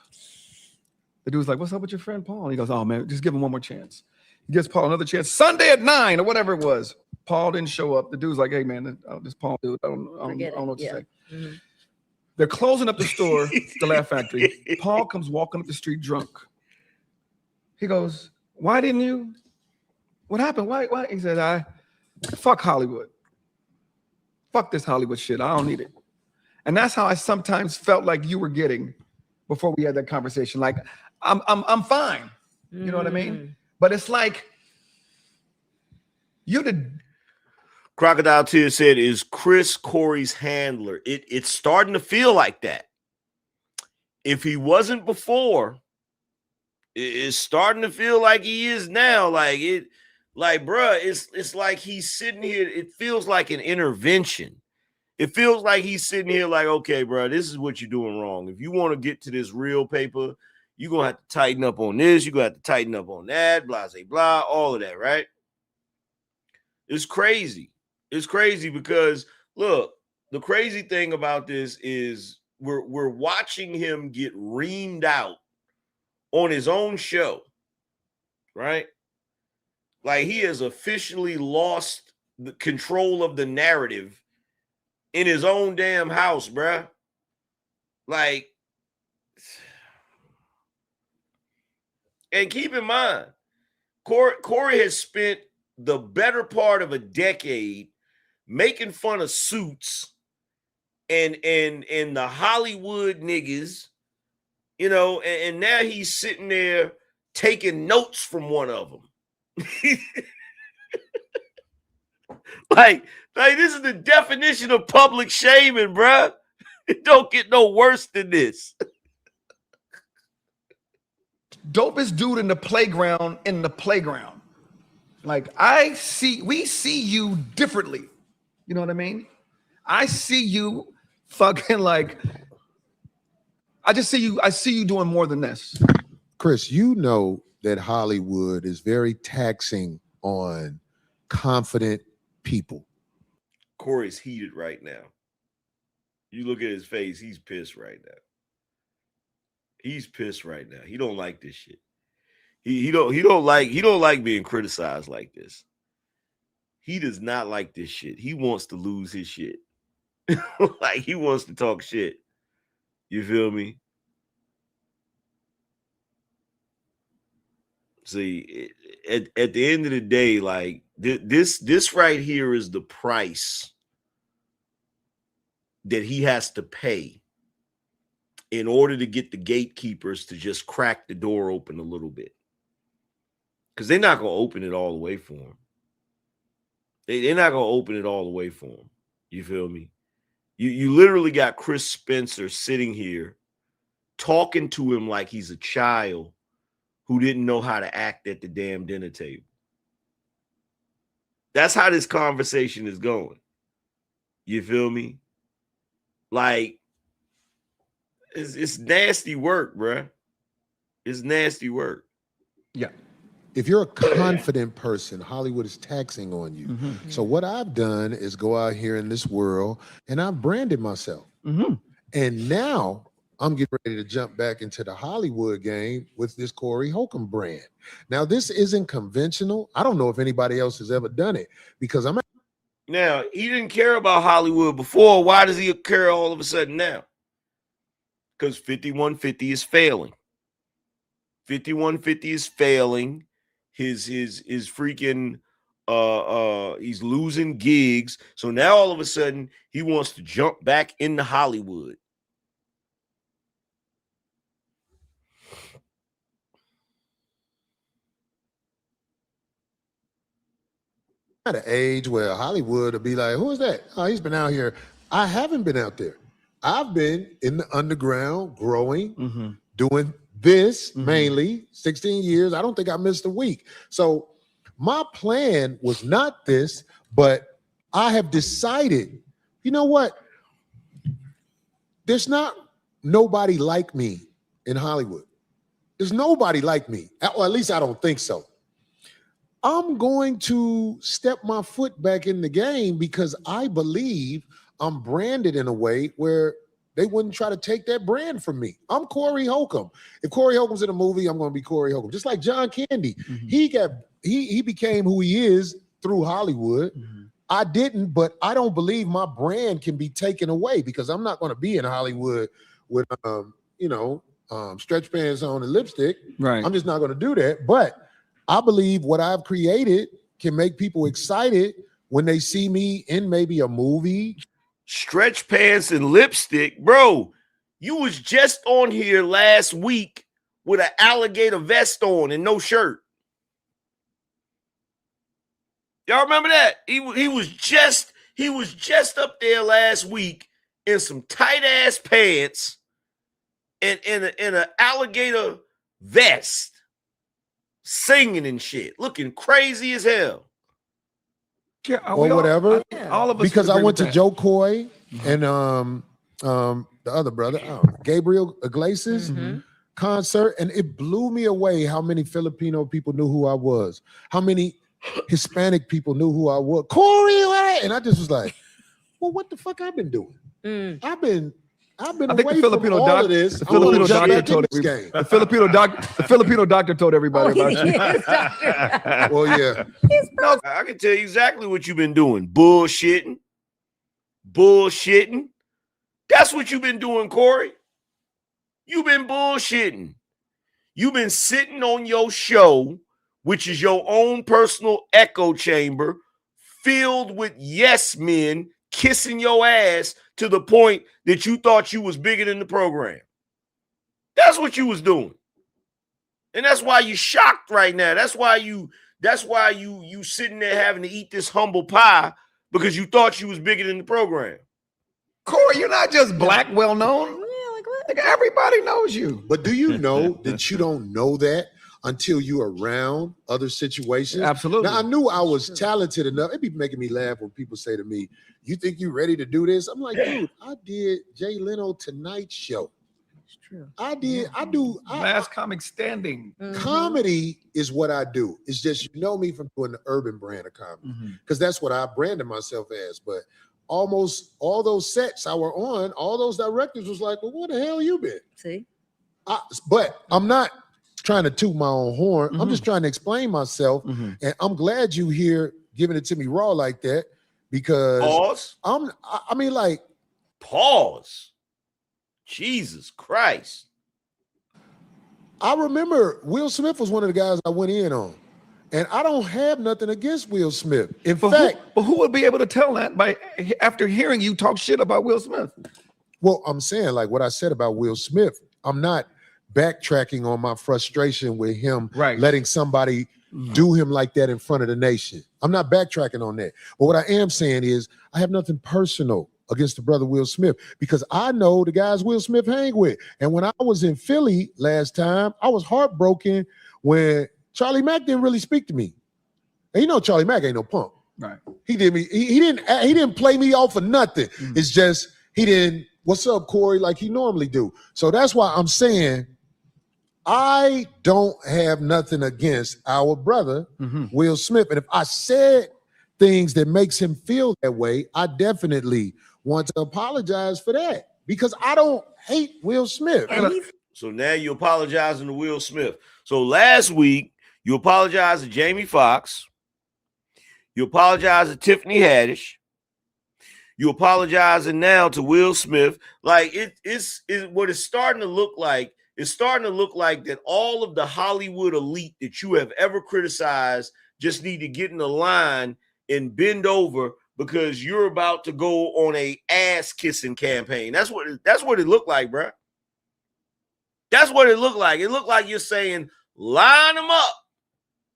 The dude's like, "What's up with your friend Paul?" And he goes, "Oh man, just give him one more chance." He gives Paul another chance. Sunday at 9 or whatever it was. Paul didn't show up. The dude's like, "Hey man, this Paul dude, I don't know what to say." Mm-hmm. They're closing up the store, the Laugh Factory. Paul comes walking up the street drunk. He goes, "Why didn't you? What happened? Why?" He said, fuck Hollywood. Fuck this Hollywood shit. I don't need it. And that's how I sometimes felt like you were getting before we had that conversation. Like, I'm fine. You know what I mean? But it's like you did. Crocodile Tears said, "Is Chris Corey's handler?" It's starting to feel like that. If he wasn't before, it's starting to feel like he is now. Like bruh, it's like he's sitting here. It feels like an intervention. It feels like he's sitting here like, okay, bruh, this is what you're doing wrong. If you want to get to this real paper, you're going to have to tighten up on this. You're going to have to tighten up on that, blah, blah, blah, all of that, right? It's crazy. It's crazy because, look, the crazy thing about this is we're watching him get reamed out on his own show, right? Like he has officially lost the control of the narrative in his own damn house, bruh. Like, and keep in mind, Corey has spent the better part of a decade making fun of Suits and the Hollywood niggas, you know, and now he's sitting there taking notes from one of them. like this is the definition of public shaming, bruh. It don't get no worse than this. Dopest dude in the playground. Like we see you differently. You know what I mean? I see you fucking like, I see you doing more than this. Chris, you know that Hollywood is very taxing on confident people. Corey's heated right now. You look at his face, he's pissed right now. He's pissed right now. He don't like this shit. He don't like being criticized like this. He does not like this shit. He wants to lose his shit. Like he wants to talk shit. You feel me? See, at the end of the day, like this right here is the price that he has to pay in order to get the gatekeepers to just crack the door open a little bit. Because they're not going to open it all the way for him. They're not going to open it all the way for him. You feel me? You literally got Chris Spencer sitting here talking to him like he's a child who didn't know how to act at the damn dinner table. That's how this conversation is going. You feel me? Like, it's nasty work, bruh. It's nasty work. Yeah. If you're a confident person, Hollywood is taxing on you. Mm-hmm. So what I've done is go out here in this world and I've branded myself. Mm-hmm. And now I'm getting ready to jump back into the Hollywood game with this Corey Holcomb brand. Now, this isn't conventional. I don't know if anybody else has ever done it because Now, he didn't care about Hollywood before. Why does he care all of a sudden now? Because 5150 is failing. 5150 is failing. His freaking he's losing gigs. So now all of a sudden he wants to jump back into Hollywood. at an age where Hollywood will be like, who is that? Oh, he's been out here. I haven't been out there. I've been in the underground, growing, doing this mainly, 16 years. I don't think I missed a week. So my plan was not this, but I have decided, you know what? There's not nobody like me in Hollywood. There's nobody like me. Or at least I don't think so. I'm going to step my foot back in the game because I believe I'm branded in a way where they wouldn't try to take that brand from me. I'm Corey Holcomb. If Corey Holcomb's in a movie, I'm going to be Corey Holcomb. Just like John Candy. He became who he is through Hollywood. I didn't, but I don't believe my brand can be taken away because I'm not going to be in Hollywood with stretch pants on and lipstick. Right. I'm just not going to do that. But I believe what I've created can make people excited when they see me in maybe a movie. Stretch pants and lipstick, bro. You was just on here last week with an alligator vest on and no shirt. Y'all remember that? He was just up there last week in some tight ass pants and in an alligator vest, singing and shit, looking crazy as hell. Yeah, or whatever. All of us because I agree went with to that. Joe Coy and the other brother, Gabriel Iglesias concert, and it blew me away how many Filipino people knew who I was, how many Hispanic people knew who I was. Corey, and I just was like, well, what the fuck I've been doing? I've been I think away the Filipino from all doctor, of this. the Filipino doctor told game. the Filipino doctor told everybody about you. Well, yeah. No, I can tell you exactly what you've been doing. Bullshitting. That's what you've been doing, Corey. You've been bullshitting. You've been sitting on your show, which is your own personal echo chamber, filled with yes men kissing your ass to the point that you thought you was bigger than the program. That's what you was doing. And that's why you shocked right now. That's why you sitting there having to eat this humble pie because you thought you was bigger than the program. Corey, you're not just black, well known. Yeah, like what? Like everybody knows you. But do you know that you don't know that until you're around other situations? Absolutely. Now, I knew I was talented enough. It'd be making me laugh when people say to me, you think you ready to do this? I'm like, dude, I did Jay Leno Tonight Show. It's true. Last comic standing. Comedy is what I do. It's just, you know me from doing the urban brand of comedy because that's what I branded myself as. But almost all those sets I were on, all those directors was like, well, what the hell you been? See? But I'm not trying to toot my own horn. I'm just trying to explain myself. And I'm glad you here giving it to me raw like that because Pause. I mean, like, pause. Jesus Christ. I remember Will Smith was one of the guys I went in on. And I don't have nothing against Will Smith. In fact, but who would be able to tell that after hearing you talk shit about Will Smith? Well, I'm saying, like what I said about Will Smith, I'm not backtracking on my frustration with him letting somebody do him like that in front of the nation. I'm not backtracking on that. But what I am saying is I have nothing personal against the brother Will Smith because I know the guys Will Smith hang with. And when I was in Philly last time, I was heartbroken when Charlie Mack didn't really speak to me. And you know Charlie Mack ain't no punk. Right. He didn't play me off for nothing. It's just he didn't, what's up, Corey, like he normally do. So that's why I'm saying I don't have nothing against our brother, Will Smith. And if I said things that makes him feel that way, I definitely want to apologize for that because I don't hate Will Smith. So now you're apologizing to Will Smith. So last week, you apologized to Jamie Foxx. You apologized to Tiffany Haddish. You apologizing now to Will Smith. Like it's what it's starting to look like. It's starting to look like that all of the Hollywood elite that you have ever criticized just need to get in the line and bend over because you're about to go on a ass kissing campaign. That's what it looked like, bro. That's what it looked like. It looked like you're saying, line them up.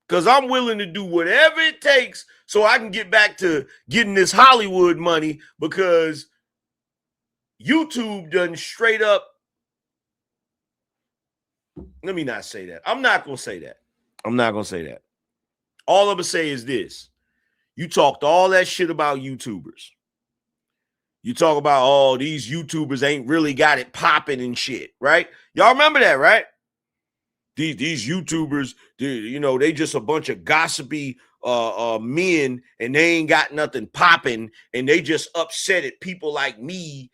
Because I'm willing to do whatever it takes so I can get back to getting this Hollywood money, because YouTube done straight up. Let me not say that. I'm not going to say that. I'm not going to say that. All I'm going to say is this. You talked all that shit about YouTubers. You talk about, oh, these YouTubers ain't really got it popping and shit, right? Y'all remember that, right? These YouTubers, they just a bunch of gossipy men, and they ain't got nothing popping, and they just upset at people like me,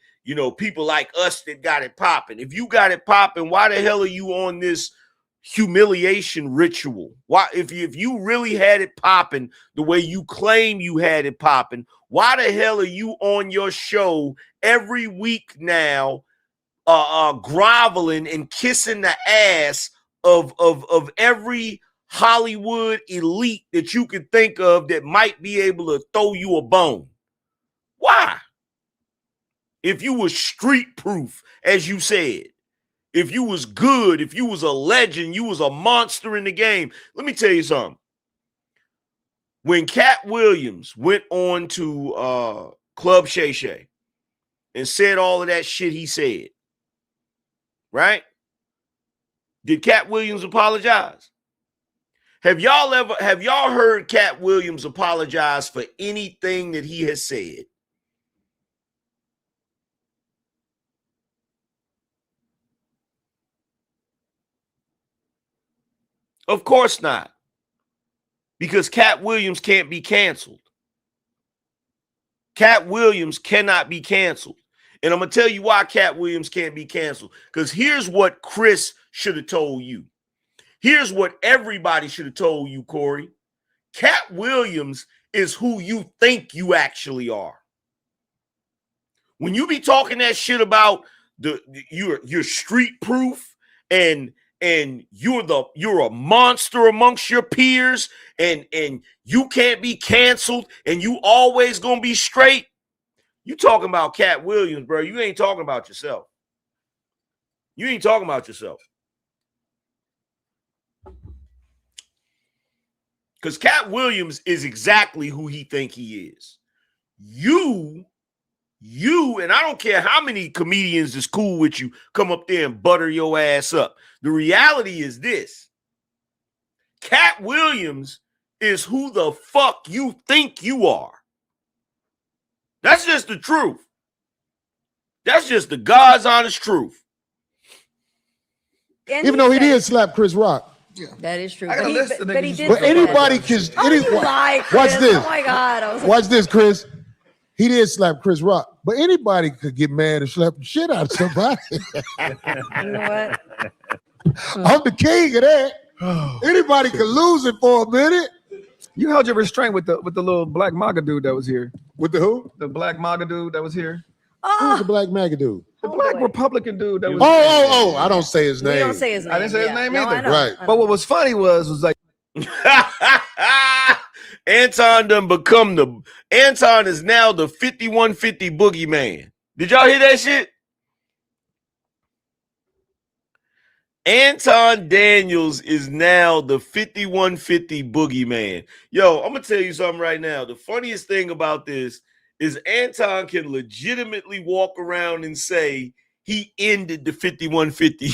people like us that got it popping. If you got it popping, why the hell are you on this humiliation ritual? Why, if you really had it popping the way you claim you had it popping, why the hell are you on your show every week now, groveling and kissing the ass of every Hollywood elite that you could think of that might be able to throw you a bone? Why? If you were street proof, as you said, if you was good, if you was a legend, you was a monster in the game. Let me tell you something. When Cat Williams went on to Club Shay Shay and said all of that shit he said, right? Did Cat Williams apologize? Have y'all heard Cat Williams apologize for anything that he has said? Of course not. Because Cat Williams can't be canceled. Cat Williams cannot be canceled. And I'm going to tell you why Cat Williams can't be canceled. Because here's what Chris should have told you. Here's what everybody should have told you, Corey. Cat Williams is who you think you actually are. When you be talking that shit about you're street proof and you're a monster amongst your peers, and you can't be canceled, and you always gonna be straight. You talking about Cat Williams, bro. You ain't talking about yourself. You ain't talking about yourself. Because Cat Williams is exactly who he think he is. You, and I don't care how many comedians is cool with you, come up there and butter your ass up. The reality is this. Cat Williams is who the fuck you think you are. That's just the truth. That's just the God's honest truth. Even though he did slap Chris Rock. Yeah. That is true. But he did. But anybody can. Watch this. Oh my God. Watch this, Chris. He did slap Chris Rock, but anybody could get mad and slap the shit out of somebody. You know what? I'm the king of that. Anybody could lose it for a minute. You held your restraint with the little black MAGA dude that was here. With the who? The black MAGA dude that was here. Who's the black MAGA dude? The black Republican dude that was. Oh! I don't say his name. You don't say his name. I didn't say his name either. Right. But what was funny was like. Anton is now the 5150 boogeyman. Did y'all hear that shit? Anton Daniels is now the 5150 boogeyman. Yo, I'm gonna tell you something right now. The funniest thing about this is Anton can legitimately walk around and say he ended the 5150.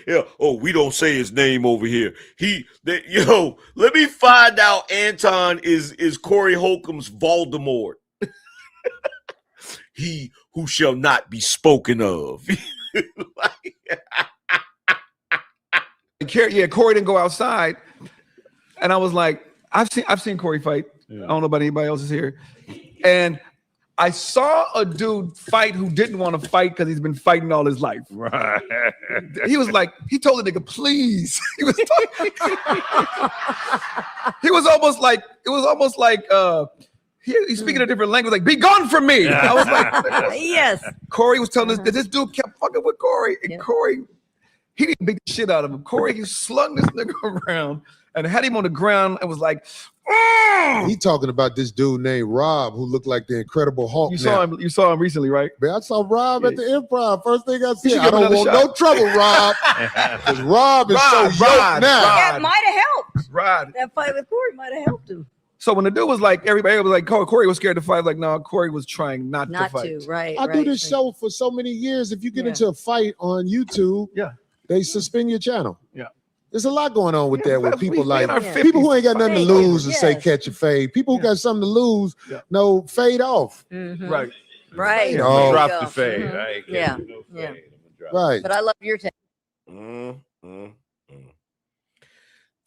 Yeah. Oh, we don't say his name over here. Let me find out Anton is Corey Holcomb's Voldemort. He who shall not be spoken of. Yeah, Corey didn't go outside. And I was like, I've seen Corey fight. Yeah. I don't know about anybody else is here. And I saw a dude fight who didn't want to fight because he's been fighting all his life. Right. He was like, he told the nigga, please. He was almost like, he's speaking a different language, like, be gone from me. Yeah. I was like, yes. Corey was telling us that this dude kept fucking with Corey. And Corey, he didn't beat the shit out of him. Corey, he slung this nigga around and had him on the ground and was like, He talking about this dude named Rob who looked like the Incredible Hulk. You saw him. You saw him recently, right? Man, I saw Rob at the Improv. First thing I should said, I give don't another want shot. no trouble, Rob. Because Rob is so yoked now. That might have helped. Rod. That fight with Corey might have helped him. So when the dude was like, everybody was like, Corey was scared to fight. Like, no, Corey was trying not to fight. Right. I do this show for so many years. If you get into a fight on YouTube, they suspend your channel. Yeah. There's a lot going on with that with people like in our people who ain't got nothing to lose and say Yes. catch a fade. People who got something to lose, no, fade off. Right. Right. You There know, you drop go. the fade. Mhm. I ain't Yeah. catching no Yeah. fade. I'm gonna drop Right. But I love your take.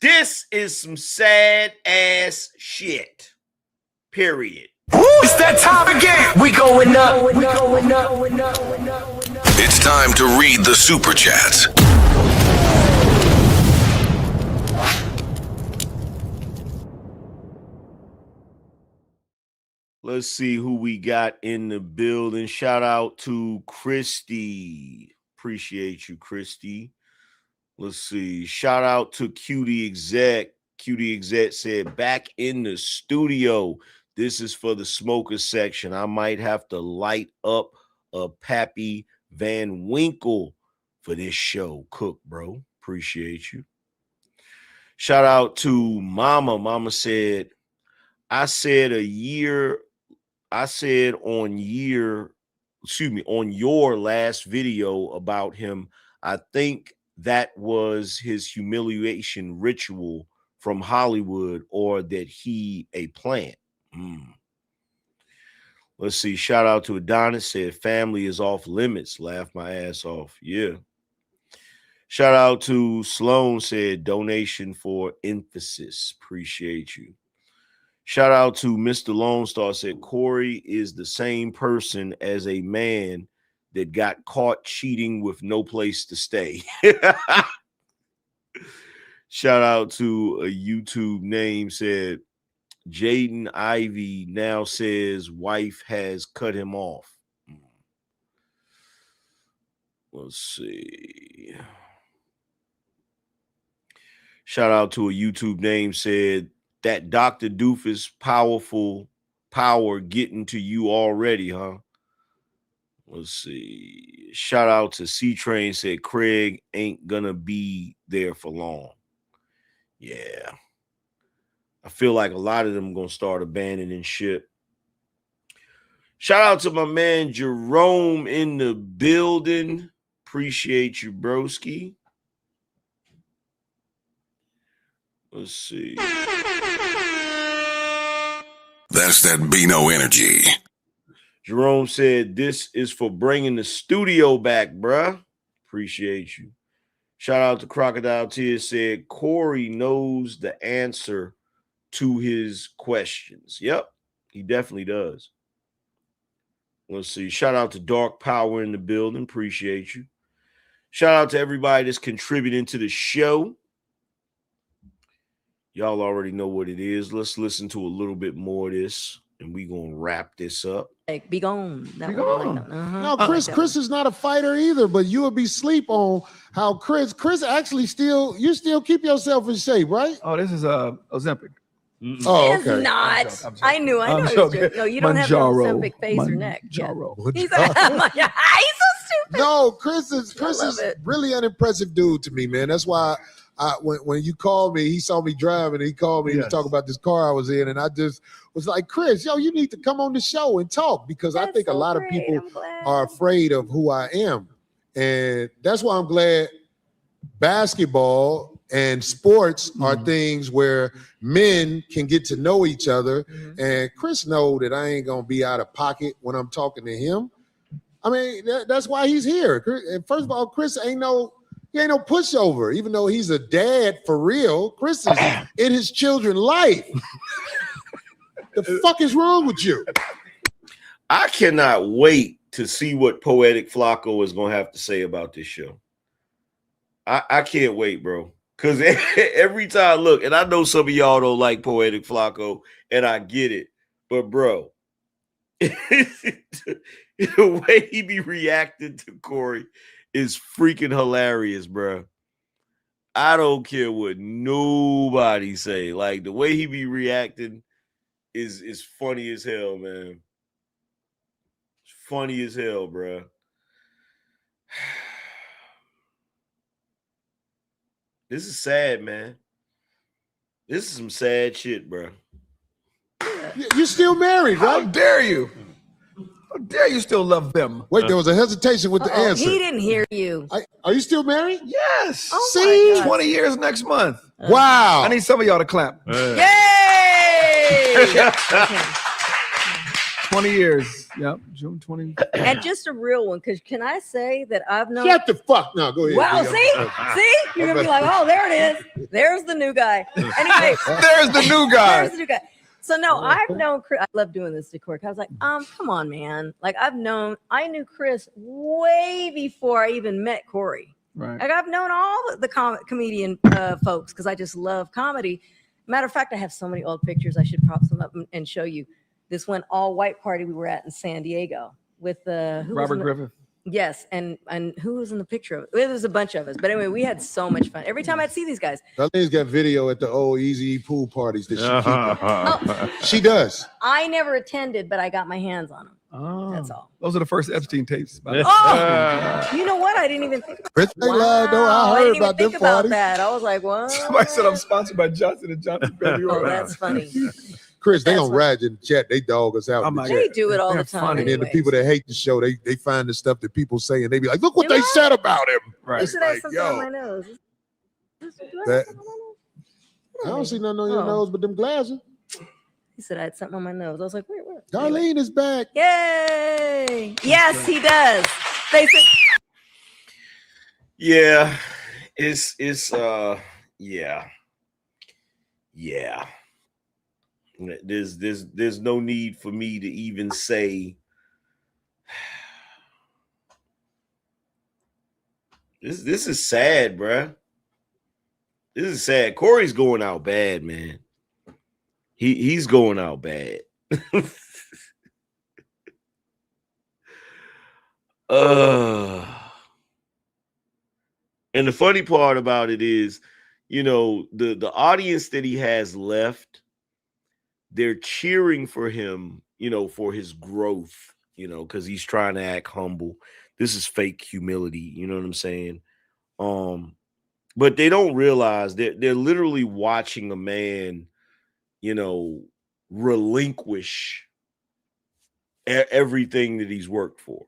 This is some sad ass shit. Period. It's that time again. We going up. It's time to read the super chats. Let's see who we got in the building. Shout out to Christy. Appreciate you, Christy. Let's see. Shout out to Cutie Exec. Cutie Exec said, back in the studio. This is for the smoker section. I might have to light up a Pappy Van Winkle for this show. Cook, bro. Appreciate you. Shout out to Mama. Mama said, on your last video about him, I think that was his humiliation ritual from Hollywood, or that he a plant. Let's see. Shout out to Adonis, said family is off limits. Laugh my ass off. Yeah. Shout out to Sloan, said donation for emphasis. Appreciate you. Shout out to Mr. Lone Star, said Corey is the same person as a man that got caught cheating with no place to stay. Shout out to a YouTube name, said Jaden Ivy now says wife has cut him off. Let's see. Shout out to a YouTube name, said that Dr. Doofus power getting to you already, huh? Let's see. Shout out to C-Train, said Craig ain't gonna be there for long. Yeah. I feel like a lot of them gonna start abandoning shit. Shout out to my man Jerome in the building. Appreciate you, broski. Let's see. That's that BINO energy. Jerome said, this is for bringing the studio back, bruh. Appreciate you. Shout out to Crocodile Tears, said Corey knows the answer to his questions. Yep, he definitely does. Let's see. Shout out to Dark Power in the building. Appreciate you. Shout out to everybody that's contributing to the show. Y'all already know what it is. Let's listen to a little bit more of this, and we're going to wrap this up. Like, be gone. That Be one, gone. uh-huh. No, Chris is not a fighter either, but you would be sleep on how Chris actually still keep yourself in shape, right? Oh, this is Ozempic. Oh, It's okay. not. I knew. I'm he was joking. joking. No, you don't have an Ozempic face or neck. Yeah. He's so stupid. No, Chris is it. really an impressive dude to me, man. That's why when you called me, he saw me driving, he called me to talk about this car I was in, and I just was like, Chris, you need to come on the show and talk, because I think a lot of people are afraid of who I am. And that's why I'm glad basketball and sports are things where men can get to know each other. And Chris know that I ain't gonna be out of pocket when I'm talking to him. I mean, that's why he's here. And first of all, Chris ain't no pushover, even though he's a dad for real. Chris is in his children's life. The fuck is wrong with you? I cannot wait to see what Poetic Flacco is going to have to say about this show. I can't wait, bro. Because every time, look, and I know some of y'all don't like Poetic Flacco, and I get it. But, bro, the way he be reacting to Corey is freaking hilarious, bro. I don't care what nobody say. Like the way he be reacting is funny as hell, man. It's funny as hell, bro. This is sad, man. This is some sad shit, bro. You're still married, right? How dare you? How dare you still love them? Wait, there was a hesitation with the answer. He didn't hear you. Are you still married? Yes. Oh See, my God. 20 years next month. Wow. I need some of y'all to clap. Yay! 20 years. Yep. June 20. And just a real one, because can I say that I've known. Shut the fuck now. Go ahead. Wow, Big. see? You're going to be like, oh, there it is. There's the new guy. Anyway. There's the new guy. There's the new guy. So, no, I've known Chris. I love doing this to Corey. I was like, come on, man. Like, I knew Chris way before I even met Corey. Right. Like, I've known all the comedian folks because I just love comedy. Matter of fact, I have so many old pictures. I should prop some up and show you. This one all-white party we were at in San Diego with Robert Griffith. Yes, and who was in the picture of it? There was a bunch of us. But anyway, we had so much fun. Every time I'd see these guys. Darlene's got video at the old Easy pool parties that she keeps. She does. I never attended, but I got my hands on them. Oh, that's all. Those are the first Epstein tapes. Oh, you know what? I didn't even think about They lied, though. I heard didn't even about them think about parties. that. I was like, what? Somebody said I'm sponsored by Johnson & Johnson. Oh, that's funny. Chris, they gonna ride in the chat. They dog us out. In the They chat. do it all the time. And then the people that hate the show, they find the stuff that people say and they be like, look what You they know? said about him. You said I had something yo. on my nose. That, I don't see nothing on your nose but them glasses. He said I had something on my nose. I was like, wait. Darlene is back. Yay! Yes, he does. They said. Yeah, it's yeah. There's no need for me to even say this is sad, bruh. This is sad. Corey's going out bad, man. He's going out bad. And the funny part about it is, you know, the audience that he has left, they're cheering for him, you know, for his growth, you know, because he's trying to act humble. This is fake humility, you know what I'm saying? But they don't realize that they're literally watching a man, you know, relinquish everything that he's worked for,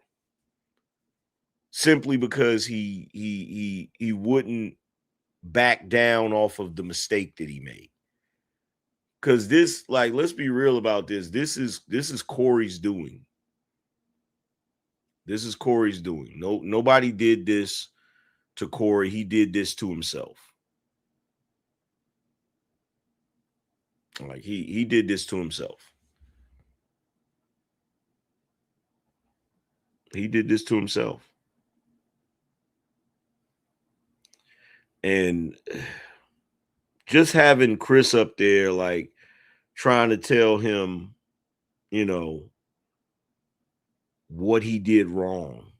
simply because he wouldn't back down off of the mistake that he made. Because this, like, let's be real about this. This is Corey's doing. This is Corey's doing. Nobody did this to Corey. He did this to himself. Like he did this to himself. He did this to himself. And just having Chris up there, like, trying to tell him, you know, what he did wrong,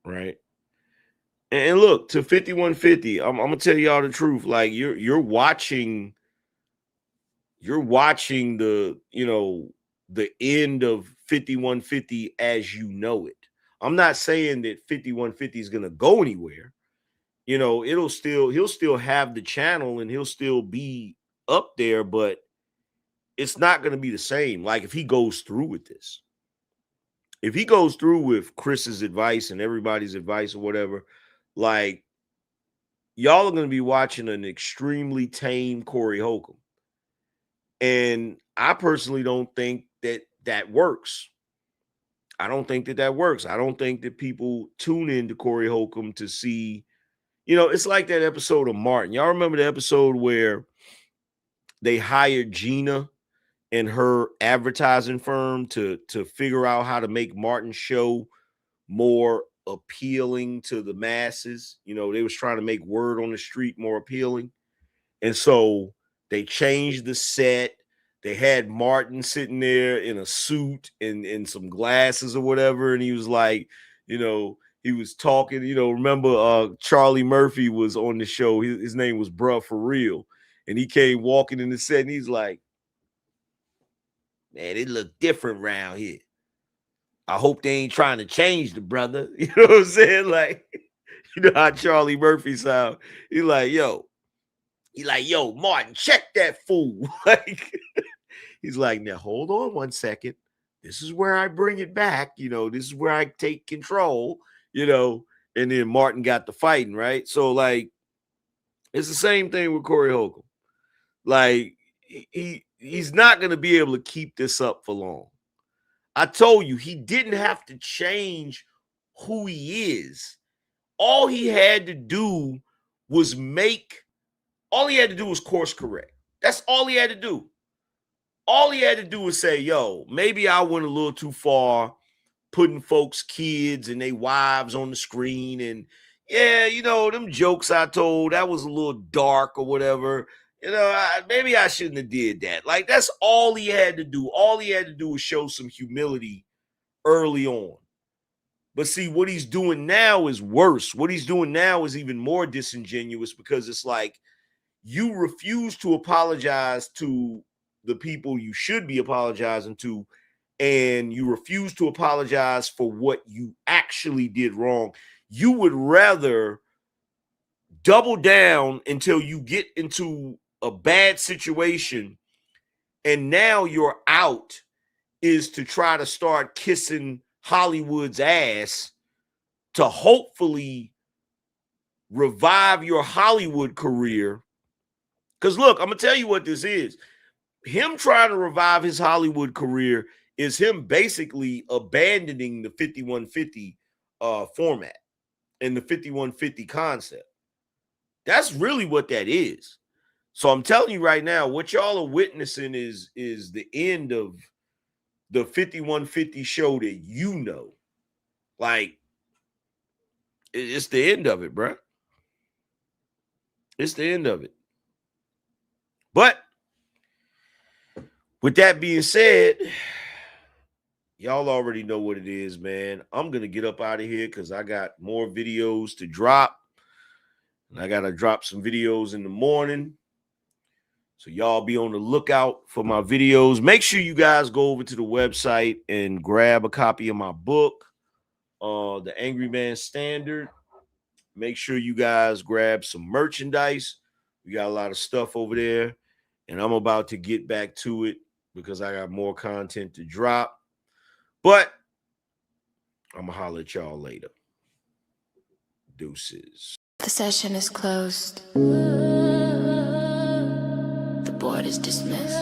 right? And look, to 5150, I'm gonna tell y'all the truth. Like, you're watching the, you know, the end of 5150 as you know it. I'm not saying that 5150 is gonna go anywhere. You know, he'll still have the channel and he'll still be up there, but it's not going to be the same. Like, if he goes through with this, if he goes through with Chris's advice and everybody's advice or whatever, like, y'all are going to be watching an extremely tame Corey Holcomb. And I personally don't think that works. I don't think that works. I don't think that people tune into Corey Holcomb to see. You know, it's like that episode of Martin. Y'all remember the episode where they hired Gina and her advertising firm to figure out how to make Martin's show more appealing to the masses? You know, they was trying to make Word on the Street more appealing. And so they changed the set. They had Martin sitting there in a suit and some glasses or whatever. And he was like, you know, he was talking, you know, remember Charlie Murphy was on the show. His name was Bruh For Real. And he came walking in the set and he's like, man, it look different around here. I hope they ain't trying to change the brother. You know what I'm saying? Like, you know how Charlie Murphy sound. He like, yo, Martin, check that fool. Like, he's like, now hold on one second. This is where I bring it back. You know, this is where I take control, you know, and then Martin got the fighting, right? So, like, it's the same thing with Corey Holcomb. Like, he's not going to be able to keep this up for long. I told you, he didn't have to change who he is. All he had to do was course correct. That's all he had to do. All he had to do was say, yo, maybe I went a little too far putting folks' kids and their wives on the screen. And yeah, you know, them jokes I told, that was a little dark or whatever. You know, maybe I shouldn't have did that. Like, that's all he had to do. All he had to do was show some humility early on. But see, what he's doing now is worse. What he's doing now is even more disingenuous, because it's like you refuse to apologize to the people you should be apologizing to, and you refuse to apologize for what you actually did wrong. You would rather double down until you get into a bad situation, and now your out is to try to start kissing Hollywood's ass to hopefully revive your Hollywood career. Because look, I'm gonna tell you what this is. Him trying to revive his Hollywood career is him basically abandoning the 5150 format and the 5150 concept. That's really what that is. So I'm telling you right now, what y'all are witnessing is the end of the 5150 show that you know. Like, it's the end of it, bro. It's the end of it. But with that being said, y'all already know what it is, man. I'm going to get up out of here because I got more videos to drop. And I got to drop some videos in the morning. So y'all be on the lookout for my videos. Make sure you guys go over to the website and grab a copy of my book, The Angryman Standard. Make sure you guys grab some merchandise. We got a lot of stuff over there. And I'm about to get back to it because I got more content to drop. But I'm going to holler at y'all later. Deuces. The session is closed. The board is dismissed.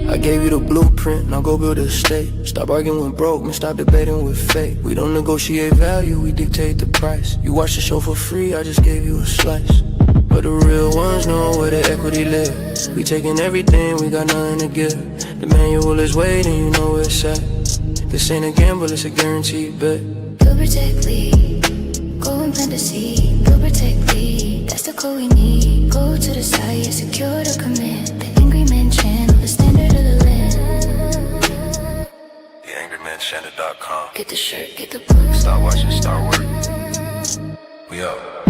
I gave you the blueprint, now go build a state. Stop arguing with broke, man, stop debating with fate. We don't negotiate value, we dictate the price. You watch the show for free, I just gave you a slice. But the real ones know where the equity lives. We taking everything, we got nothing to give. The manual is waiting, you know where it's at. This ain't a gamble, it's a guaranteed bet. Go protect Lee, go and plant the seed. Go protect Lee, that's the code we need. Go to the side, secure the command. The Angryman Channel, the standard of the land. TheAngrymanChannel.com. Get the shirt, get the book. Start watching, start working. We up.